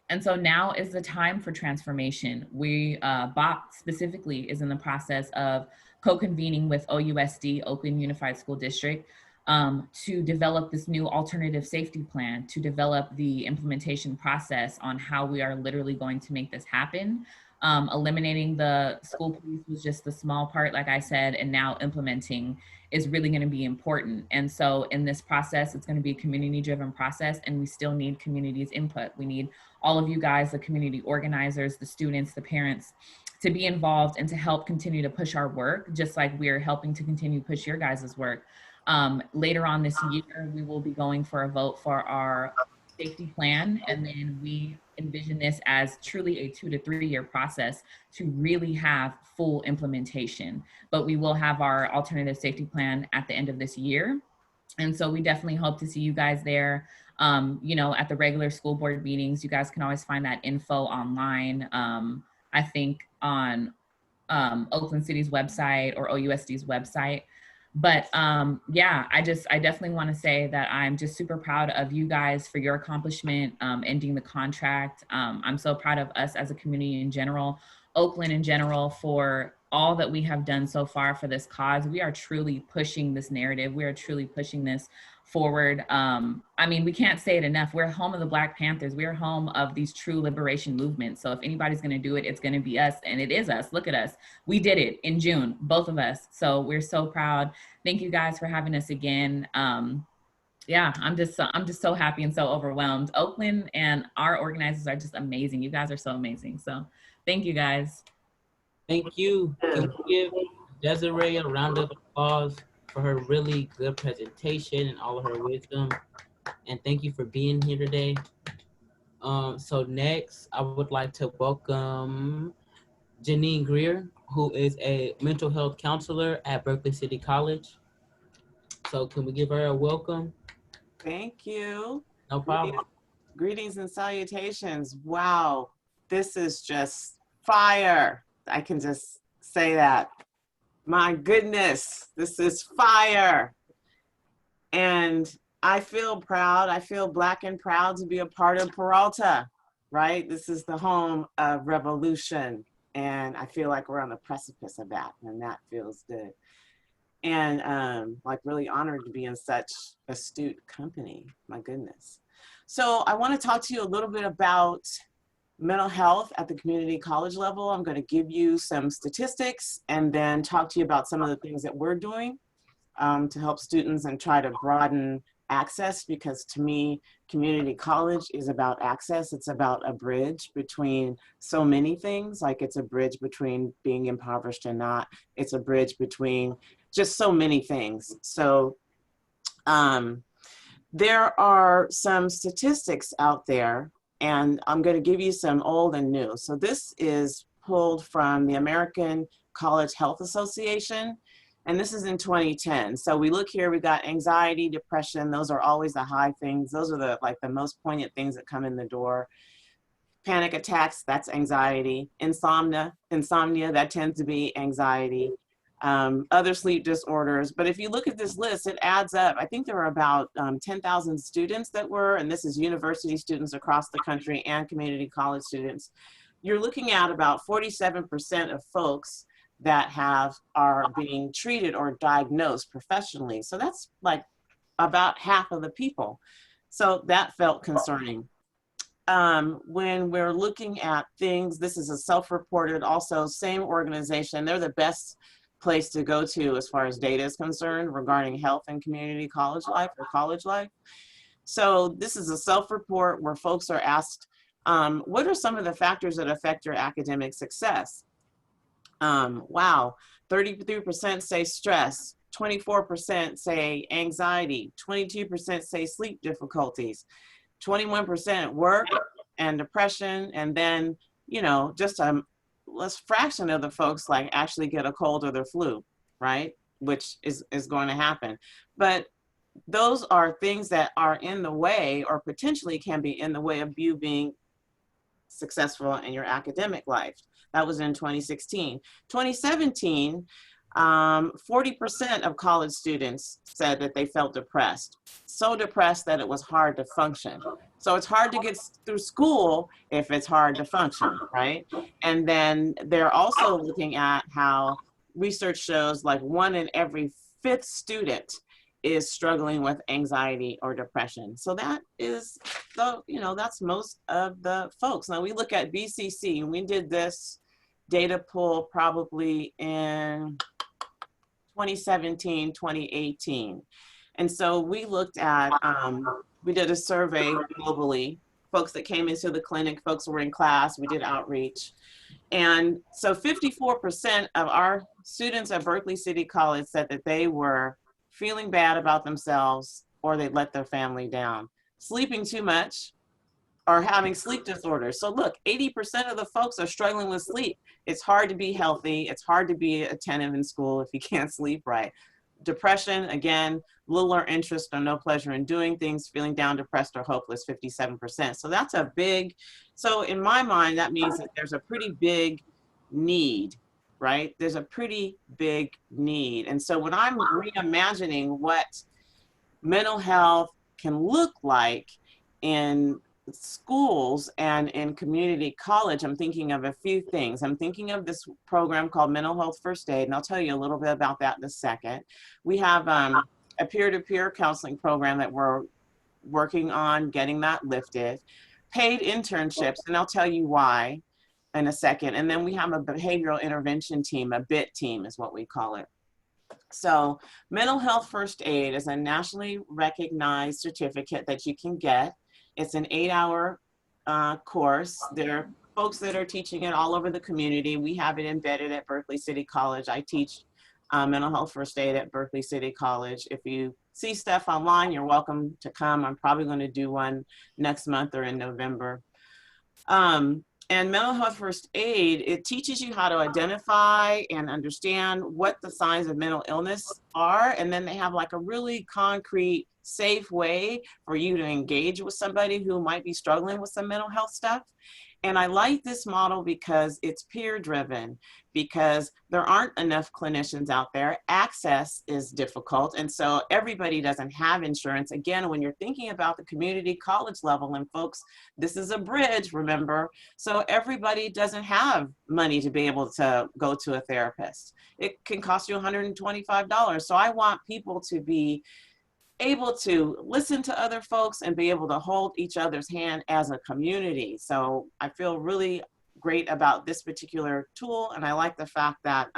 And so now is the time for transformation. BOP specifically is in the process of co-convening with OUSD, Oakland Unified School District, to develop this new alternative safety plan, to develop the implementation process on how we are literally going to make this happen. Eliminating the school police was just the small part, like I said, and now implementing is really going to be important. And so in this process, it's going to be a community-driven process, and we still need community's input. We need all of you guys, the community organizers, the students, the parents, to be involved and to help continue to push our work, just like we're helping to continue to push your guys' work. Later on this year, we will be going for a vote for our safety plan, and then we envision this as truly a 2 to 3 year process to really have full implementation. But we will have our alternative safety plan at the end of this year. And so we definitely hope to see you guys there. You know, at the regular school board meetings, you guys can always find that info online. I think on Oakland City's website or OUSD's website. But yeah, I definitely want to say that I'm just super proud of you guys for your accomplishment, ending the contract. I'm so proud of us as a community in general, Oakland in general, for all that we have done so far for this cause. We are truly pushing this narrative. We are truly pushing this forward. I mean, we can't say it enough. We're home of the Black Panthers. We're home of these true liberation movements. So if anybody's going to do it, it's going to be us, and it is us. Look at us. We did it in June, both of us. So we're so proud. Thank you guys for having us again. Yeah, I'm just so happy and so overwhelmed. Oakland and our organizers are just amazing. You guys are so amazing. So thank you guys. Thank you. Can we give Desiree a round of applause for her really good presentation and all of her wisdom? And thank you for being here today. So next, I would like to welcome Janine Greer, who is a mental health counselor at Berkeley City College. So can we give her a welcome? Thank you. No problem. Greetings and salutations. Wow, this is just fire. I can just say that. My goodness, this is fire. And I feel proud. I feel Black and proud to be a part of Peralta, right? This is the home of revolution. And I feel like we're on the precipice of that, and that feels good. And like really honored to be in such astute company, my goodness. So I want to talk to you a little bit about mental health at the community college level. I'm going to give you some statistics and then talk to you about some of the things that we're doing to help students and try to broaden access, because to me, community college is about access. It's about a bridge between so many things, like it's a bridge between being impoverished and not. It's a bridge between just so many things. So there are some statistics out there, and I'm going to give you some old and new. So this is pulled from the American College Health Association, and this is in 2010. So we look here, we got anxiety, depression. Those are always the high things. Those are the most poignant things that come in the door. Panic attacks, that's anxiety. Insomnia, that tends to be anxiety. Other sleep disorders. But if you look at this list, it adds up. I think there are about 10,000 students that were, and this is university students across the country and community college students. You're looking at about 47% of folks that are being treated or diagnosed professionally. So that's like about half of the people. So that felt concerning. When we're looking at things, this is a self-reported, also same organization. They're the best place to go to as far as data is concerned regarding health and community college life or college life. So this is a self-report where folks are asked, what are some of the factors that affect your academic success? Wow, 33% say stress, 24% say anxiety, 22% say sleep difficulties, 21% work and depression, and then, you know, just a less fraction of the folks like actually get a cold or the flu, right? Which is going to happen. But those are things that are in the way or potentially can be in the way of you being successful in your academic life. That was in 2016. 2017, 40% of college students said that they felt depressed. So depressed that it was hard to function. So it's hard to get through school if it's hard to function, right? And then they're also looking at how research shows like 1 in every 5th student is struggling with anxiety or depression. So that is that's most of the folks. Now we look at BCC, and we did this data pull probably in 2017, 2018. And so we looked at, we did a survey globally, folks that came into the clinic, folks who were in class, we did outreach. And so 54% of our students at Berkeley City College said that they were feeling bad about themselves or they let their family down, sleeping too much, or having sleep disorders. So look, 80% of the folks are struggling with sleep. It's hard to be healthy. It's hard to be attentive in school if you can't sleep right. Depression, again, littler interest or no pleasure in doing things, feeling down, depressed, or hopeless, 57%. So that's a big, so in my mind, that means that there's a pretty big need right? There's a pretty big need. And so when I'm reimagining what mental health can look like in schools and in community college, I'm thinking of a few things. I'm thinking of this program called Mental Health First Aid, and I'll tell you a little bit about that in a second. We have a peer-to-peer counseling program that we're working on getting that lifted. Paid internships, and I'll tell you why in a second. And then we have a behavioral intervention team, a BIT team is what we call it. So Mental Health First Aid is a nationally recognized certificate that you can get. It's an 8-hour course. There are folks that are teaching it all over the community. We have it embedded at Berkeley City College. I teach Mental Health First Aid at Berkeley City College. If you see stuff online, you're welcome to come. I'm probably going to do one next month or in November. And Mental Health First Aid, it teaches you how to identify and understand what the signs of mental illness are. And then they have like a really concrete, safe way for you to engage with somebody who might be struggling with some mental health stuff. And I like this model because it's peer driven, because there aren't enough clinicians out there. Access is difficult. And so everybody doesn't have insurance. Again, when you're thinking about the community college level, and folks, this is a bridge, remember? So everybody doesn't have money to be able to go to a therapist. It can cost you $125. So I want people to be able to listen to other folks and be able to hold each other's hand as a community. So I feel really great about this particular tool. And I like the fact that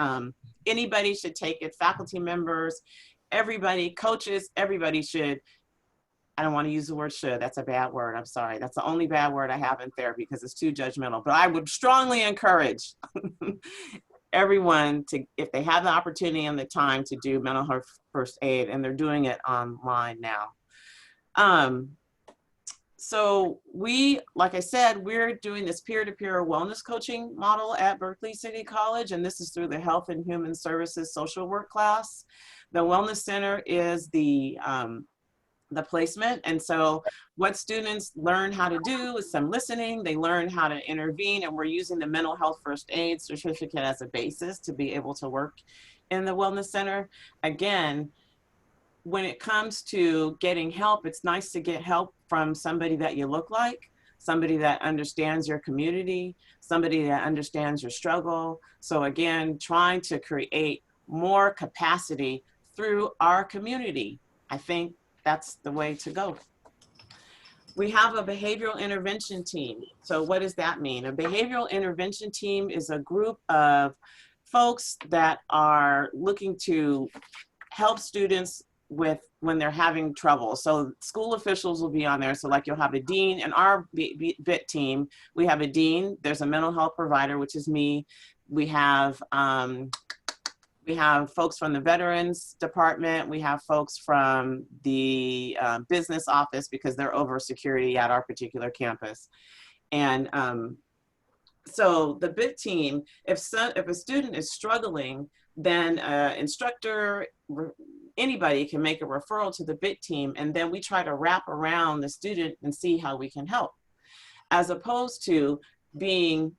anybody should take it, faculty members, everybody, coaches, everybody should. I don't want to use the word should, that's a bad word, I'm sorry. That's the only bad word I have in therapy because it's too judgmental, but I would strongly encourage everyone to, if they have the opportunity and the time, to do mental health first aid, and they're doing it online now. So we, like I said, we're doing this peer-to-peer wellness coaching model at Berkeley City College, and this is through the Health and Human Services social work class. The Wellness Center is the placement. And so what students learn how to do is some listening, they learn how to intervene, and we're using the Mental Health First Aid certificate as a basis to be able to work in the Wellness Center. Again, when it comes to getting help, it's nice to get help from somebody that you look like, somebody that understands your community, somebody that understands your struggle. So again, trying to create more capacity through our community. I think that's the way to go. We have a behavioral intervention team. So what does that mean? A behavioral intervention team is a group of folks that are looking to help students with when they're having trouble. So school officials will be on there. So like you'll have a dean. In our BIT team, we have a dean, there's a mental health provider, which is me. We have folks from the Veterans Department. We have folks from the business office because they're over security at our particular campus. And so the BIT team, if a student is struggling, then instructor, anybody can make a referral to the BIT team, and then we try to wrap around the student and see how we can help, as opposed to being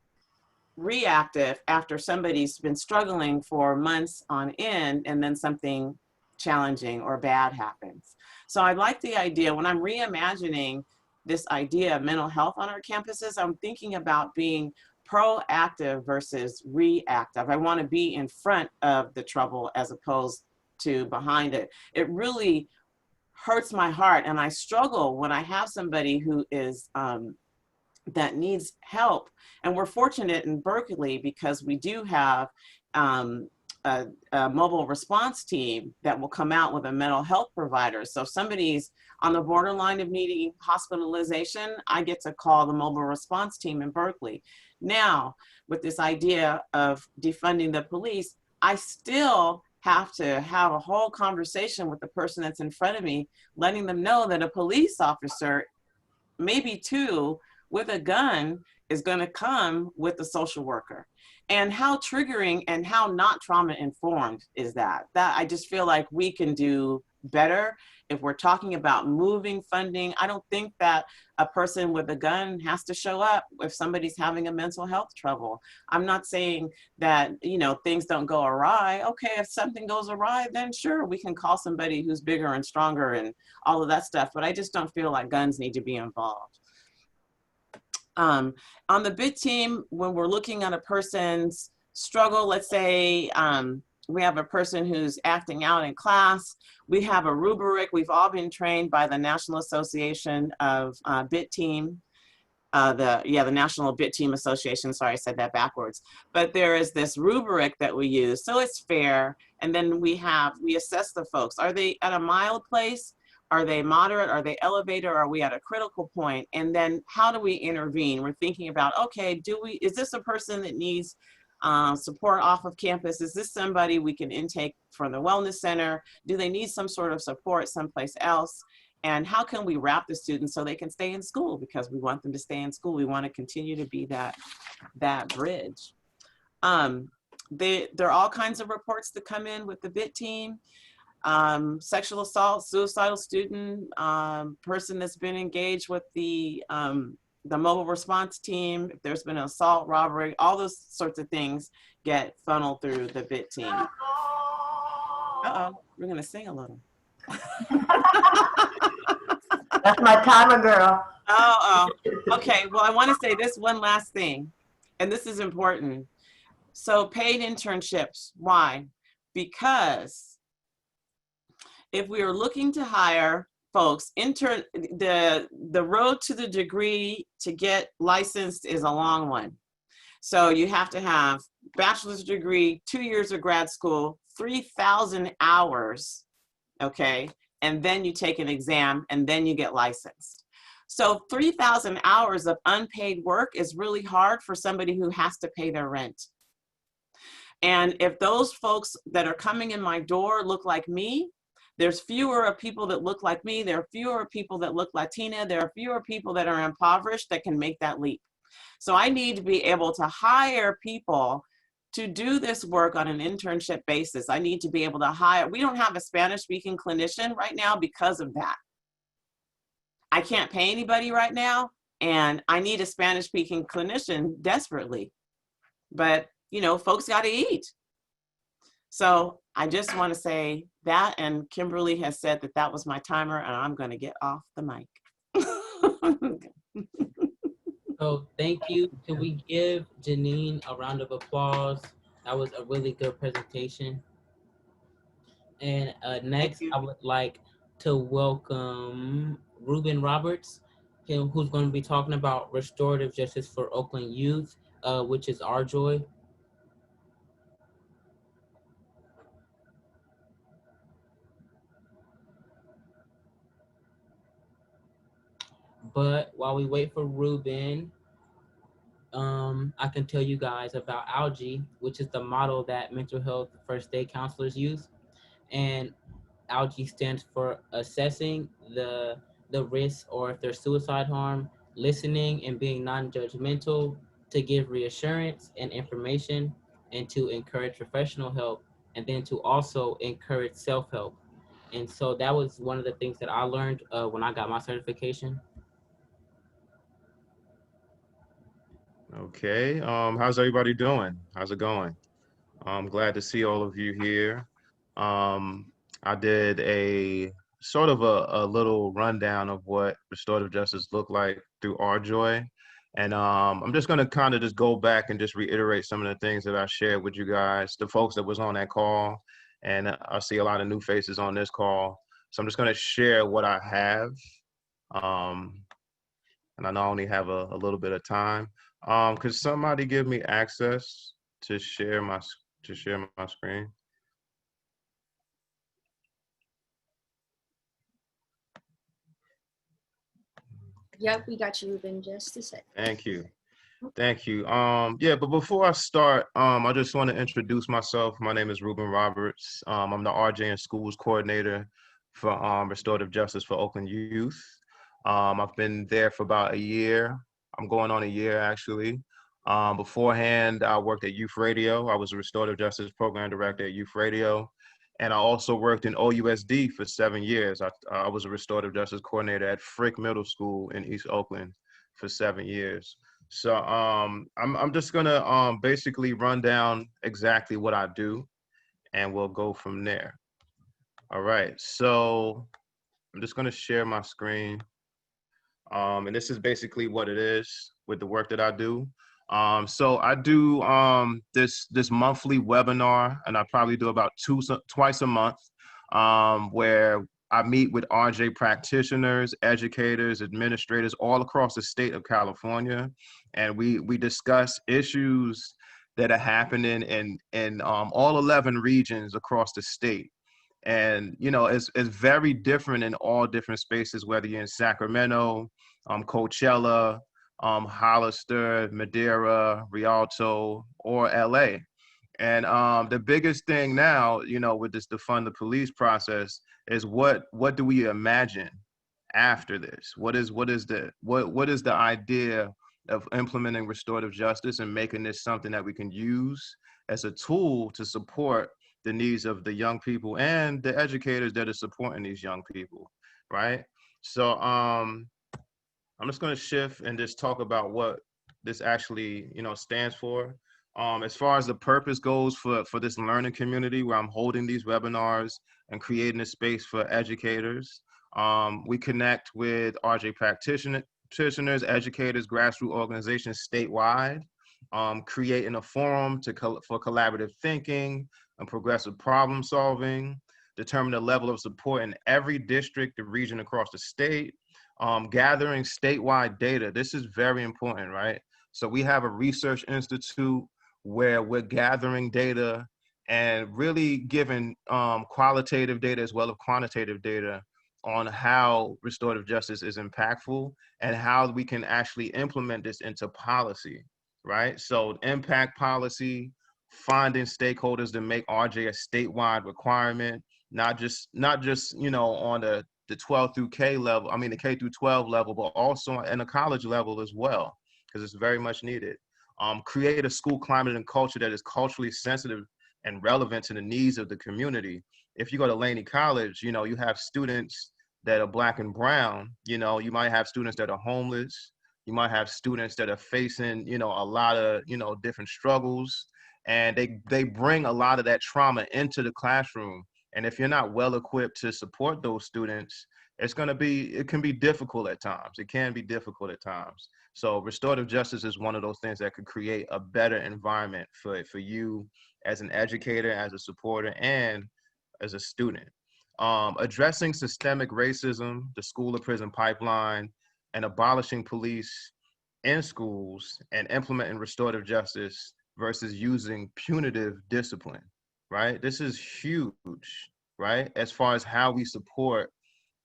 reactive after somebody's been struggling for months on end and then something challenging or bad happens. So I like the idea, when I'm reimagining this idea of mental health on our campuses, I'm thinking about being proactive versus reactive. I want to be in front of the trouble as opposed to behind it. It really hurts my heart, and I struggle when I have somebody who is that needs help. And we're fortunate in Berkeley because we do have a mobile response team that will come out with a mental health provider. So if somebody's on the borderline of needing hospitalization, I get to call the mobile response team in Berkeley. Now, with this idea of defunding the police, I still have to have a whole conversation with the person that's in front of me, letting them know that a police officer, maybe two, with a gun is going to come with a social worker. And how triggering and how not trauma informed is that? That I just feel like we can do better. If we're talking about moving funding, I don't think that a person with a gun has to show up if somebody's having a mental health trouble. I'm not saying that, you know, things don't go awry. Okay, if something goes awry, then sure, we can call somebody who's bigger and stronger and all of that stuff. But I just don't feel like guns need to be involved. On the BIT team, when we're looking at a person's struggle, let's say we have a person who's acting out in class, we have a rubric. We've all been trained by the National Association of BIT Team, the National BIT Team Association, sorry, I said that backwards. But there is this rubric that we use, so it's fair. And then we assess the folks. Are they at a mild place? Are they moderate? Are they elevated? Or are we at a critical point? And then how do we intervene? We're thinking about, okay, is this a person that needs support off of campus? Is this somebody we can intake from the wellness center? Do they need some sort of support someplace else? And how can we wrap the students so they can stay in school? Because we want them to stay in school. We want to continue to be that bridge. There are all kinds of reports that come in with the BIT team. Sexual assault, suicidal student, person that's been engaged with the mobile response team, if there's been an assault, robbery, all those sorts of things get funneled through the BIT team. Uh-oh, we're gonna sing a little. That's my timer, girl. Oh, okay, well, I wanna say this one last thing, and this is important. So paid internships, why? Because if we are looking to hire folks, the road to the degree to get licensed is a long one. So you have to have bachelor's degree, 2 years of grad school, 3,000 hours, okay? And then you take an exam and then you get licensed. So 3,000 hours of unpaid work is really hard for somebody who has to pay their rent. And if those folks that are coming in my door look like me, there's fewer people that look like me. There are fewer people that look Latina. There are fewer people that are impoverished that can make that leap. So I need to be able to hire people to do this work on an internship basis. I need to be able to hire. We don't have a Spanish-speaking clinician right now because of that. I can't pay anybody right now, and I need a Spanish-speaking clinician desperately. But, you know, folks got to eat. So I just want to say that, and Kimberly has said that that was my timer, and I'm going to get off the mic. So thank you. Can we give Janine a round of applause? That was a really good presentation. And next, I would like to welcome Ruben Roberts, who's going to be talking about restorative justice for Oakland youth, which is our joy. But while we wait for Ruben, I can tell you guys about ALGE, which is the model that mental health first aid counselors use. And ALGE stands for assessing the risk, or if there's suicide harm, listening and being non-judgmental, to give reassurance and information, and to encourage professional help, and then to also encourage self-help. And so that was one of the things that I learned when I got my certification. Okay, how's everybody doing? How's it going? I'm glad to see all of you here. I did a sort of a little rundown of what restorative justice looked like through Our Joy. And I'm just gonna kind of just go back and just reiterate some of the things that I shared with you guys, the folks that was on that call. And I see a lot of new faces on this call. So I'm just gonna share what I have. And I know I only have a little bit of time. Could somebody give me access to share my screen? Yep, we got you, Ruben. Just a sec. Thank you. Thank you. Yeah, but before I start, I just want to introduce myself. My name is Ruben Roberts. I'm the RJ and Schools Coordinator for Restorative Justice for Oakland Youth. I've been there for about a year. I'm going on a year, actually. Beforehand, I worked at Youth Radio. I was a Restorative Justice Program Director at Youth Radio. And I also worked in OUSD for 7 years. I was a restorative justice coordinator at Frick Middle School in East Oakland for 7 years. So I'm just gonna basically run down exactly what I do, and we'll go from there. All right, so I'm just gonna share my screen. And this is basically what it is with the work that I do. So I do this monthly webinar, and I probably do about twice a month, where I meet with RJ practitioners, educators, administrators all across the state of California, and we discuss issues that are happening in all 11 regions across the state. And you know, it's very different in all different spaces, whether you're in Sacramento, Coachella, Hollister, Madeira, Rialto, or LA. And the biggest thing now, you know, with this defund the police process is what do we imagine after this? What is the idea of implementing restorative justice and making this something that we can use as a tool to support the needs of the young people and the educators that are supporting these young people, right? So I'm just going to shift and just talk about what this actually, you know, stands for. As far as the purpose goes for this learning community where I'm holding these webinars and creating a space for educators, we connect with RJ practitioners, educators, grassroots organizations statewide, creating a forum for collaborative thinking and progressive problem solving, determine the level of support in every district and region across the state, gathering statewide data. This is very important, right? So we have a research institute where we're gathering data and really giving qualitative data as well as quantitative data on how restorative justice is impactful and how we can actually implement this into policy, right? So impact policy, finding stakeholders to make RJ a statewide requirement, not just you know, on the 12 through K level, I mean the K through 12 level, but also in a college level as well, because it's very much needed. Create a school climate and culture that is culturally sensitive and relevant to the needs of the community. If you go to Laney College, you know, you have students that are Black and brown, you know, you might have students that are homeless, you might have students that are facing, you know, a lot of, you know, different struggles, and they bring a lot of that trauma into the classroom. And if you're not well equipped to support those students, it can be difficult at times. It can be difficult at times. So restorative justice is one of those things that could create a better environment for you as an educator, as a supporter, and as a student. Addressing systemic racism, the school to prison pipeline, and abolishing police in schools and implementing restorative justice versus using punitive discipline, right? This is huge, right? As far as how we support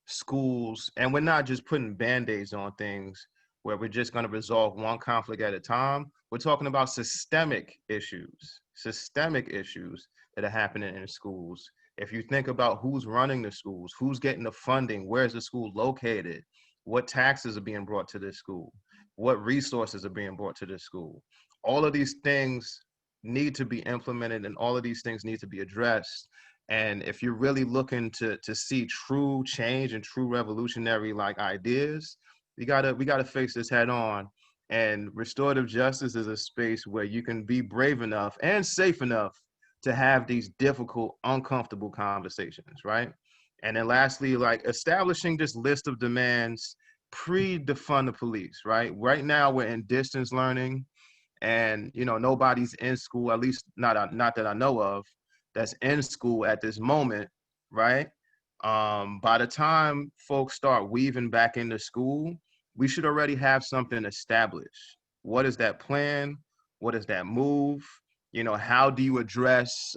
schools, and we're not just putting Band-Aids on things where we're just gonna resolve one conflict at a time. We're talking about systemic issues that are happening in schools. If you think about who's running the schools, who's getting the funding, where's the school located, what taxes are being brought to this school, what resources are being brought to this school. All of these things need to be implemented and all of these things need to be addressed. And if you're really looking to see true change and true revolutionary like ideas, we gotta face this head on. And restorative justice is a space where you can be brave enough and safe enough to have these difficult, uncomfortable conversations, right? And then lastly, like establishing this list of demands pre-defund the police, right? Right now we're in distance learning, and you know, nobody's in school, at least not that I know of, that's in school at this moment, right? By the time folks start weaving back into school, we should already have something established. What is that plan? What is that move? You know, how do you address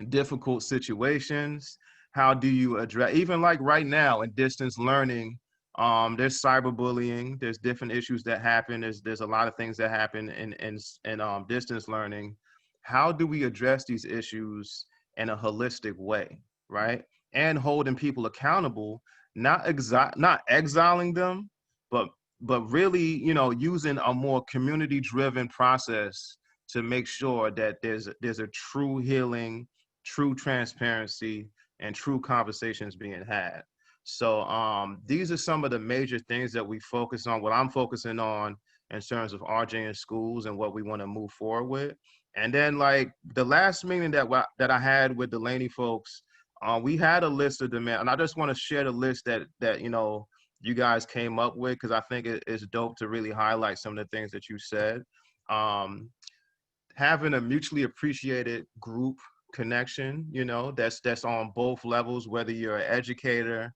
difficult situations? How do you address, even like right now in distance learning, there's cyberbullying, there's different issues that happen, there's a lot of things that happen in distance learning. How do we address these issues in a holistic way, right? And holding people accountable, not exiling them, but really, you know, using a more community-driven process to make sure that there's a true healing true transparency, and true conversations being had. So these are some of the major things that we focus on, what I'm focusing on in terms of RJ in schools and what we want to move forward with. And then like the last meeting that I had with Delaney folks, we had a list of demands, and I just want to share the list that you guys came up with, because I think it's dope to really highlight some of the things that you said. Having a mutually appreciated group connection, that's on both levels, whether you're an educator,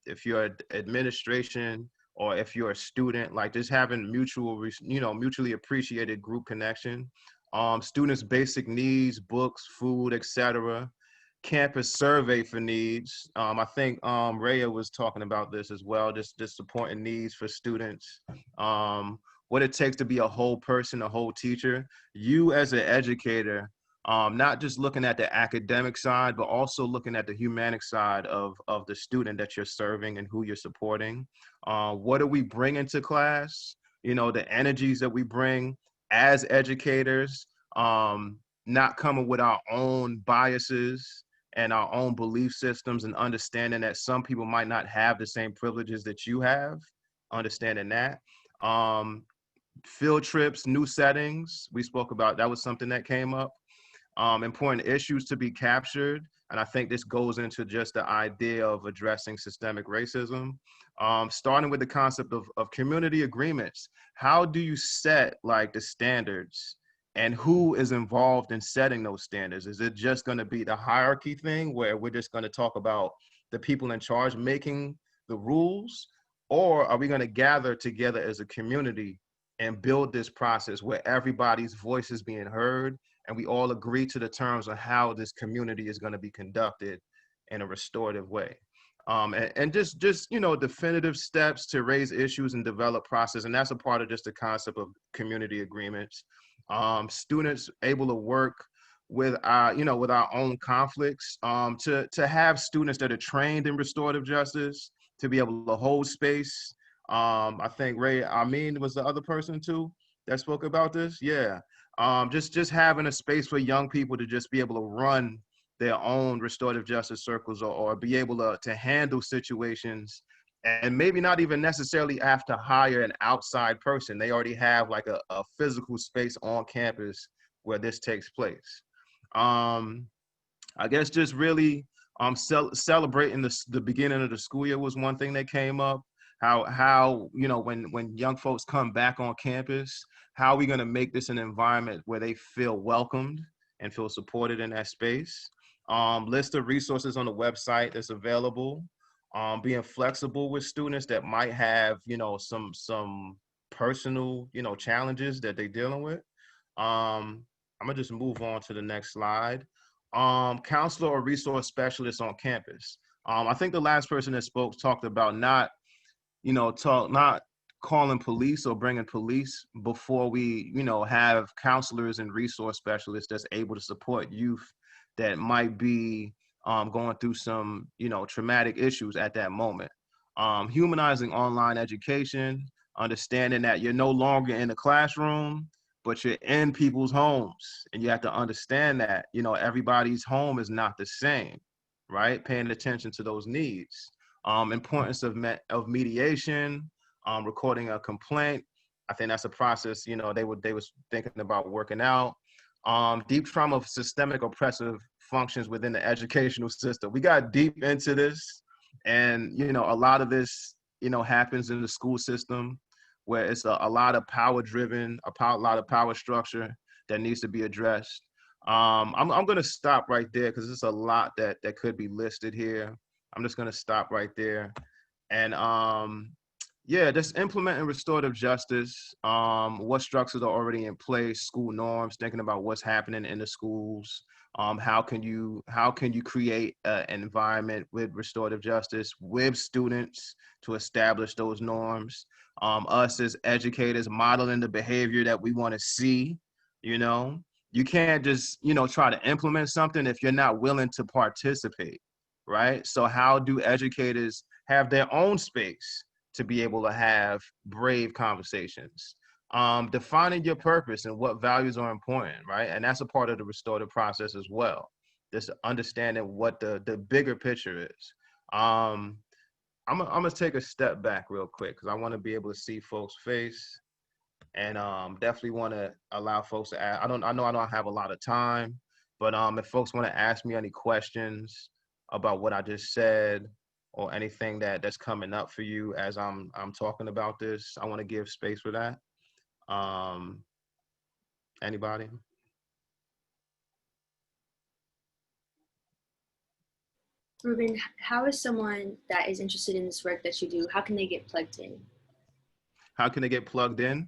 if you're administration, or if you're a student, like just having mutually appreciated group connection. Students' basic needs, books, food, etc. Campus survey for needs. I think Rhea was talking about this as well, just supporting needs for students. What it takes to be a whole person, a whole teacher. You as an educator, not just looking at the academic side, but also looking at the humanic side of the student that you're serving and who you're supporting. What do we bring into class? The energies that we bring as educators, not coming with our own biases and our own belief systems, and understanding that some people might not have the same privileges that you have, understanding that. Field trips, new settings, we spoke about, that was something that came up. Important issues to be captured. And I think this goes into just the idea of addressing systemic racism. Starting with the concept of community agreements. How do you set like the standards, and who is involved in setting those standards? Is it just going to be the hierarchy thing where we're just going to talk about the people in charge making the rules? Or are we going to gather together as a community and build this process where everybody's voice is being heard, and we all agree to the terms of how this community is going to be conducted in a restorative way? And just definitive steps to raise issues and develop process. And that's a part of just the concept of community agreements. Students able to work with our own conflicts, to have students that are trained in restorative justice, to be able to hold space. I think Ray Amin was the other person too that spoke about this. Yeah. Just having a space for young people to just be able to run their own restorative justice circles, or be able to handle situations, and maybe not even necessarily have to hire an outside person. They already have like a physical space on campus where this takes place. I guess just really celebrating the beginning of the school year was one thing that came up. How when young folks come back on campus, how are we going to make this an environment where they feel welcomed and feel supported in that space? List of resources on the website that's available. Being flexible with students that might have some personal challenges that they're dealing with. I'm gonna just move on to the next slide. Counselor or resource specialist on campus. I think the last person that spoke talked about not calling police or bringing police before we, have counselors and resource specialists that's able to support youth that might be going through some, traumatic issues at that moment. Humanizing online education, understanding that you're no longer in the classroom, but you're in people's homes, and you have to understand that, everybody's home is not the same, right? Paying attention to those needs. Importance of mediation, recording a complaint. I think that's a process, they was thinking about working out. Deep trauma of systemic oppressive functions within the educational system. We got deep into this, and, a lot of this, happens in the school system, where it's a lot of power driven, a lot of power structure that needs to be addressed. I'm going to stop right there because there's a lot that could be listed here. I'm just going to stop right there. And just implementing restorative justice, what structures are already in place, school norms, thinking about what's happening in the schools. How can you create an environment with restorative justice with students to establish those norms? Us as educators modeling the behavior that we want to see. You can't just try to implement something if you're not willing to participate, right? So how do educators have their own space to be able to have brave conversations? Defining your purpose and what values are important, right? And that's a part of the restorative process as well. this understanding what the bigger picture is. I'm gonna take a step back real quick because I want to be able to see folks' face, and definitely want to allow folks to ask. I know I don't have a lot of time, but if folks want to ask me any questions about what I just said or anything that's coming up for you as I'm talking about this, I want to give space for that. Anybody? Ruben, how is someone that is interested in this work that you do, how can they get plugged in? How can they get plugged in?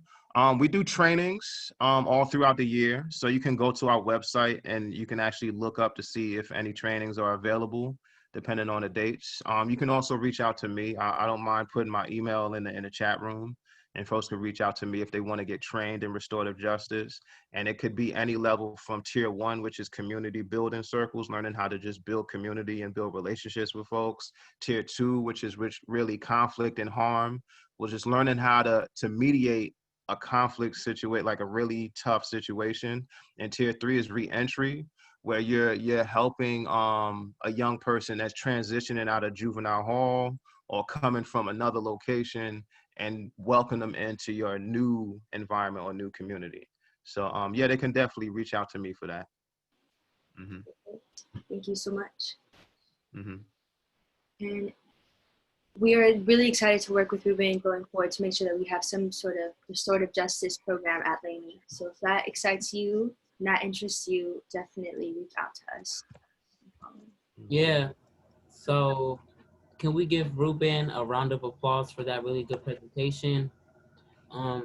We do trainings all throughout the year. So you can go to our website and you can actually look up to see if any trainings are available, depending on the dates. You can also reach out to me. I don't mind putting my email in the chat room, and folks can reach out to me if they want to get trained in restorative justice. And it could be any level from tier 1, which is community building circles, learning how to just build community and build relationships with folks. Tier 2, which is really conflict and harm, which is learning how to mediate a conflict situation, like a really tough situation. And tier 3 is re-entry, where you're helping a young person that's transitioning out of juvenile hall or coming from another location and welcome them into your new environment or new community. So yeah, they can definitely reach out to me for that. Mm-hmm. Thank you so much. Mm-hmm. And we are really excited to work with Ruben going forward to make sure that we have some sort of restorative justice program at Laney. So if that excites you and that interests you, definitely reach out to us. Yeah. So can we give Ruben a round of applause for that really good presentation?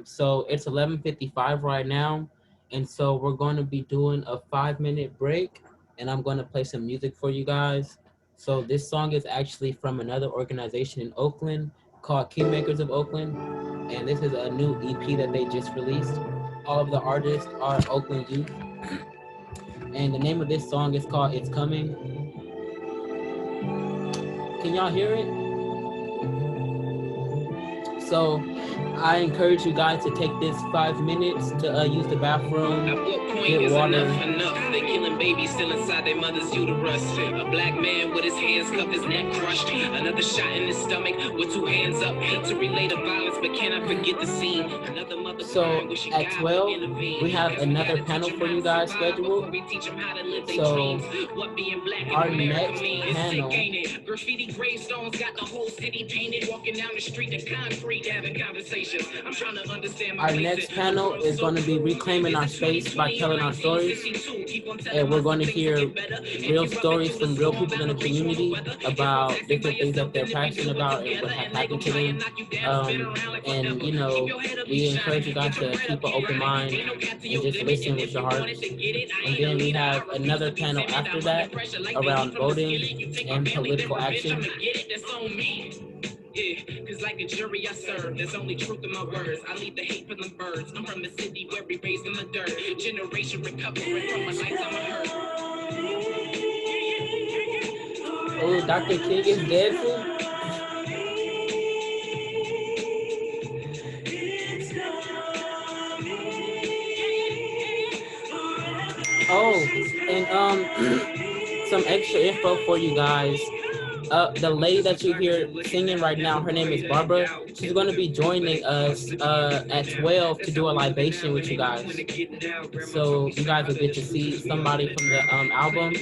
So it's 11:55 right now. And so we're going to be doing a 5-minute break, and I'm going to play some music for you guys. So this song is actually from another organization in Oakland called Kingmakers of Oakland. And this is a new EP that they just released. All of the artists are Oakland youth. And the name of this song is called It's Coming. Can y'all hear it? So I encourage you guys to take this 5 minutes to use the bathroom, get water. They killing babies still inside their mother's uterus. A black man with his hands cuffed, his neck crushed. Another shot in his stomach with 2 hands up. Hate to relate the violence, but cannot forget the scene. Another mother so at 12, we have another panel for you guys scheduled. So our next panel, graffiti gravestones got the whole city painted. Walking down the street to concrete, having conversations. I'm trying to understand my our next panel is going to be reclaiming our space by telling our stories. And we're going to hear real stories from real people in the community about different things that they're passionate about and what has happened to them. And, you know, we encourage you guys to keep an open mind and just listen with your hearts. And then we have another panel after that around voting and political action. Yeah, cause like a jury I serve, there's only truth in my words. I leave the hate for them birds. I'm from the city where we raised in the dirt. Generation recovering from my lifetime of hurt. Oh, Dr. King is dancing? Oh, and some extra info for you guys. The lady that you hear singing right now, her name is Barbara. She's going to be joining us at 12 to do a libation with you guys. So you guys will get to see somebody from the album.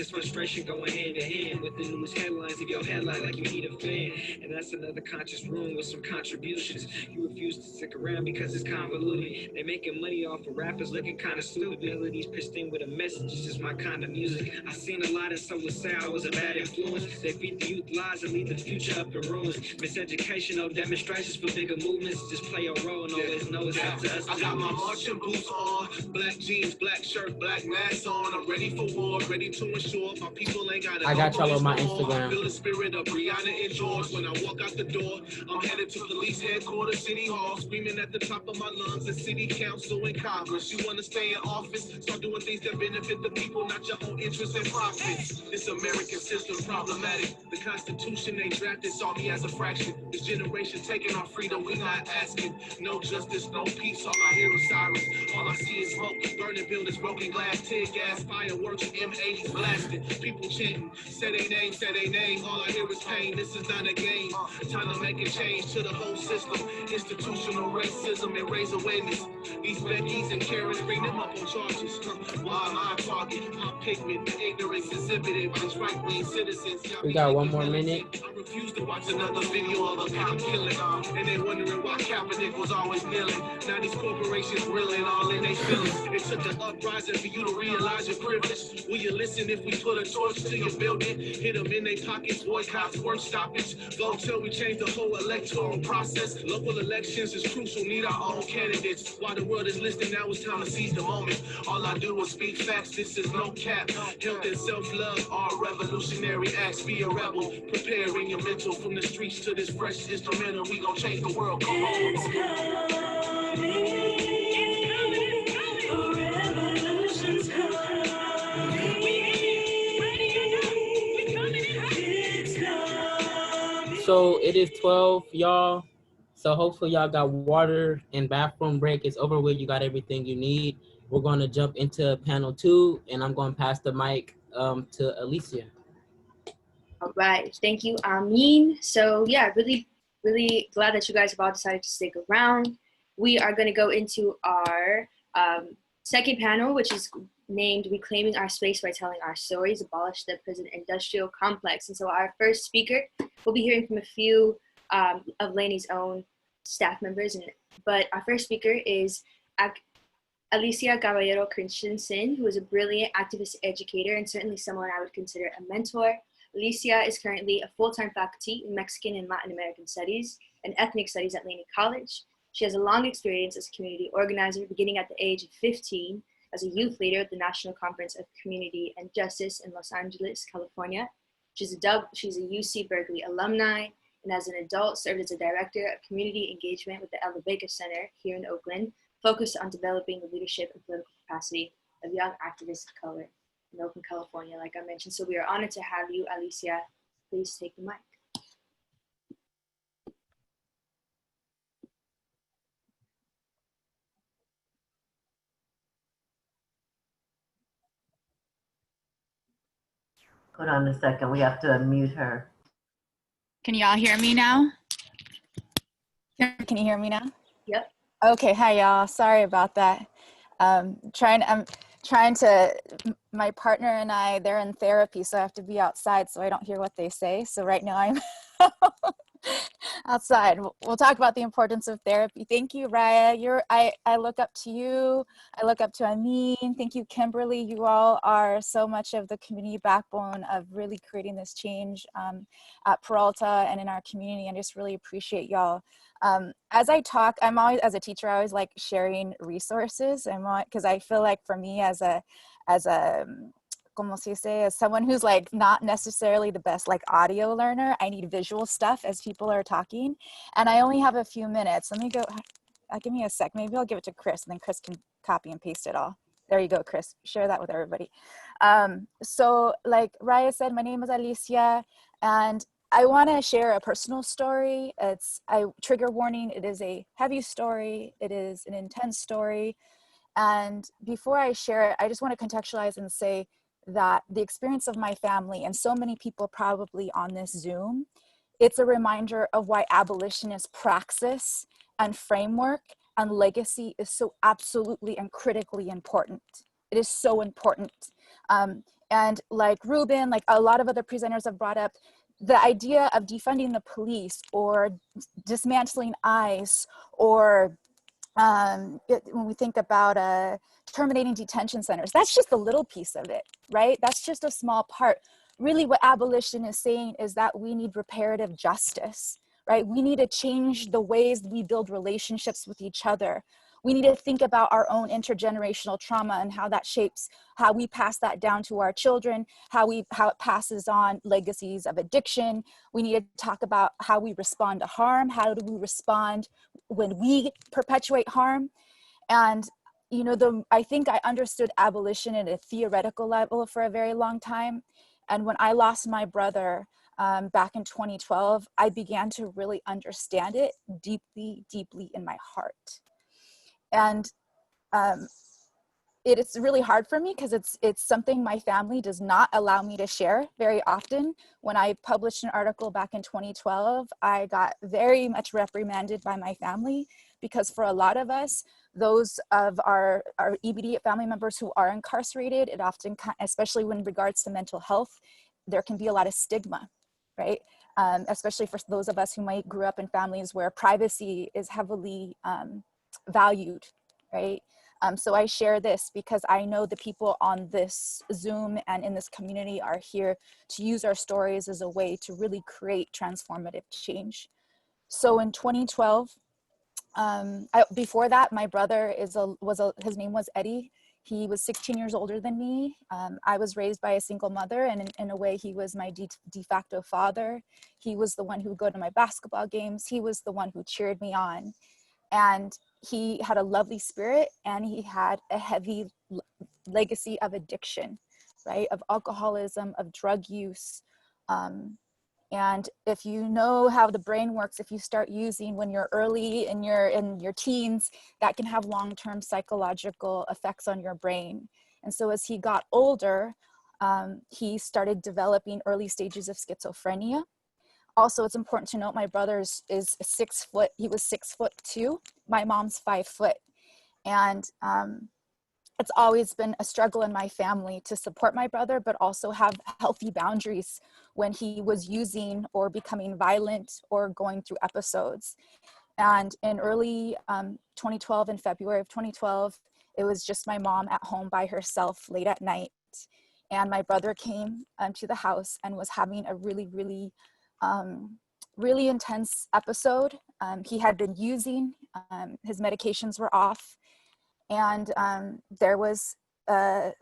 Frustration going hand in hand with the news headlines of your headline like you need a fan. And that's another conscious room with some contributions. You refuse to stick around because it's convoluted. They're making money off of rappers looking kind of stupid. Melodies pristine with a message. It's just my kind of music. I seen a lot and so would say I was a bad influence. They feed the youth lies and leave the future up in ruins. Miseducation, no demonstrations for bigger movements. Just play your role and always know it's up to us. I got my marching boots on, black jeans, black shirt, black mask on. I'm ready for war, ready to ensure my people ain't got it. I got y'all on my Instagram. I feel the spirit of Brianna and George when I walk out the door. I'm headed to police headquarters, city hall, screaming at the top of my lungs at city council and Congress. You wanna stay in office? Start doing doing things that benefit the people, not your own interests and profits. This American system problematic. The Constitution they drafted saw me as a fraction. This generation taking our freedom, we not asking. No justice, no peace, all I hear is sirens. All I see is smoke, burning buildings, broken glass, tear gas, fireworks, M80s blasting. People chanting, say they name, say they name. All I hear is pain, this is not a game. Time to make a change to the whole system. Institutional racism and raise awareness. These Beckys and Karens bring them up on charges. While I'm talking, I'm pigment, the ignorance exhibited by right-wing citizens. We got one more minute. I refuse to watch another video of a cop killing. And they wondering why Kaepernick was always kneeling. Now these corporations reeling all in their feelings. It took an uprising for you to realize your privilege. Will you listen if we put a torch to your building? Hit them in their pockets, boycotts, work stoppage. Vote till we change the whole electoral process. Local elections is crucial, need our own candidates. While the world is listening, now it's time to seize the moment. All I do is speak facts, this is no cap. Health and self-love are revolutionary acts. Be a rebel, preparing your mental from the streets to this fresh instrumental. We gon' change the world, come on. So it is 12, y'all. So hopefully y'all got water and bathroom break is over with. You got everything you need. We're going to jump into panel 2, and I'm going to pass the mic to Alicia. All right, thank you, Amin. So yeah, really glad that you guys have all decided to stick around. We are going to go into our second panel, which is named Reclaiming Our Space by Telling Our Stories, Abolish the Prison Industrial Complex. And so our first speaker, we'll be hearing from a few of Laney's own staff members, but our first speaker is Alicia Caballero Christensen, who is a brilliant activist educator and certainly someone I would consider a mentor. Alicia is currently a full-time faculty in Mexican and Latin American Studies and Ethnic Studies at Laney College. She has a long experience as a community organizer, beginning at the age of 15 as a youth leader at the National Conference of Community and Justice in Los Angeles, California. She's a UC Berkeley alumni, and as an adult served as a director of community engagement with the Ella Baker Center here in Oakland, focused on developing the leadership and political capacity of young activists of color in Oakland, California, like I mentioned. So we are honored to have you, Alicia. Please take the mic. Hold on a second, we have to unmute her. Can y'all hear me now? Can you hear me now? Yep. Okay, hi y'all. Sorry about that. I'm trying to, my partner and I, they're in therapy, so I have to be outside so I don't hear what they say. So right now I'm outside. We'll talk about the importance of therapy. Thank you, Raya. I look up to you. I look up to Amin. Thank you, Kimberly. You all are so much of the community backbone of really creating this change at Peralta and in our community. I just really appreciate y'all. As I talk, I'm always, as a teacher, I always like sharing resources, because I feel like for me as como se dice, as someone who's like not necessarily the best like audio learner, I need visual stuff as people are talking, and I only have a few minutes. Let me go, give me a sec, maybe I'll give it to Chris, and then Chris can copy and paste it all. There you go, Chris, share that with everybody. So like Raya said, my name is Alicia, and I want to share a personal story. Trigger warning, it is a heavy story. It is an intense story. And before I share it, I just want to contextualize and say that the experience of my family and so many people probably on this Zoom, it's a reminder of why abolitionist praxis and framework and legacy is so absolutely and critically important. It is so important. And like Ruben, like a lot of other presenters have brought up, the idea of defunding the police or dismantling ICE, or when we think about terminating detention centers, that's just a little piece of it, right? That's just a small part. Really what abolition is saying is that we need reparative justice, right? We need to change the ways we build relationships with each other. We need to think about our own intergenerational trauma and how that shapes how we pass that down to our children, how it passes on legacies of addiction. We need to talk about how we respond to harm. How do we respond when we perpetuate harm? And you know, I think I understood abolition at a theoretical level for a very long time. And when I lost my brother back in 2012, I began to really understand it deeply, deeply in my heart. And it's really hard for me because it's something my family does not allow me to share very often. When I published an article back in 2012, I got very much reprimanded by my family, because for a lot of us, those of our immediate family members who are incarcerated, it often, especially when regards to mental health, there can be a lot of stigma, right? Especially for those of us who might grew up in families where privacy is heavily valued, right? So I share this because I know the people on this Zoom and in this community are here to use our stories as a way to really create transformative change. So in 2012, before that, my brother his name was Eddie. He was 16 years older than me. I was raised by a single mother, and in a way, he was my de facto father. He was the one who would go to my basketball games. He was the one who cheered me on. And he had a lovely spirit, and he had a heavy legacy of addiction, right? Of alcoholism, of drug use. And if you know how the brain works, if you start using when you're early in your teens, that can have long-term psychological effects on your brain. And so as he got older, he started developing early stages of schizophrenia. Also, it's important to note my brother is 6 foot. He was 6'2". My mom's 5 foot. And it's always been a struggle in my family to support my brother, but also have healthy boundaries when he was using or becoming violent or going through episodes. And in early 2012, in February of 2012, it was just my mom at home by herself late at night. And my brother came to the house and was having a really, really intense episode. He had been using, his medications were off, and there was a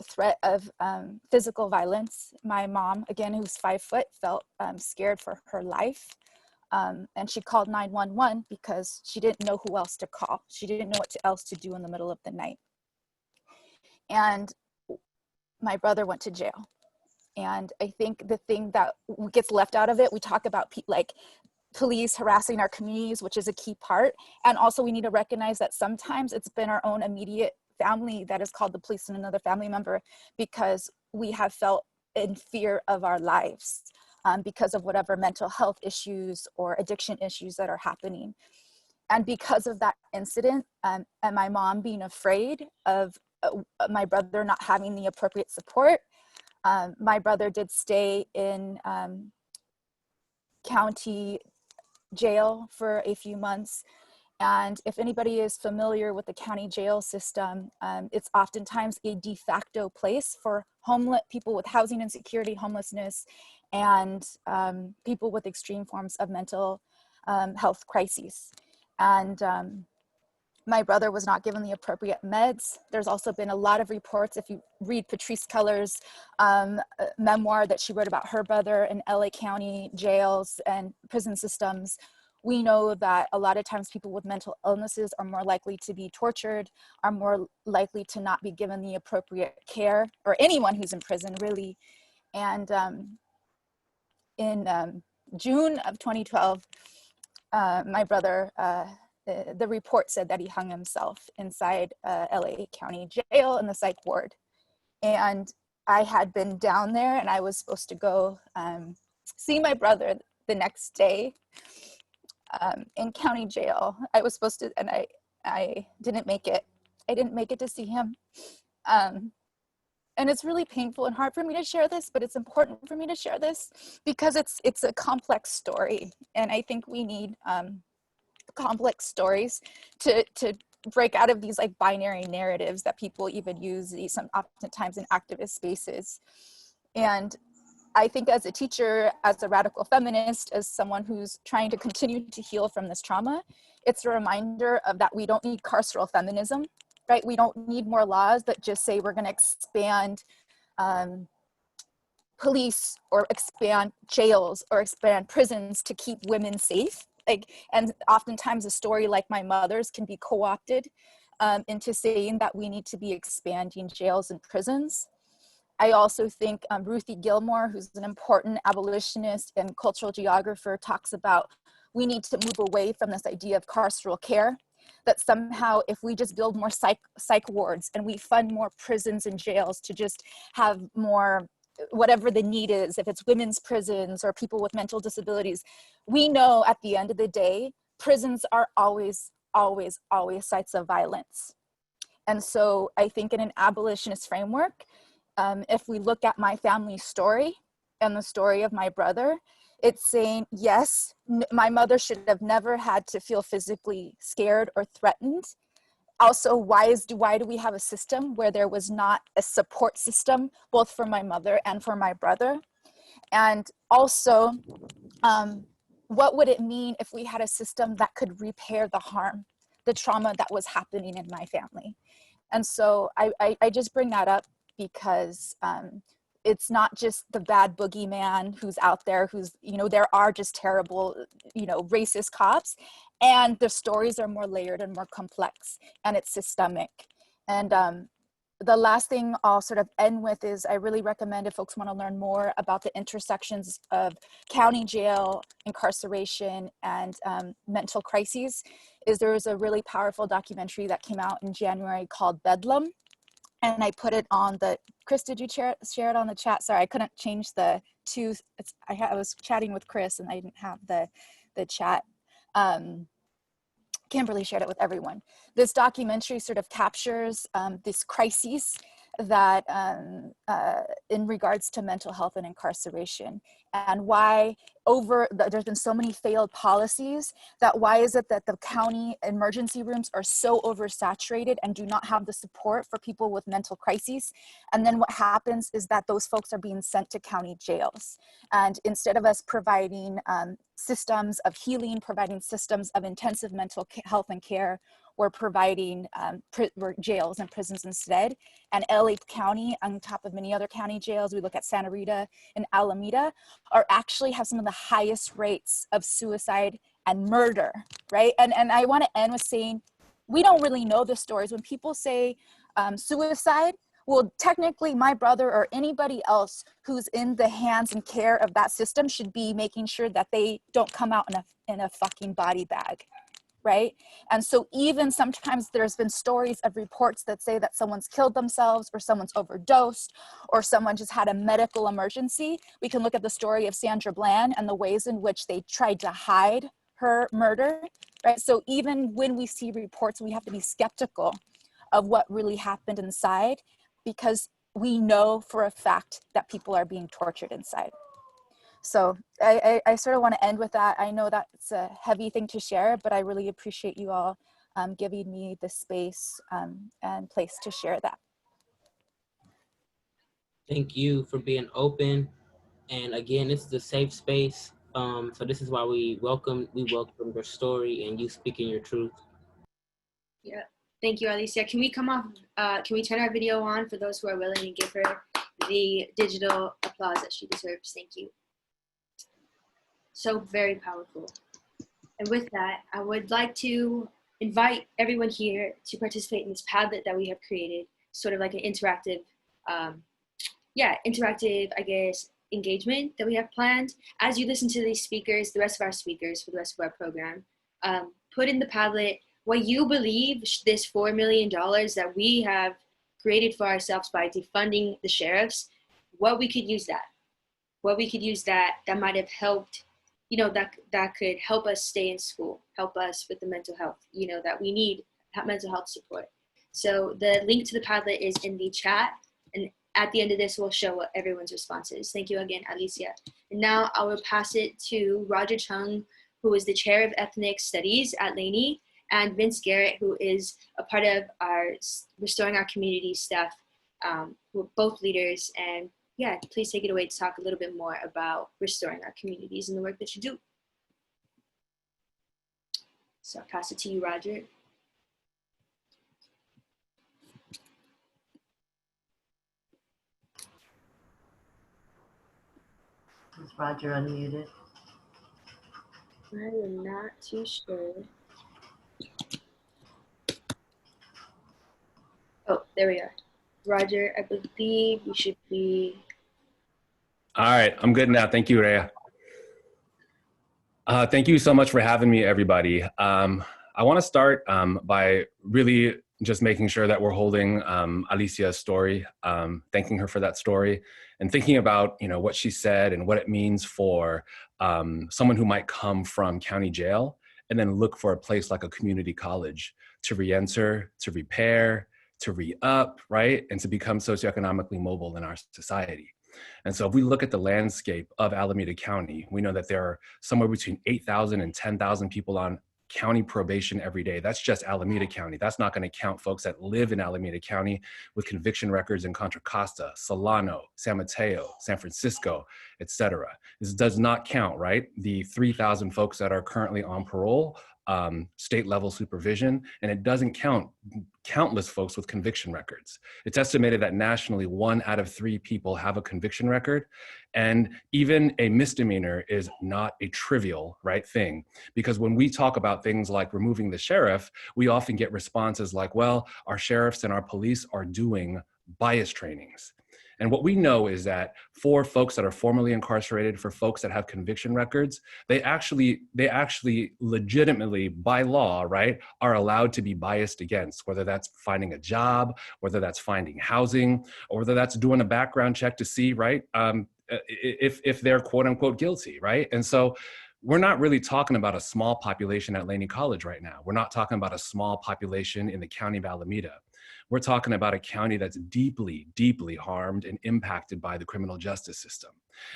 threat of physical violence. My mom, again, who's 5 foot, felt scared for her life. And she called 911 because she didn't know who else to call. She didn't know what else to do in the middle of the night. And my brother went to jail. And I think the thing that gets left out of it, we talk about like police harassing our communities, which is a key part. And also we need to recognize that sometimes it's been our own immediate family that has called the police on another family member because we have felt in fear of our lives because of whatever mental health issues or addiction issues that are happening. And because of that incident and my mom being afraid of my brother not having the appropriate support, my brother did stay in county jail for a few months. And if anybody is familiar with the county jail system, it's oftentimes a de facto place for people with housing insecurity, homelessness, and people with extreme forms of mental health crises. And my brother was not given the appropriate meds. There's also been a lot of reports, if you read Patrisse Culler's memoir that she wrote about her brother in LA County jails and prison systems, we know that a lot of times people with mental illnesses are more likely to be tortured, are more likely to not be given the appropriate care, or anyone who's in prison, really. And in June of 2012, my brother, the report said that he hung himself inside LA County jail in the psych ward. And I had been down there and I was supposed to go see my brother the next day in county jail. I was supposed to, and I didn't make it. I didn't make it to see him. And it's really painful and hard for me to share this, but it's important for me to share this because it's a complex story. And I think we need complex stories to break out of these like binary narratives that people even use oftentimes in activist spaces. And I think as a teacher, as a radical feminist, as someone who's trying to continue to heal from this trauma, it's a reminder of that we don't need carceral feminism, right? We don't need more laws that just say we're going to expand police or expand jails or expand prisons to keep women safe. And oftentimes a story like my mother's can be co-opted into saying that we need to be expanding jails and prisons. I also think Ruthie Gilmore, who's an important abolitionist and cultural geographer, talks about we need to move away from this idea of carceral care, that somehow if we just build more psych wards and we fund more prisons and jails to just have more, whatever the need is, if it's women's prisons or people with mental disabilities, we know at the end of the day, prisons are always sites of violence. And so I think in an abolitionist framework, if we look at my family's story and the story of my brother, it's saying, yes, my mother should have never had to feel physically scared or threatened. Also, why do we have a system where there was not a support system, both for my mother and for my brother? And also, what would it mean if we had a system that could repair the harm, the trauma that was happening in my family? And so I just bring that up because it's not just the bad boogeyman who's out there, who's, you know, there are just terrible, you know, racist cops, and the stories are more layered and more complex, and it's systemic. And the last thing I'll sort of end with is I really recommend, if folks want to learn more about the intersections of county jail, incarceration, and mental crises, is there was a really powerful documentary that came out in January called Bedlam. And I put it on the, Chris, did you share it on the chat? Sorry, I couldn't change the two. I was chatting with Chris and I didn't have the chat. Kimberly shared it with everyone. This documentary sort of captures this crises that in regards to mental health and incarceration, and why there's been so many failed policies, that why is it that the county emergency rooms are so oversaturated and do not have the support for people with mental crises. And then what happens is that those folks are being sent to county jails. And instead of us providing systems of healing, providing systems of intensive mental health and care, we're providing jails and prisons instead. And LA County, on top of many other county jails, we look at Santa Rita and Alameda, actually have some of the highest rates of suicide and murder, right? And I want to end with saying, we don't really know the stories. When people say suicide, well, technically my brother or anybody else who's in the hands and care of that system should be making sure that they don't come out in a fucking body bag, right? And so even sometimes there's been stories of reports that say that someone's killed themselves or someone's overdosed or someone just had a medical emergency. We can look at the story of Sandra Bland and the ways in which they tried to hide her murder, right? So even when we see reports, we have to be skeptical of what really happened inside, because we know for a fact that people are being tortured inside. So I sort of want to end with that. I know that it's a heavy thing to share, but I really appreciate you all giving me the space and place to share that. Thank you for being open. And again, this is a safe space. So this is why we welcome your story and you speaking your truth. Yeah, thank you, Alicia. Can we come off, can we turn our video on for those who are willing to give her the digital applause that she deserves? Thank you. So very powerful. And with that, I would like to invite everyone here to participate in this Padlet that we have created, sort of like an interactive, interactive, I guess, engagement that we have planned. As you listen to these speakers, the rest of our speakers for the rest of our program, put in the Padlet what you believe this $4 million that we have created for ourselves by defunding the sheriffs, what we could use that. What we could use that might have helped, you know, that could help us stay in school, help us with the mental health, you know, that we need mental health support. So the link to the Padlet is in the chat, and at the end of this, we'll show what everyone's response is. Thank you again, Alicia. And now I will pass it to Roger Chung, who is the chair of ethnic studies at Laney, and Vince Garrett, who is a part of our Restoring Our Community staff, who are both leaders. And yeah, please take it away to talk a little bit more about restoring our communities and the work that you do. So I'll pass it to you, Roger. Is Roger unmuted? I am not too sure. Oh, there we are. Roger, I believe we should be. All right, I'm good now. Thank you, Rhea. Thank you so much for having me, everybody. I want to start by really just making sure that we're holding Alicia's story, thanking her for that story, and thinking about what she said and what it means for someone who might come from county jail and then look for a place like a community college to re-enter, to repair, to re-up, right? And to become socioeconomically mobile in our society. And so if we look at the landscape of Alameda County, we know that there are somewhere between 8,000 and 10,000 people on county probation every day. That's just Alameda County. That's not going to count folks that live in Alameda County with conviction records in Contra Costa, Solano, San Mateo, San Francisco, etc. This does not count, right? The 3,000 folks that are currently on parole, state level supervision, and it doesn't count countless folks with conviction records. It's estimated that nationally 1 out of 3 people have a conviction record, and even a misdemeanor is not a trivial, right, thing. Because when we talk about things like removing the sheriff, we often get responses like, well, our sheriffs and our police are doing bias trainings. And what we know is that for folks that are formerly incarcerated, for folks that have conviction records, they actually legitimately, by law, right, are allowed to be biased against, whether that's finding a job, whether that's finding housing, or whether that's doing a background check to see, right, if they're quote unquote guilty, right? And so we're not really talking about a small population at Laney College right now. We're not talking about a small population in the county of Alameda. We're talking about a county that's deeply, deeply harmed and impacted by the criminal justice system.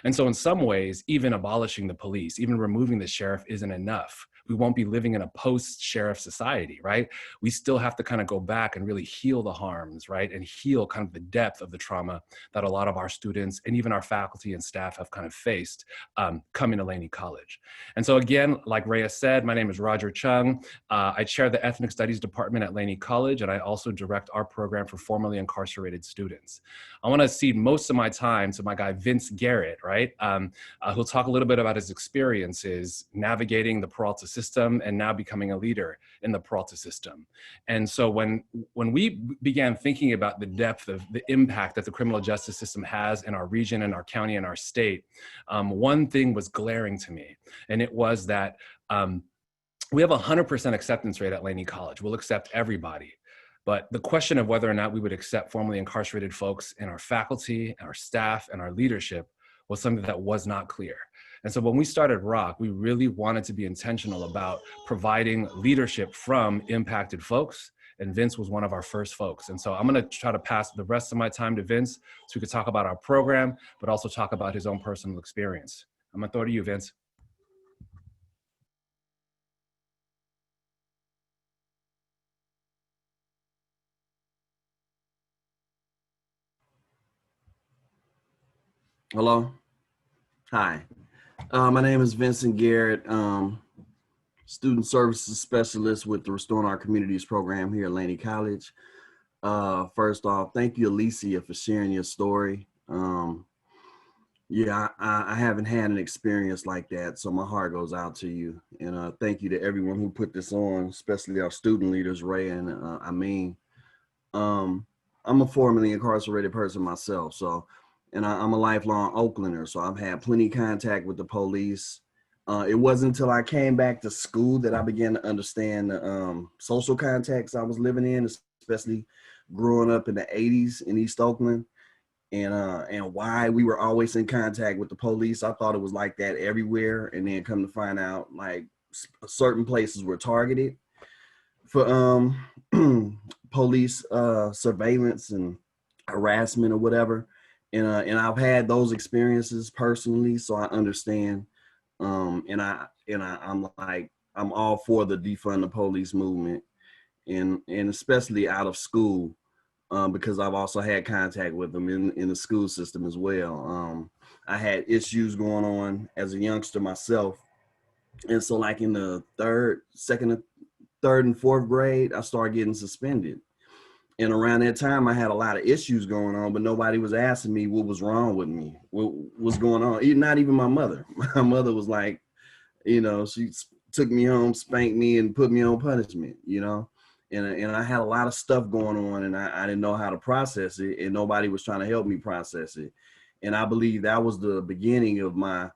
And so in some ways, even abolishing the police, even removing the sheriff isn't enough. We won't be living in a post-sheriff society, right? We still have to kind of go back and really heal the harms, right? And heal kind of the depth of the trauma that a lot of our students and even our faculty and staff have kind of faced coming to Laney College. And so again, like Rhea said, my name is Roger Chung. I chair the Ethnic Studies Department at Laney College, and I also direct our program for formerly incarcerated students. I want to cede most of my time to my guy, Vince Garrett, right? Who'll talk a little bit about his experiences navigating the Peralta system and now becoming a leader in the Peralta system. And so when we began thinking about the depth of the impact that the criminal justice system has in our region and our county and our state, one thing was glaring to me, and it was that we have a 100% acceptance rate at Laney College. We'll accept everybody. But the question of whether or not we would accept formerly incarcerated folks in our faculty, our staff, and our leadership was something that was not clear. And so when we started ROC, we really wanted to be intentional about providing leadership from impacted folks, and Vince was one of our first folks. And so I'm gonna try to pass the rest of my time to Vince so we could talk about our program, but also talk about his own personal experience. I'm gonna throw it to you, Vince. Hello. Hi. My name is Vincent Garrett, Student Services Specialist with the Restoring Our Communities program here at Laney College. First off, thank you, Alicia, for sharing your story. Yeah, I haven't had an experience like that, so my heart goes out to you. And thank you to everyone who put this on, especially our student leaders, Ray and Amin. I'm a formerly incarcerated person myself, so. And I'm a lifelong Oaklander, so I've had plenty of contact with the police. It wasn't until I came back to school that I began to understand the social context I was living in, especially growing up in the 80s in East Oakland, and why we were always in contact with the police. I thought it was like that everywhere, and then come to find out like certain places were targeted for police surveillance and harassment or whatever. And I've had those experiences personally, so I understand. I'm all for the defund the police movement, and especially out of school, because I've also had contact with them in the school system as well. I had issues going on as a youngster myself, and so like in the third and fourth grade, I started getting suspended. And around that time, I had a lot of issues going on, but nobody was asking me what was wrong with me, what was going on. Not even my mother. My mother was like, she took me home, spanked me, and put me on punishment, And I had a lot of stuff going on, and I didn't know how to process it, and nobody was trying to help me process it. And I believe that was the beginning of my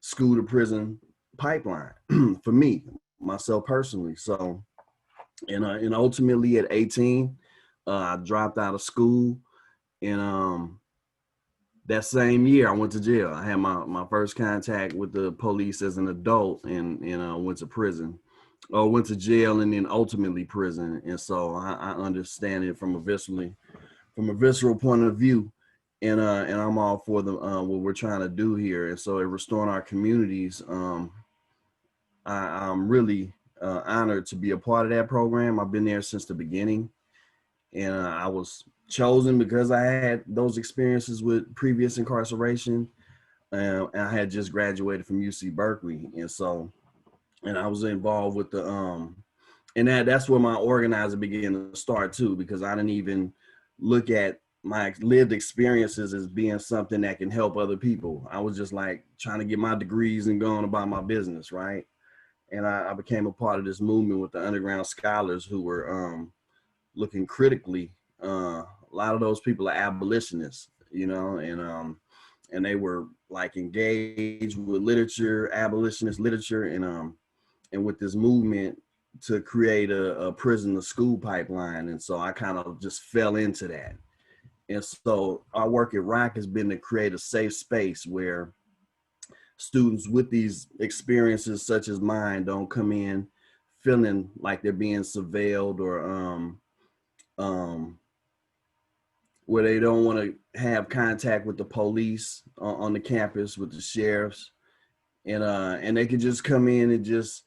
school to prison pipeline for me, myself personally. So, and ultimately at 18, I dropped out of school, and that same year I went to jail. I had my first contact with the police as an adult, and went to prison, or went to jail, and then ultimately prison. And so I understand it from a visceral point of view, and I'm all for the what we're trying to do here. And so at Restoring Our Communities, I'm really honored to be a part of that program. I've been there since the beginning, and I was chosen because I had those experiences with previous incarceration, and I had just graduated from UC Berkeley, and so, and I was involved with the and that's where my organizer began to start too, because I didn't even look at my lived experiences as being something that can help other people. I was just like trying to get my degrees and going about my business, right? And I became a part of this movement with the underground scholars who were looking critically. A lot of those people are abolitionists, and they were like engaged with literature, abolitionist literature, and with this movement to create a prison to school pipeline. And so I kind of just fell into that. And so our work at ROC has been to create a safe space where students with these experiences such as mine don't come in feeling like they're being surveilled, or where they don't want to have contact with the police on the campus, with the sheriffs, and they can just come in and just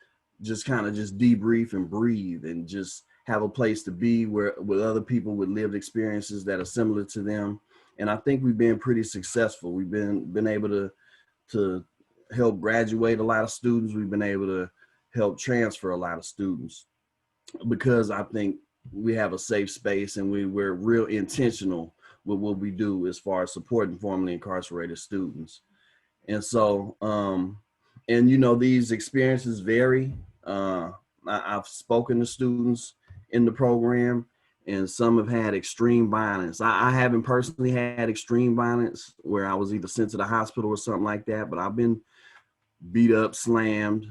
kind of just debrief and breathe and just have a place to be where with other people with lived experiences that are similar to them. And I think we've been pretty successful. We've been able to help graduate a lot of students. We've been able to help transfer a lot of students, because I think we have a safe space, and we're real intentional with what we do as far as supporting formerly incarcerated students. And so, and these experiences vary. I've spoken to students in the program, and some have had extreme violence. I haven't personally had extreme violence where I was either sent to the hospital or something like that, but I've been beat up, slammed,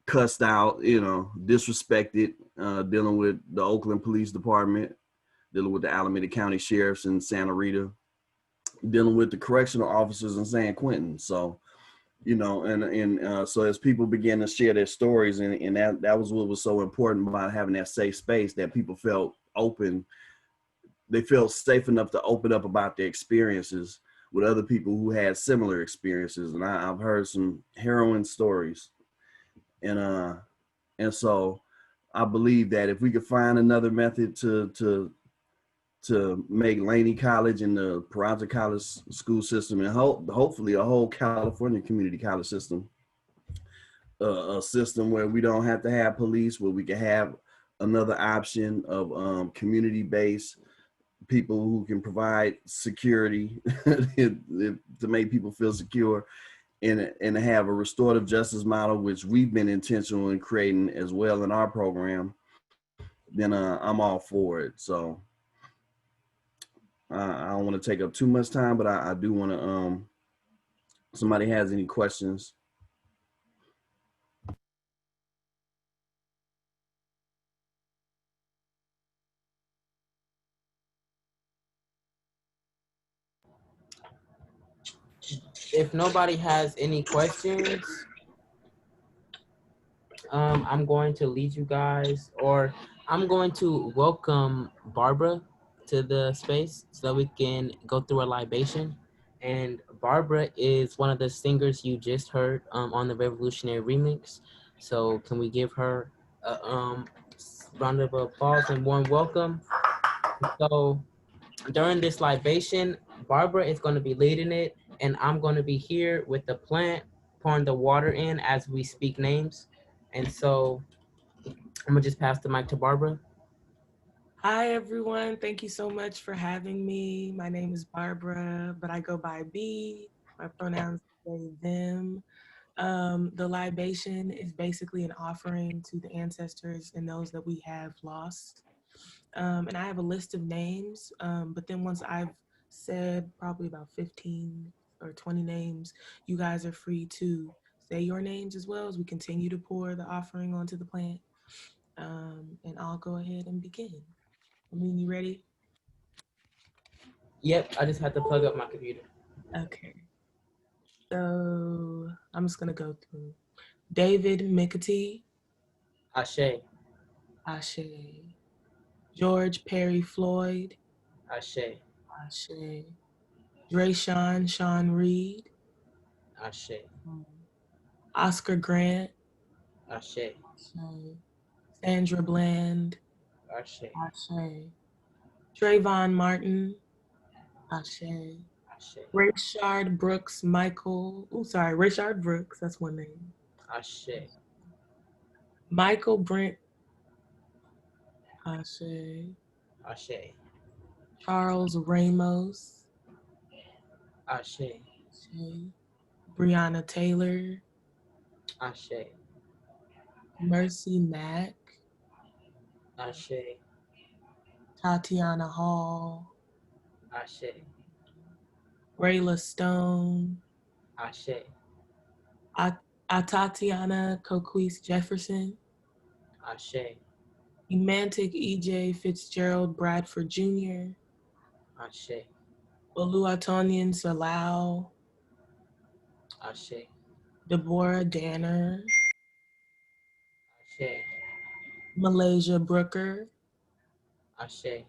cussed out, disrespected, dealing with the Oakland Police Department, dealing with the Alameda County Sheriffs in Santa Rita, dealing with the correctional officers in San Quentin. So, so as people began to share their stories, and that was what was so important about having that safe space, that people felt open. They felt safe enough to open up about their experiences with other people who had similar experiences. And I've heard some harrowing stories. And so I believe that if we could find another method to make Laney College and the Peralta College school system, and hopefully a whole California community college system, a system where we don't have to have police, where we can have another option of community-based people who can provide security to make people feel secure, and have a restorative justice model, which we've been intentional in creating as well in our program, then I'm all for it. So I don't want to take up too much time, but I do want to, somebody has any questions? If nobody has any questions, I'm going to lead you guys, or I'm going to welcome Barbara to the space so that we can go through a libation. And Barbara is one of the singers you just heard on the Revolutionary Remix. So can we give her a round of applause and warm welcome? So during this libation, Barbara is going to be leading it, and I'm going to be here with the plant, pouring the water in as we speak names. And so I'm gonna just pass the mic to Barbara. Hi, everyone. Thank you so much for having me. My name is Barbara, but I go by B. My pronouns are they, them. The libation is basically an offering to the ancestors and those that we have lost. And I have a list of names, but then once I've said probably about 15 or 20 names, you guys are free to say your names as well as we continue to pour the offering onto the plant. And I'll go ahead and begin. I mean, you ready? Yep, I just had to plug up my computer. Okay. So I'm just gonna go through. David McAtee. Ashe. Ashe. George Perry Floyd. Ashe. Ashe. Drayshawn Sean Reed. Ashe. Oscar Grant. Ashe. Sandra Bland. Ashe. Ashe. Trayvon Martin. Ashe. Ashe. Rayshard Brooks Michael. Oh, sorry, Rayshard Brooks. That's one name. Ashe. Michael Brent. Ashe. Ashe. Charles Ramos. Ashe. Ashe. Breonna Taylor. Ashe. Mercy Mack. Ashe. Tatiana Hall. Ashe. Rayla Stone. Ashe. Tatiana Coquise Jefferson. Ashe. Emantic E.J. Fitzgerald Bradford Jr. Ashe. Oluwatoyin Salau. Ashe. Deborah Danner. Ashe. Malaysia Brooker. Ashe.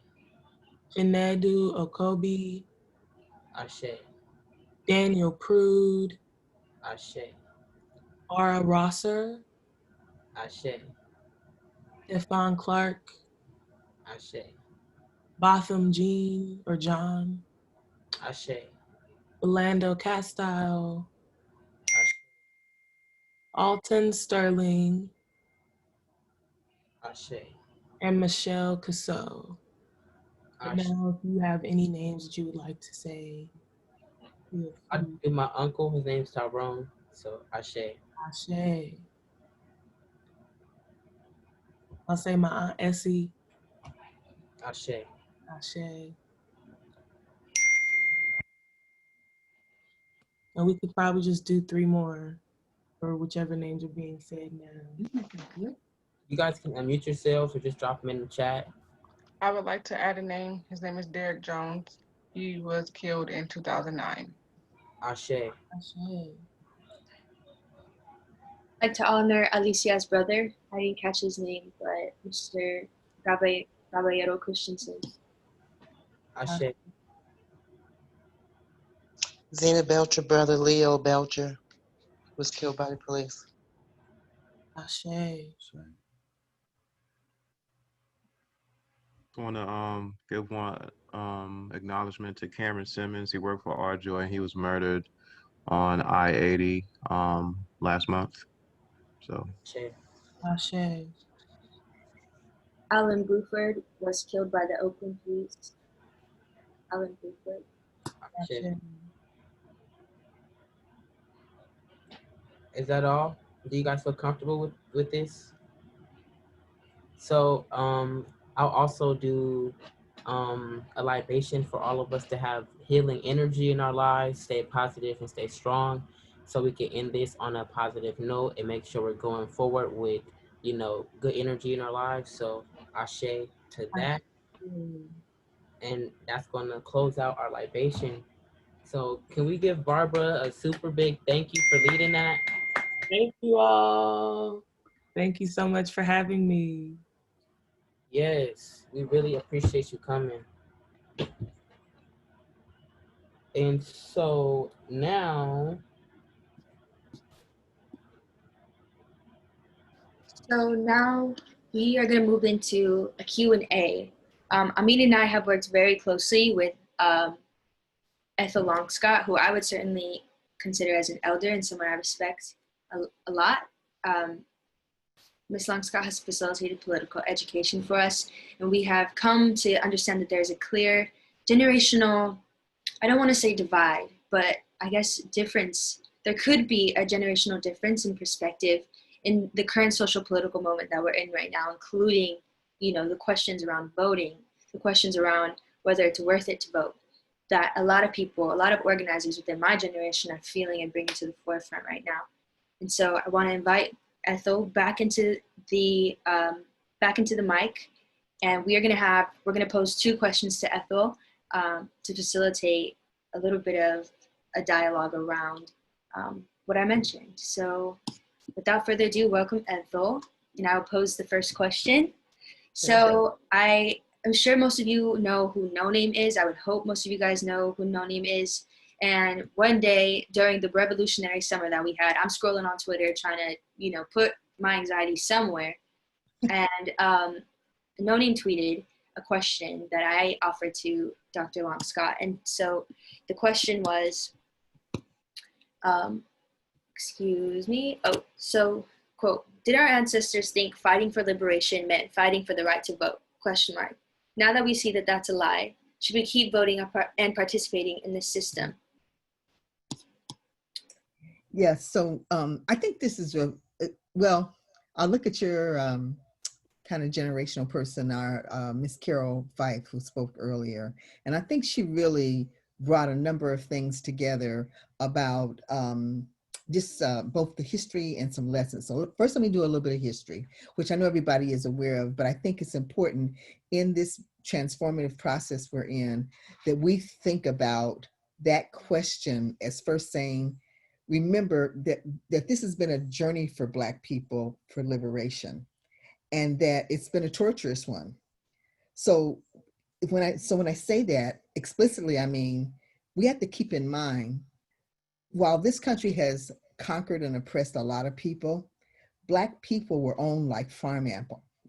Chinedu Okobi. Ashe. Daniel Prude. Ashe. Aura Rosser. Ashe. Stephon Clark. Ashe. Botham Jean or John. Ashe. Orlando Castile. Alton Sterling. Ashe. And Michelle Casso. And now, if you have any names that you would like to say. I do my uncle, his name's Tyrone, so Ashe. Ashe. I'll say my Aunt Essie. Ashe. Ashe. And we could probably just do 3 more, or whichever names are being said now. You guys can unmute yourselves or just drop them in the chat. I would like to add a name. His name is Derek Jones. He was killed in 2009. Ashe. Ashe. I'd like to honor Alicia's brother. I didn't catch his name, but Mr. Caballero Christensen. Ashe. Zena Belcher, brother Leo Belcher, was killed by the police. Ashe. I want to give one acknowledgement to Cameron Simmons. He worked for RJoy and he was murdered on I-80 last month. So. Ashe. Alan Buford was killed by the Oakland police. Alan Buford. Ashe. Is that all? Do you guys feel comfortable with this? So I'll also do a libation for all of us to have healing energy in our lives, stay positive and stay strong, so we can end this on a positive note and make sure we're going forward with, you know, good energy in our lives. So Ashe to that. And that's going to close out our libation. So can we give Barbara a super big thank you for leading that? Thank you all. Thank you so much for having me. Yes, we really appreciate you coming. And so now. So now we are going to move into a Q&A. Amin and I have worked very closely with Ethel Longscott, who I would certainly consider as an elder and someone I respect a lot. Ms. Longscott has facilitated political education for us, and we have come to understand that there's a clear generational, I don't want to say divide, but I guess difference there could be a generational difference in perspective in the current social political moment that we're in right now, including, the questions around voting, the questions around whether it's worth it to vote, that a lot of people, a lot of organizers within my generation are feeling and bringing to the forefront right now. And so I want to invite Ethel back into the mic, and we're going to pose 2 questions to Ethel to facilitate a little bit of a dialogue around what I mentioned. So without further ado, welcome Ethel, and I will pose the first question. So I'm sure most of you know who No Name is. I would hope most of you guys know who No Name is. And one day during the revolutionary summer that we had, I'm scrolling on Twitter trying to, put my anxiety somewhere. And No Name tweeted a question that I offered to Dr. Long-Scott. And so the question was, excuse me. Oh, so quote, did our ancestors think fighting for liberation meant fighting for the right to vote? Question mark. Now that we see that that's a lie, should we keep voting and participating in this system? Yes, so I think this is well, I'll look at your kind of generational person, our Miss Carol Fife, who spoke earlier. And I think she really brought a number of things together about just both the history and some lessons. So first, let me do a little bit of history, which I know everybody is aware of, but I think it's important in this transformative process we're in that we think about that question as first saying, remember that this has been a journey for Black people for liberation, and that it's been a torturous one. So when I say that explicitly, I mean, we have to keep in mind, while this country has conquered and oppressed a lot of people, Black people were owned like farm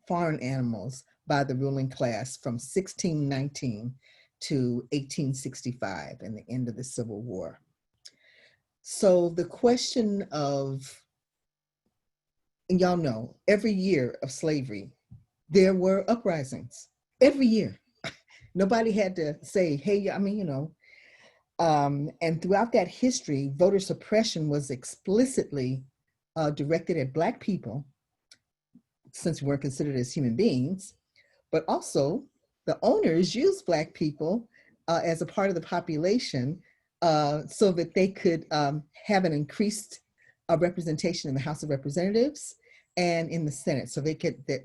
animals by the ruling class from 1619 to 1865 and the end of the Civil War. So the question of, and y'all know, every year of slavery, there were uprisings, every year. Nobody had to say, hey, I mean, and throughout that history, voter suppression was explicitly directed at Black people, since we weren't considered as human beings, but also the owners used Black people as a part of the population so that they could have an increased representation in the House of Representatives and in the Senate. So they could, the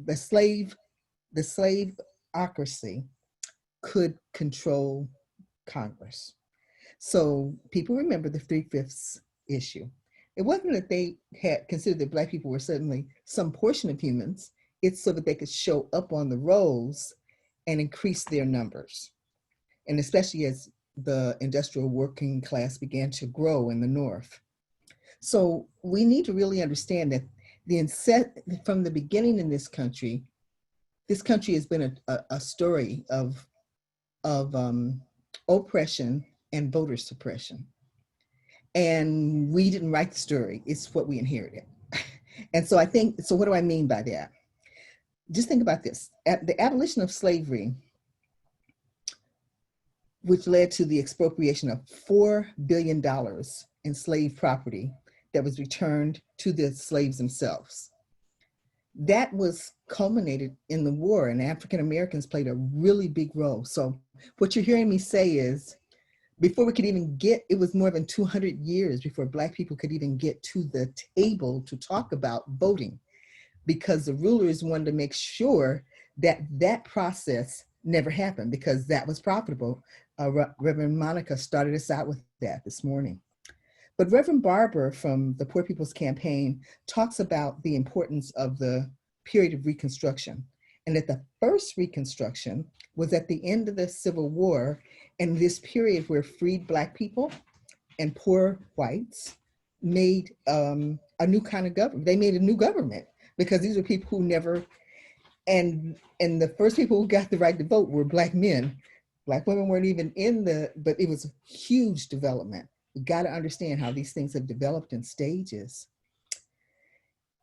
slaveocracy could control Congress. So people remember the 3/5 issue. It wasn't that they had considered that Black people were certainly some portion of humans. It's so that they could show up on the rolls and increase their numbers. And especially as the industrial working class began to grow in the North. So we need to really understand that from the beginning in this country has been a story of oppression and voter suppression. And we didn't write the story, it's what we inherited. And so so what do I mean by that? Just think about this. At the abolition of slavery, which led to the expropriation of $4 billion in slave property that was returned to the slaves themselves. That was culminated in the war, and African Americans played a really big role. So what you're hearing me say is, before we could even it was more than 200 years before Black people could even get to the table to talk about voting, because the rulers wanted to make sure that that process never happened, because that was profitable. Reverend Monica started us out with that this morning. But Reverend Barber from the Poor People's Campaign talks about the importance of the period of Reconstruction, and that the first Reconstruction was at the end of the Civil War, and this period where freed Black people and poor whites made a new kind of government. They made a new government because these were people who never, and the first people who got the right to vote were Black men. Black women weren't even but it was a huge development. We got to understand how these things have developed in stages.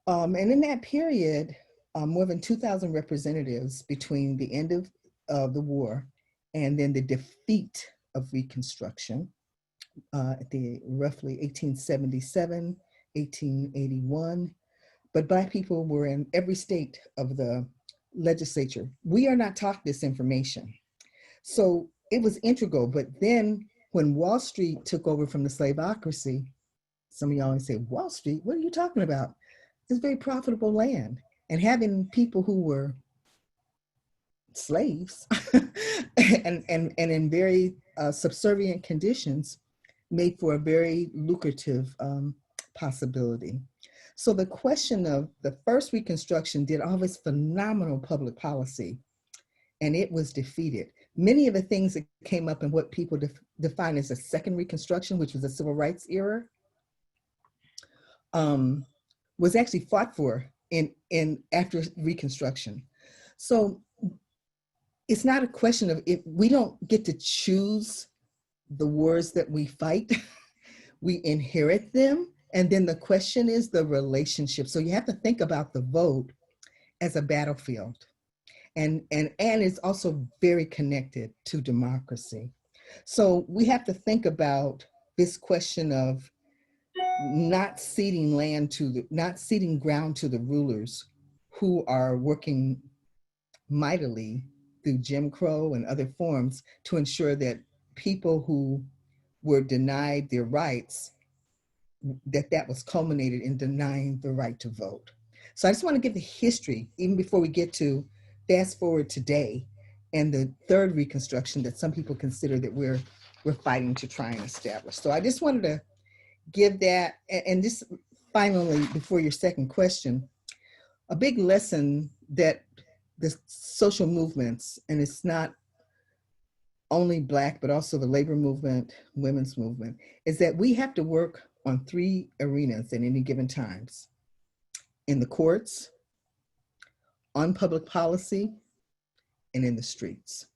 And in that period, more than 2,000 representatives between the end of the war and then the defeat of Reconstruction at the roughly 1877, 1881. But Black people were in every state of the legislature. We are not taught this information. So it was integral. But then when Wall Street took over from the slaveocracy, some of y'all always say, Wall Street, what are you talking about? It's very profitable land. And having people who were slaves and in very subservient conditions made for a very lucrative possibility. So the question of the first Reconstruction did all this phenomenal public policy, and it was defeated. Many of the things that came up in what people define as a second Reconstruction, which was the Civil Rights era, was actually fought for in after Reconstruction. So it's not a question of, if we don't get to choose the wars that we fight, we inherit them. And then the question is the relationship. So you have to think about the vote as a battlefield. And it's also very connected to democracy. So we have to think about this question of not ceding ground to the rulers who are working mightily through Jim Crow and other forms to ensure that people who were denied their rights, that was culminated in denying the right to vote. So I just want to give the history, even before we get to fast forward today and the third Reconstruction that some people consider that we're fighting to try and establish. So I just wanted to give that, and just finally, before your second question, a big lesson that the social movements, and it's not only Black, but also the labor movement, women's movement, is that we have to work on three arenas at any given times: in the courts, on public policy, and in the streets.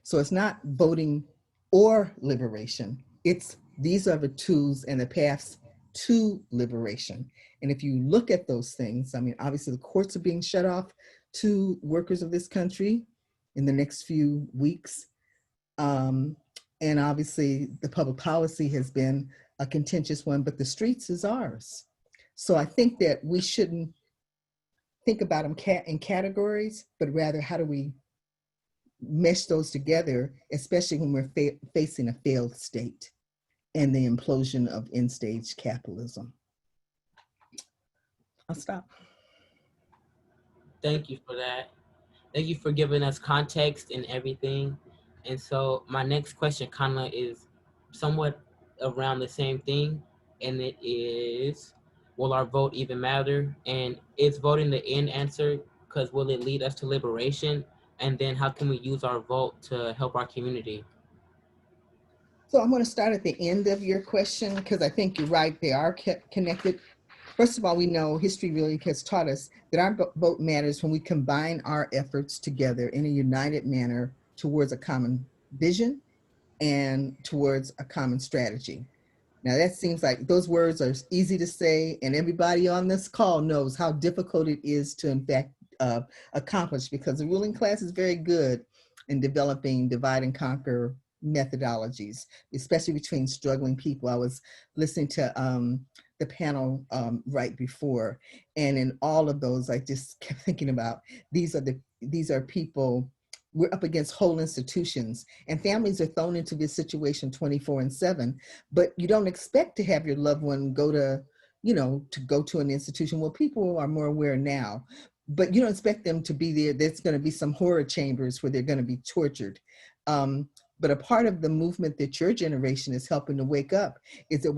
So it's not voting or liberation. These are the tools and the paths to liberation. And if you look at those things, I mean, obviously the courts are being shut off to workers of this country in the next few weeks. And obviously the public policy has been a contentious one, but the streets is ours. So I think that we shouldn't think about them in categories, but rather how do we mesh those together, especially when we're facing a failed state and the implosion of end-stage capitalism. I'll stop. Thank you for that. Thank you for giving us context and everything. And so my next question kind of is somewhat around the same thing, and it is, will our vote even matter? And is voting the end answer? Because will it lead us to liberation? And then how can we use our vote to help our community? So I'm going to start at the end of your question, because I think you're right, they are connected. First of all, we know history really has taught us that our vote matters when we combine our efforts together in a united manner towards a common vision and towards a common strategy. Now that seems like those words are easy to say, and everybody on this call knows how difficult it is to in fact accomplish, because the ruling class is very good in developing divide and conquer methodologies, especially between struggling people. I was listening to the panel right before, and in all of those, I just kept thinking about these are people. We're up against whole institutions, and families are thrown into this situation 24/7. But you don't expect to have your loved one go to an institution. Well, people are more aware now, but you don't expect them to be there. There's going to be some horror chambers where they're going to be tortured. But a part of the movement that your generation is helping to wake up is that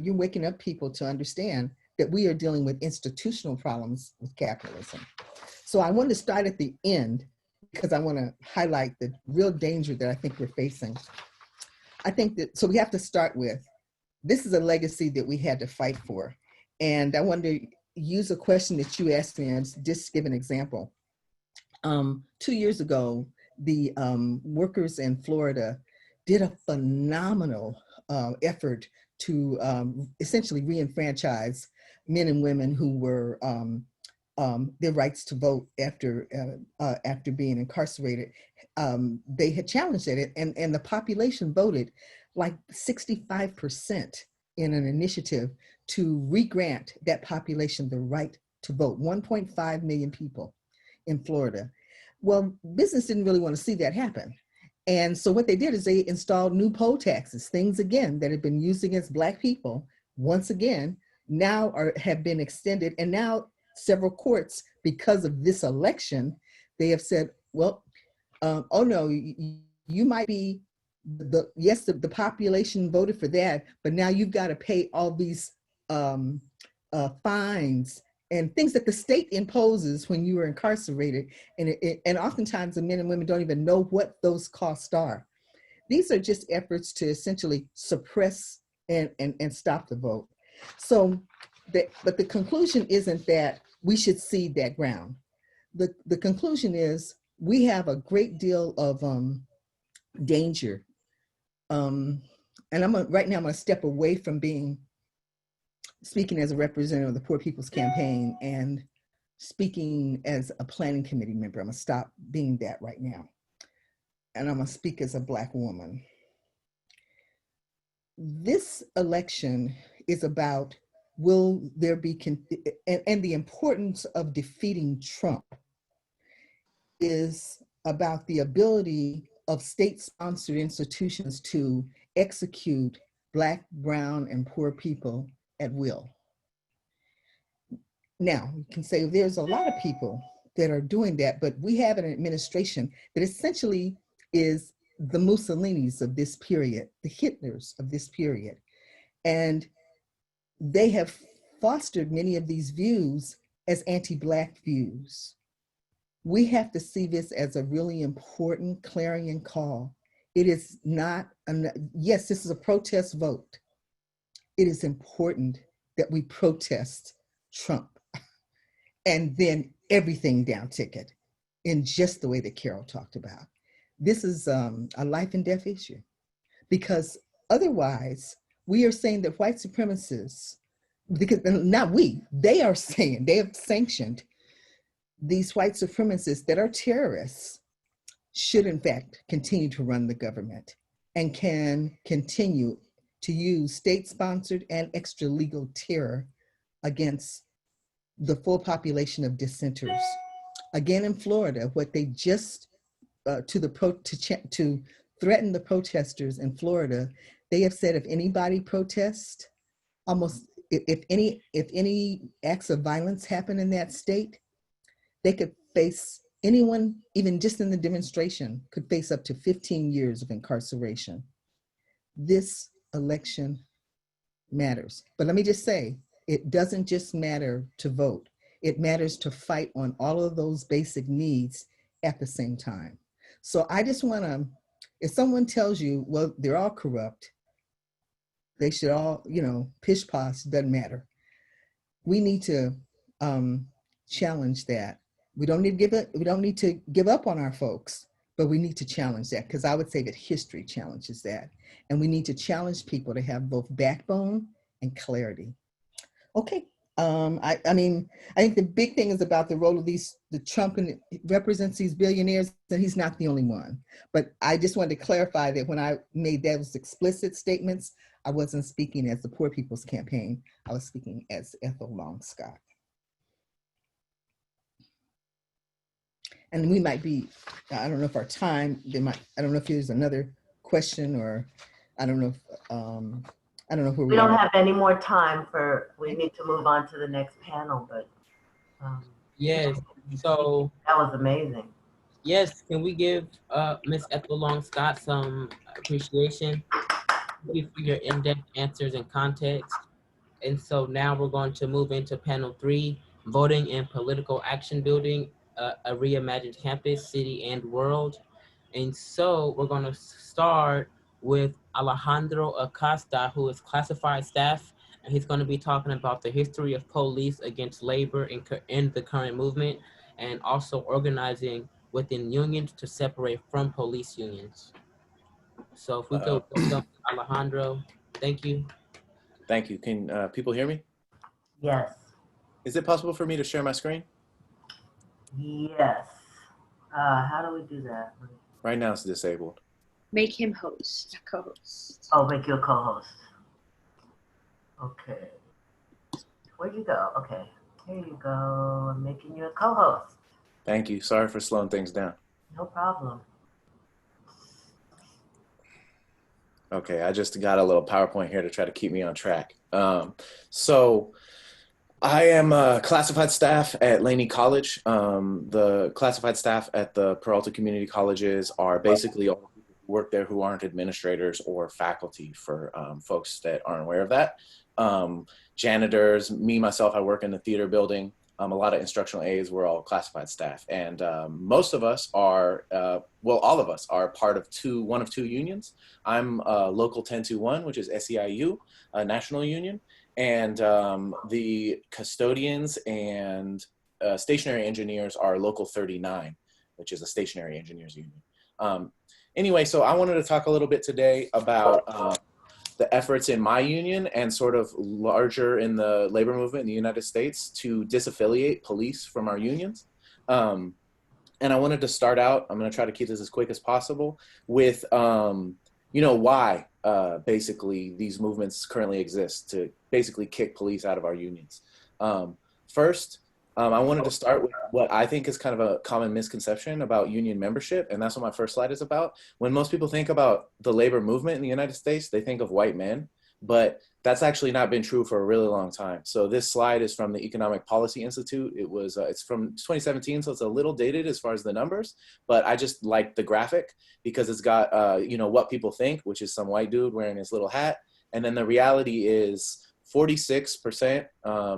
you're waking up people to understand that we are dealing with institutional problems with capitalism. So I want to start at the end, because I want to highlight the real danger that I think we're facing. I think that, so we have to start with, this is a legacy that we had to fight for. And I want to use a question that you asked me and just give an example. 2 years ago, the workers in Florida did a phenomenal effort to essentially re-enfranchise men and women who were their rights to vote after being incarcerated. They had challenged it, and the population voted like 65% in an initiative to re-grant that population the right to vote, 1.5 million people in Florida. Well, business didn't really want to see that happen. And so what they did is they installed new poll taxes, things again that had been used against Black people, once again, now have been extended. And now several courts, because of this election, they have said, well, oh no, you might be, yes, the population voted for that, but now you've got to pay all these fines and things that the state imposes when you are incarcerated. And oftentimes the men and women don't even know what those costs are. These are just efforts to essentially suppress and stop the vote. So, but the conclusion isn't that we should cede that ground. The conclusion is we have a great deal of danger. And right now I'm gonna step away from speaking as a representative of the Poor People's Campaign and speaking as a planning committee member. I'm gonna stop being that right now. And I'm gonna speak as a Black woman. This election is about, will there be, and the importance of defeating Trump is about the ability of state-sponsored institutions to execute Black, brown, and poor people at will. Now, you can say there's a lot of people that are doing that, but we have an administration that essentially is the Mussolinis of this period, the Hitlers of this period. And they have fostered many of these views as anti-Black views. We have to see this as a really important clarion call. It is not, yes, this is a protest vote. It is important that we protest Trump and then everything down ticket in just the way that Carol talked about. This is a life and death issue, because otherwise we are saying that white supremacists, because not we, they are saying, they have sanctioned these white supremacists that are terrorists should in fact continue to run the government and can continue to use state-sponsored and extra-legal terror against the full population of dissenters. Again, in Florida, what they just, to threaten the protesters in Florida, they have said if anybody protests, if any acts of violence happen in that state, they could face, anyone, even just in the demonstration, could face up to 15 years of incarceration. This election matters. But let me just say, it doesn't just matter to vote. It matters to fight on all of those basic needs at the same time. So I just want to, if someone tells you, well, they're all corrupt, they should all, pish posh, doesn't matter. We need to challenge that. We don't need to give up on our folks, but we need to challenge that, because I would say that history challenges that. And we need to challenge people to have both backbone and clarity. Okay, I think the big thing is about the role of the Trump, and represents these billionaires, and he's not the only one. But I just wanted to clarify that when I made those explicit statements, I wasn't speaking as the Poor People's Campaign. I was speaking as Ethel Long Scott. And we might be, I don't know if our time, I don't know if there's another question, or I don't know if, where we don't have any more time we need to move on to the next panel, but. Yes, so. That was amazing. Yes, can we give Ms. Ethel Long Scott some appreciation? Thank you for your in-depth answers and context. And so now we're going to move into panel 3, voting and political action building, a reimagined campus, city, and world. And so we're going to start with Alejandro Acosta, who is classified staff, and he's going to be talking about the history of police against labor in the current movement, and also organizing within unions to separate from police unions. So if we go welcome Alejandro, thank you. Thank you. Can people hear me? Yes. Is it possible for me to share my screen? Yes. How do we do that? Right now it's disabled. make him host, a co-host. Oh, make you a co-host. Okay. Where'd you go? Okay. Here you go. I'm making you a co-host. Thank you. Sorry for slowing things down. No problem. Okay, I just got a little PowerPoint here to try to keep me on track. So I am classified staff at Laney College. The classified staff at the Peralta Community Colleges are basically all people who work there who aren't administrators or faculty, for folks that aren't aware of that. Janitors, me, myself, I work in the theater building. A lot of instructional aides, we're all classified staff. And most of us are, well, all of us are part of one of two unions. I'm Local 1021, which is SEIU, a national union. And the custodians and stationary engineers are Local 39, which is a stationary engineers union. Anyway, so I wanted to talk a little bit today about the efforts in my union and sort of larger in the labor movement in the United States to disaffiliate police from our unions. And I wanted to start out, I'm gonna try to keep this as quick as possible, with why basically these movements currently exist to basically kick police out of our unions. First, I wanted to start with what I think is kind of a common misconception about union membership, and that's what my first slide is about. When most people think about the labor movement in the United States, they think of white men, but that's actually not been true for a really long time. So this slide is from the Economic Policy Institute. It's from 2017, so it's a little dated as far as the numbers, but I just like the graphic because it's got what people think, which is some white dude wearing his little hat, and then the reality is 46%,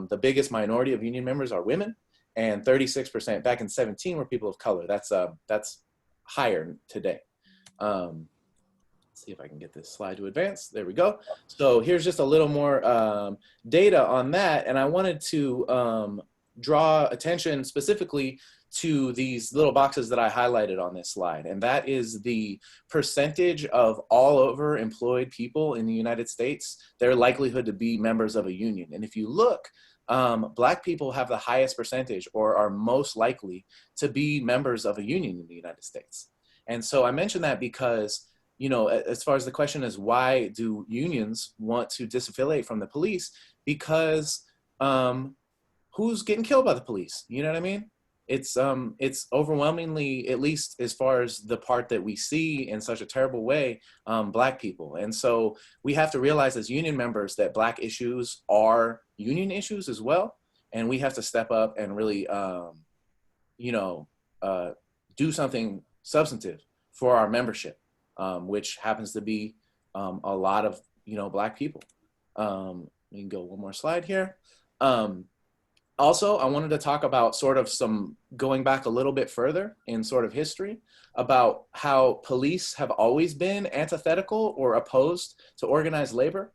the biggest minority of union members are women, and 36% back in 17 were people of color. That's higher today. Let's see if I can get this slide to advance. There we go. So here's just a little more data on that, and I wanted to draw attention specifically to these little boxes that I highlighted on this slide, and that is the percentage of all over employed people in the United States, their likelihood to be members of a union. And if you look, Black people have the highest percentage or are most likely to be members of a union in the United States. And so I mention that because, as far as the question is, why do unions want to disaffiliate from the police? Because who's getting killed by the police? You know what I mean? It's overwhelmingly, at least as far as the part that we see in such a terrible way, Black people. And so we have to realize as union members that Black issues are union issues as well. And we have to step up and really, do something substantive for our membership, which happens to be a lot of, Black people. We can go one more slide here. Also, I wanted to talk about sort of some going back a little bit further in sort of history about how police have always been antithetical or opposed to organized labor.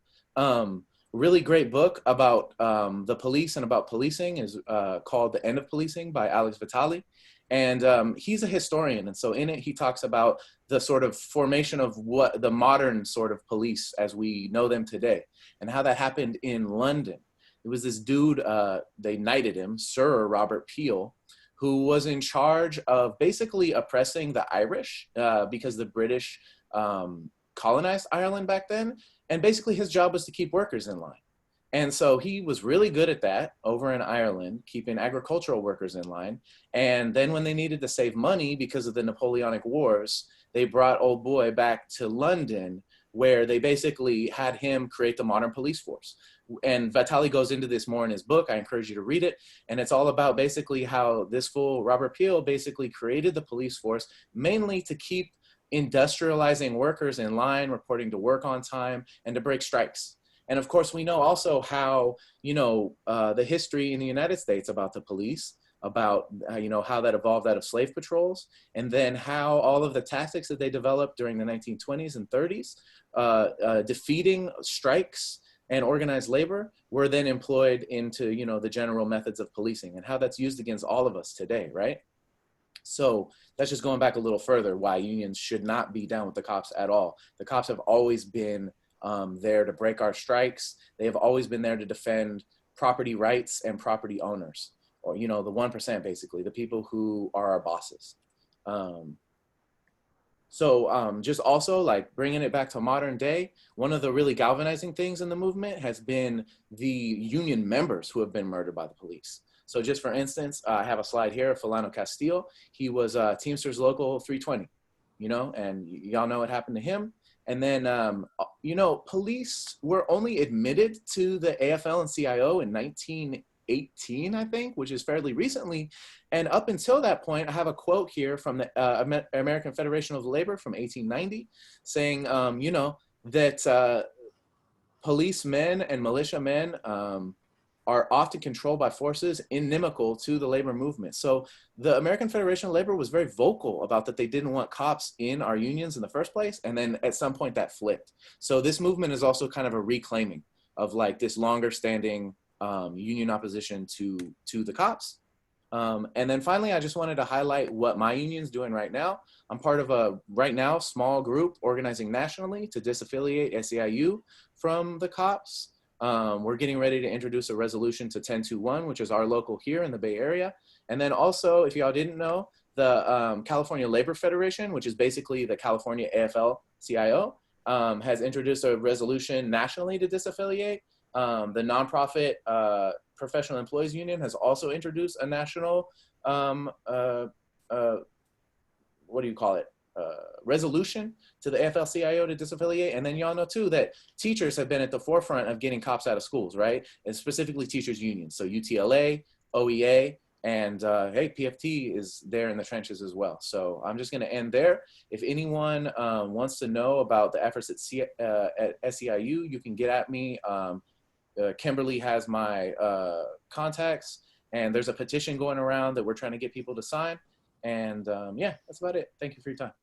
Really great book about the police and about policing is called The End of Policing by Alex Vitale. And he's a historian. And so in it, he talks about the sort of formation of what the modern sort of police as we know them today and how that happened in London. It was this dude, they knighted him, Sir Robert Peel, who was in charge of basically oppressing the Irish because the British colonized Ireland back then. And basically his job was to keep workers in line. And so he was really good at that over in Ireland, keeping agricultural workers in line. And then when they needed to save money because of the Napoleonic Wars, they brought old boy back to London, where they basically had him create the modern police force. And Vitale goes into this more in his book. I encourage you to read it. And it's all about basically how this fool, Robert Peel, basically created the police force mainly to keep industrializing workers in line, reporting to work on time, and to break strikes. And of course, we know also how, the history in the United States about the police, about, how that evolved out of slave patrols, and then how all of the tactics that they developed during the 1920s and 30s, defeating strikes and organized labor, were then employed into, the general methods of policing and how that's used against all of us today, right? So that's just going back a little further why unions should not be down with the cops at all. The cops have always been there to break our strikes. They have always been there to defend property rights and property owners, or, the 1%, basically, the people who are our bosses. So just also like bringing it back to modern day, one of the really galvanizing things in the movement has been the union members who have been murdered by the police. So just for instance, I have a slide here of Philando Castile. He was Teamsters Local 320, you know, and y'all know what happened to him. And then, you know, police were only admitted to the AFL and CIO in 1918, I think, which is fairly recently. And up until that point, I have a quote here from the American Federation of Labor from 1890 saying, you know, that policemen and militiamen are often controlled by forces inimical to the labor movement. So the American Federation of Labor was very vocal about that they didn't want cops in our unions in the first place. And then at some point that flipped. So this movement is also kind of a reclaiming of like this longer standing union opposition to the cops. And then finally, I just wanted to highlight what my union's doing right now. I'm part of a, right now, small group organizing nationally to disaffiliate SEIU from the cops. We're getting ready to introduce a resolution to 1021, which is our local here in the Bay Area. And then also, if y'all didn't know, the California Labor Federation, which is basically the California AFL-CIO, has introduced a resolution nationally to disaffiliate. The nonprofit Professional Employees Union has also introduced a national, what do you call it? Resolution to the AFL-CIO to disaffiliate. And then y'all know too that teachers have been at the forefront of getting cops out of schools, right? And specifically teachers unions. So UTLA, OEA, and hey, PFT is there in the trenches as well. So I'm just gonna end there. If anyone wants to know about the efforts at SEIU, you can get at me. Kimberly has my contacts, and there's a petition going around that we're trying to get people to sign. And yeah, that's about it. Thank you for your time.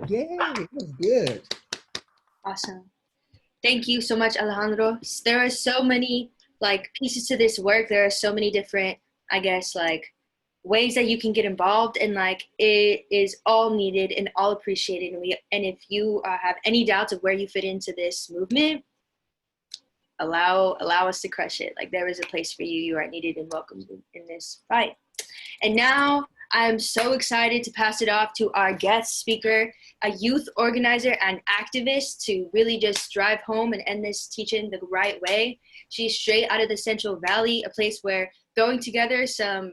Yay, it was good. Awesome. Thank you so much, Alejandro. There are so many like pieces to this work. There are so many different, I guess, like ways that you can get involved, and like it is all needed and all appreciated. And if you have any doubts of where you fit into this movement, allow us to crush it. Like there is a place for you. You are needed and welcomed in this fight. And now I'm so excited to pass it off to our guest speaker, a youth organizer and activist, to really just drive home and end this teaching the right way. She's straight out of the Central Valley, a place where throwing together some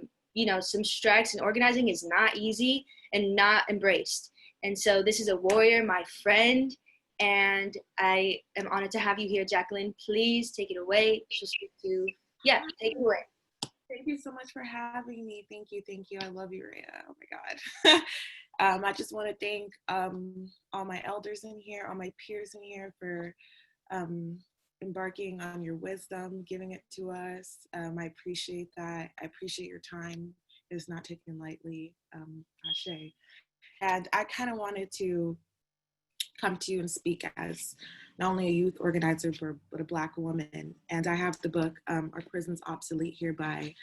strikes and organizing is not easy and not embraced. And so this is a warrior, my friend, and I am honored to have you here, Jacqueline. Please take it away. Take it away. Thank you so much for having me. Thank you. I love you, Rhea. Oh my God. I just want to thank all my elders in here, all my peers in here for embarking on your wisdom, giving it to us. I appreciate that. I appreciate your time. It's not taken lightly. Ashe. And I kind of wanted to come to you and speak as not only a youth organizer, but a Black woman. And I have the book, Are Prisons Obsolete, here by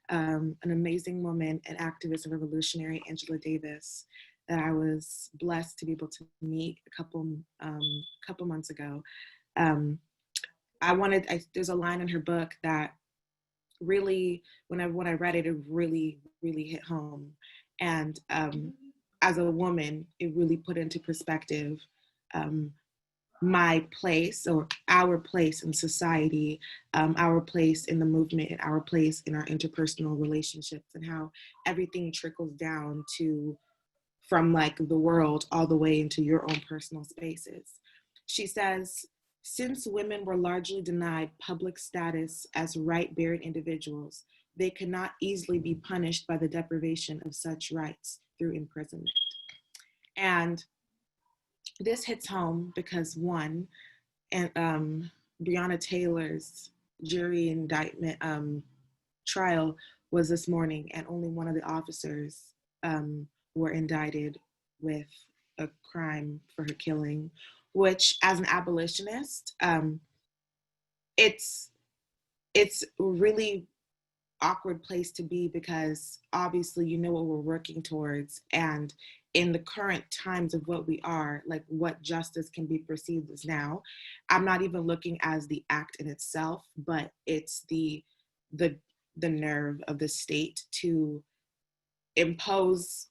an amazing woman, an activist and revolutionary, Angela Davis, that I was blessed to be able to meet a couple months ago. There's a line in her book that really, when I read it, it really, really hit home. And as a woman, it really put into perspective my place, or our place in society, our place in the movement, and our place in our interpersonal relationships, and how everything trickles down to from like the world all the way into your own personal spaces. She says, since women were largely denied public status as right-bearing individuals, they could not easily be punished by the deprivation of such rights through imprisonment. And this hits home because one, and Breonna Taylor's jury indictment trial was this morning, and only one of the officers were indicted with a crime for her killing, which as an abolitionist, it's a really awkward place to be, because obviously you know what we're working towards, and in the current times of what we are, like what justice can be perceived as now, I'm not even looking as the act in itself, but it's the nerve of the state to impose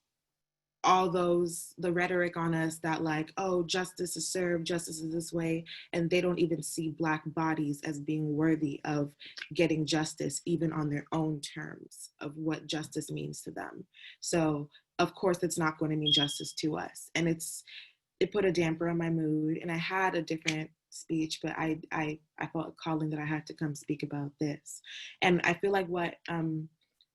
all the rhetoric on us that like, oh, justice is served, justice is this way, and they don't even see Black bodies as being worthy of getting justice, even on their own terms of what justice means to them. So of course it's not going to mean justice to us. And it put a damper on my mood, and I had a different speech, but I felt a calling that I had to come speak about this. And I feel like what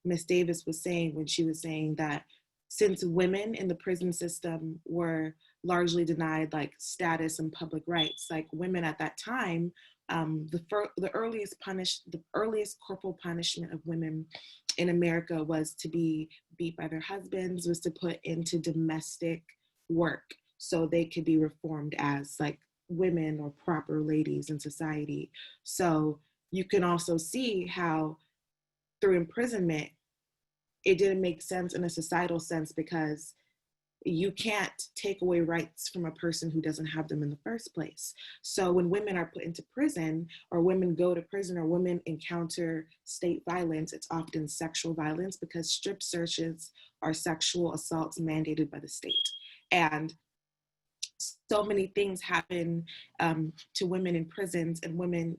Ms. Davis was saying when she was saying that since women in the prison system were largely denied like status and public rights, like women at that time, the earliest corporal punishment of women in America was to be beat by their husbands, was to put into domestic work so they could be reformed as like women or proper ladies in society. So you can also see how through imprisonment, it didn't make sense in a societal sense, because you can't take away rights from a person who doesn't have them in the first place. So when women are put into prison, or women go to prison, or women encounter state violence, it's often sexual violence, because strip searches are sexual assaults mandated by the state. And so many things happen to women in prisons, and women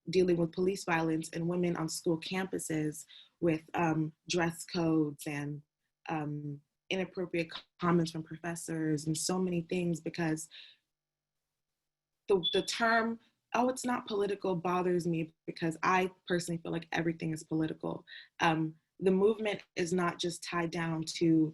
dealing with police violence, and women on school campuses with dress codes and inappropriate comments from professors, and so many things, because the term, oh, it's not political, bothers me, because I personally feel like everything is political. The movement is not just tied down to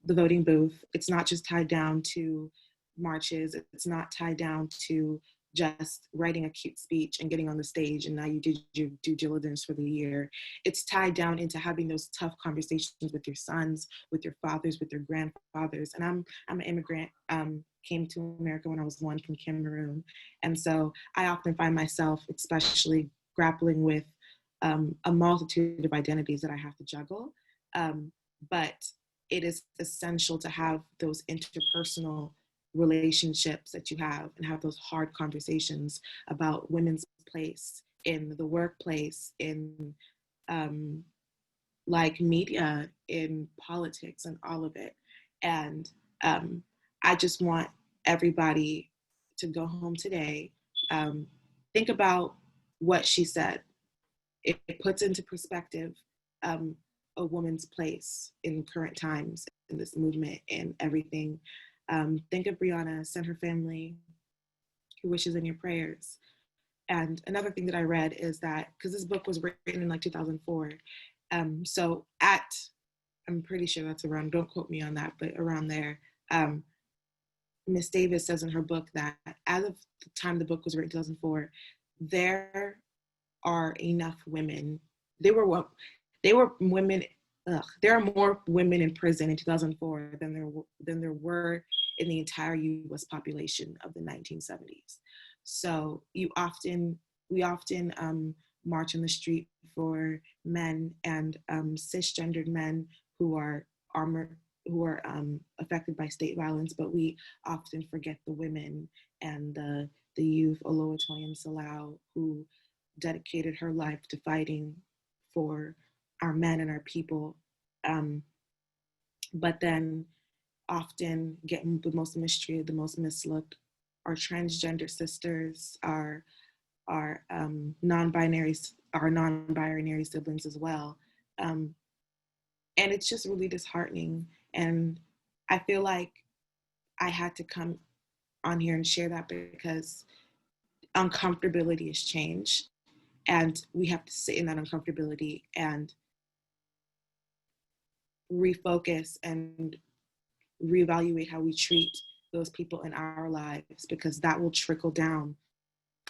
the voting booth. It's not just tied down to marches. It's not tied down to just writing a cute speech and getting on the stage and now you did your due diligence for the year. It's tied down into having those tough conversations with your sons, with your fathers, with your grandfathers. And I'm an immigrant, came to America when I was 1 from Cameroon. And so I often find myself especially grappling with a multitude of identities that I have to juggle. But it is essential to have those interpersonal relationships that you have, and have those hard conversations about women's place in the workplace, in like media, in politics, and all of it. And I just want everybody to go home today, think about what she said. It puts into perspective a woman's place in current times in this movement and everything. Think of Breonna, send her family your wishes and your prayers. And another thing that I read is that, because this book was written in like 2004, so I'm pretty sure that's around, don't quote me on that, but around there, Miss Davis says in her book that as of the time the book was written in 2004, there are enough women, there are more women in prison in 2004 than there were in the entire U.S. population of the 1970s. So we often march in the street for men and cisgendered men who are affected by state violence, but we often forget the women and the youth, Oluwatoyin Salau, who dedicated her life to fighting for our men and our people, but then often getting the most mistreated, the most mislooked. Our transgender sisters, our non-binary siblings as well, and it's just really disheartening. And I feel like I had to come on here and share that, because uncomfortability is change, and we have to sit in that uncomfortability and refocus and reevaluate how we treat those people in our lives, because that will trickle down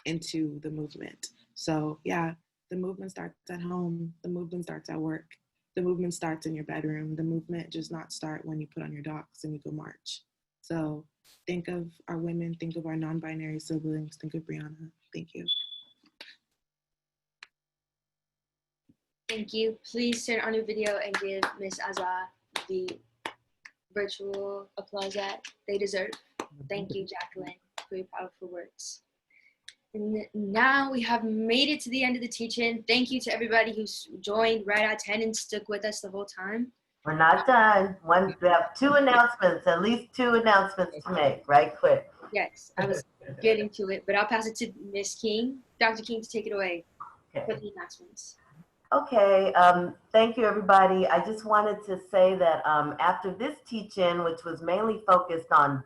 into the movement. So yeah, the movement starts at home, the movement starts at work, the movement starts in your bedroom, the movement does not start when you put on your docs and you go march. So think of our women, think of our non-binary siblings, think of Breonna. Thank you. Thank you. Please turn on your video and give Ms. Azah the virtual applause that they deserve. Thank you, Jacqueline, for your powerful words. And now we have made it to the end of the teach-in. Thank you to everybody who's joined right at 10 and stuck with us the whole time. We're not done. We have 2 announcements, at least 2 announcements to make, right quick. Yes, I was getting to it, but I'll pass it to Ms. King, Dr. King, to take it away Okay. for the announcements. Okay, thank you, everybody. I just wanted to say that after this teach-in, which was mainly focused on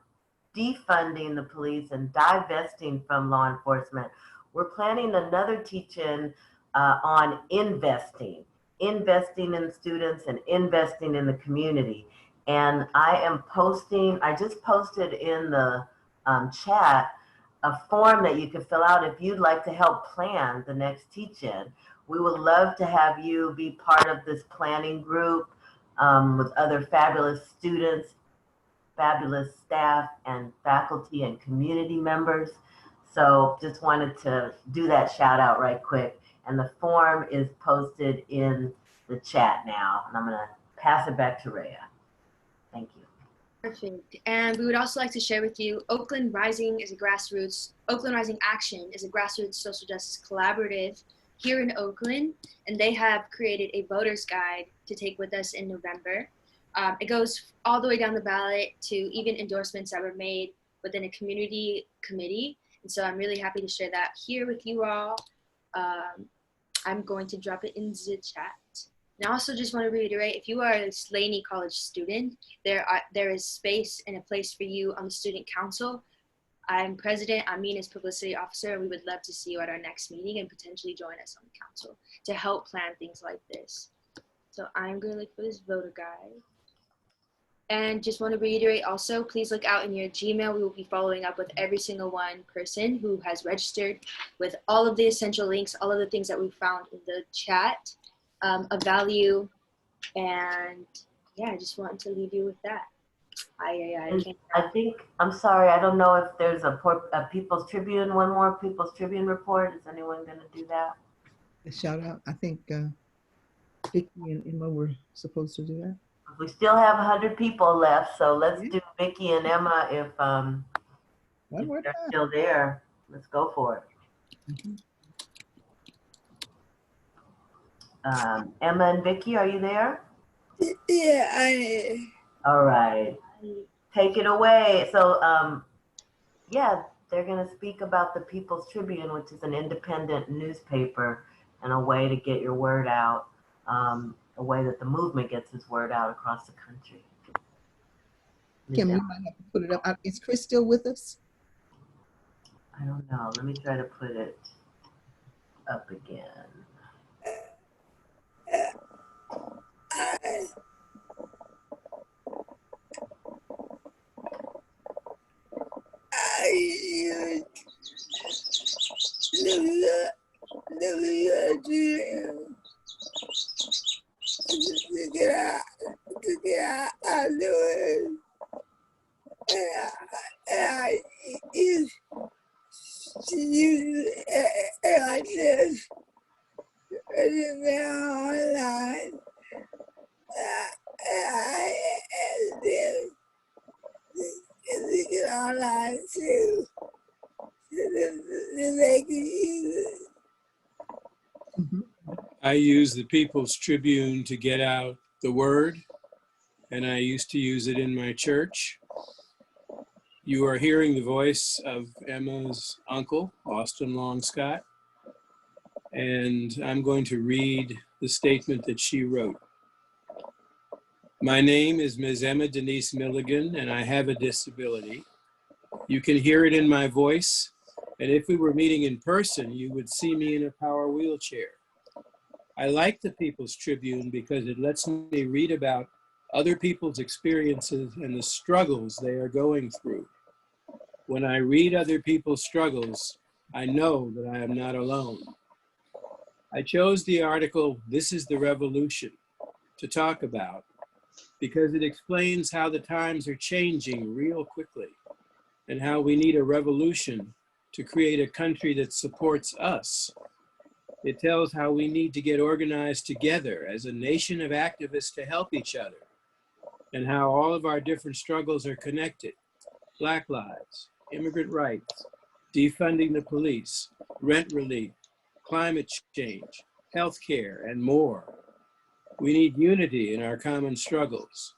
defunding the police and divesting from law enforcement, we're planning another teach-in on investing in students and investing in the community. And I just posted in the chat a form that you can fill out if you'd like to help plan the next teach-in. We would love to have you be part of this planning group with other fabulous students, fabulous staff and faculty and community members. So just wanted to do that shout out right quick. And the form is posted in the chat now. And I'm gonna pass it back to Rhea. Thank you. Perfect. And we would also like to share with you, Oakland Rising Action is a grassroots social justice collaborative here in Oakland, and they have created a voter's guide to take with us in November. It goes all the way down the ballot to even endorsements that were made within a community committee. And so I'm really happy to share that here with you all. I'm going to drop it in the chat. And I also just want to reiterate, if you are a Laney College student, there is space and a place for you on the student council. I'm president, Amin is publicity officer, and we would love to see you at our next meeting and potentially join us on the council to help plan things like this. So I'm going to look for this voter guide. And just want to reiterate also, please look out in your Gmail. We will be following up with every single one person who has registered with all of the essential links, all of the things that we found in the chat of value. And yeah, I just wanted to leave you with that. I'm sorry, I don't know if there's a People's Tribune, one more People's Tribune report. Is anyone going to do that? A shout out. I think Vicky and Emma were supposed to do that. We still have 100 people left, so let's do Vicky and Emma if they're still there. Let's go for it. Emma and Vicky, are you there? Yeah, I am. All right. Take it away. So, yeah, they're going to speak about the People's Tribune, which is an independent newspaper and a way to get your word out, a way that the movement gets its word out across the country. Kim, you might have to put it up. Is Chris still with us? I don't know. Let me try to put it up again. Online too. They can use it. I use the People's Tribune to get out the word, and I used to use it in my church. You are hearing the voice of Emma's uncle, Austin Long Scott, and I'm going to read the statement that she wrote. My name is Ms. Emma Denise Milligan, and I have a disability. You can hear it in my voice, and if we were meeting in person, you would see me in a power wheelchair. I like the People's Tribune because it lets me read about other people's experiences and the struggles they are going through. When I read other people's struggles, I know that I am not alone. I chose the article, "This is the Revolution," to talk about because it explains how the times are changing real quickly and how we need a revolution to create a country that supports us. It tells how we need to get organized together as a nation of activists to help each other, and how all of our different struggles are connected. Black lives, immigrant rights, defunding the police, rent relief, climate change, healthcare, and more. We need unity in our common struggles.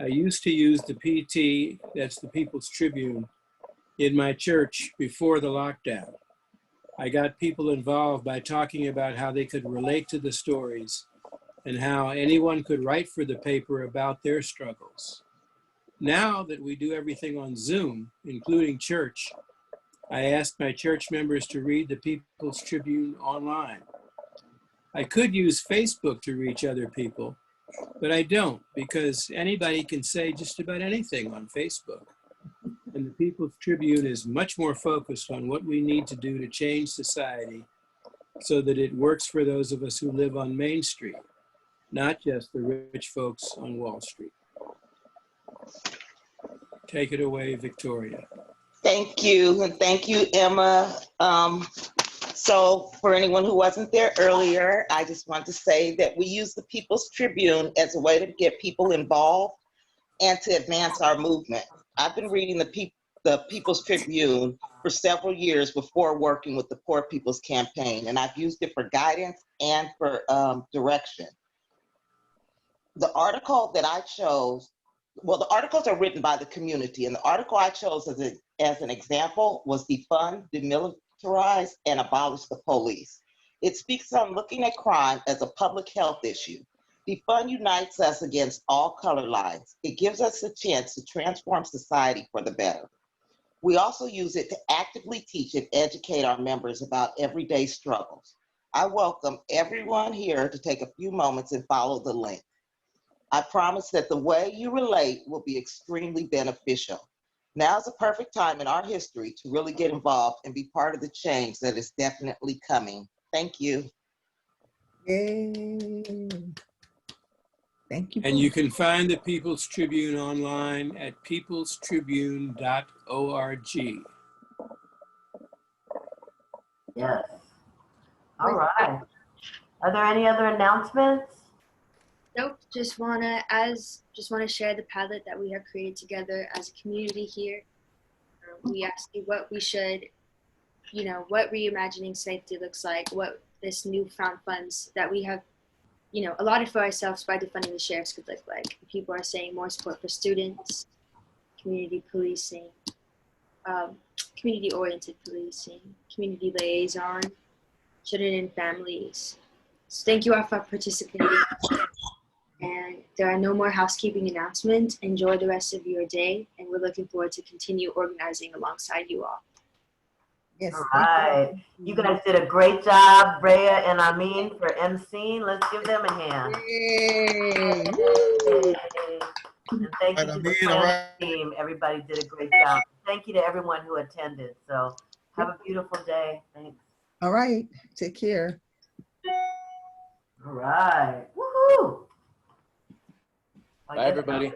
I used to use the PT, that's the People's Tribune, in my church before the lockdown. I got people involved by talking about how they could relate to the stories and how anyone could write for the paper about their struggles. Now that we do everything on Zoom, including church, I asked my church members to read the People's Tribune online. I could use Facebook to reach other people, but I don't, because anybody can say just about anything on Facebook. And the People's Tribune is much more focused on what we need to do to change society so that it works for those of us who live on Main Street, not just the rich folks on Wall Street. Take it away, Victoria. Thank you, and thank you, Emma. So for anyone who wasn't there earlier, I just want to say that we use the People's Tribune as a way to get people involved and to advance our movement. I've been reading the People's Tribune for several years before working with the Poor People's Campaign, and I've used it for guidance and for direction. The article that I chose, well, the articles are written by the community, and the article I chose as an example was Defund, Demilitarize, and Abolish the Police. It speaks on looking at crime as a public health issue. Defund unites us against all color lines. It gives us a chance to transform society for the better. We also use it to actively teach and educate our members about everyday struggles. I welcome everyone here to take a few moments and follow the link. I promise that the way you relate will be extremely beneficial. Now is a perfect time in our history to really get involved and be part of the change that is definitely coming. Thank you. Yay. Thank you. And you can find the People's Tribune online at peoplestribune.org. Yes. All right. Are there any other announcements? Nope, just wanna share the Padlet that we have created together as a community here. We asked you what we should, what reimagining safety looks like, what this newfound funds that we have, allotted for ourselves by defunding the sheriffs could look like. People are saying more support for students, community policing, community-oriented policing, community liaison, children and families. So thank you all for participating. And there are no more housekeeping announcements. Enjoy the rest of your day, and we're looking forward to continue organizing alongside you all. Yes. All right. You guys did a great job, Rhea and Amin, for emceeing. Let's give them a hand. Yay. And thank you to the planning team. Everybody did a great job. Thank you to everyone who attended. So have a beautiful day. Thanks. All right. Take care. All right. Woohoo! Bye, everybody.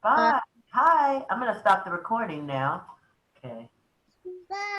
Bye. Hi. I'm going to stop the recording now. Okay. Bye.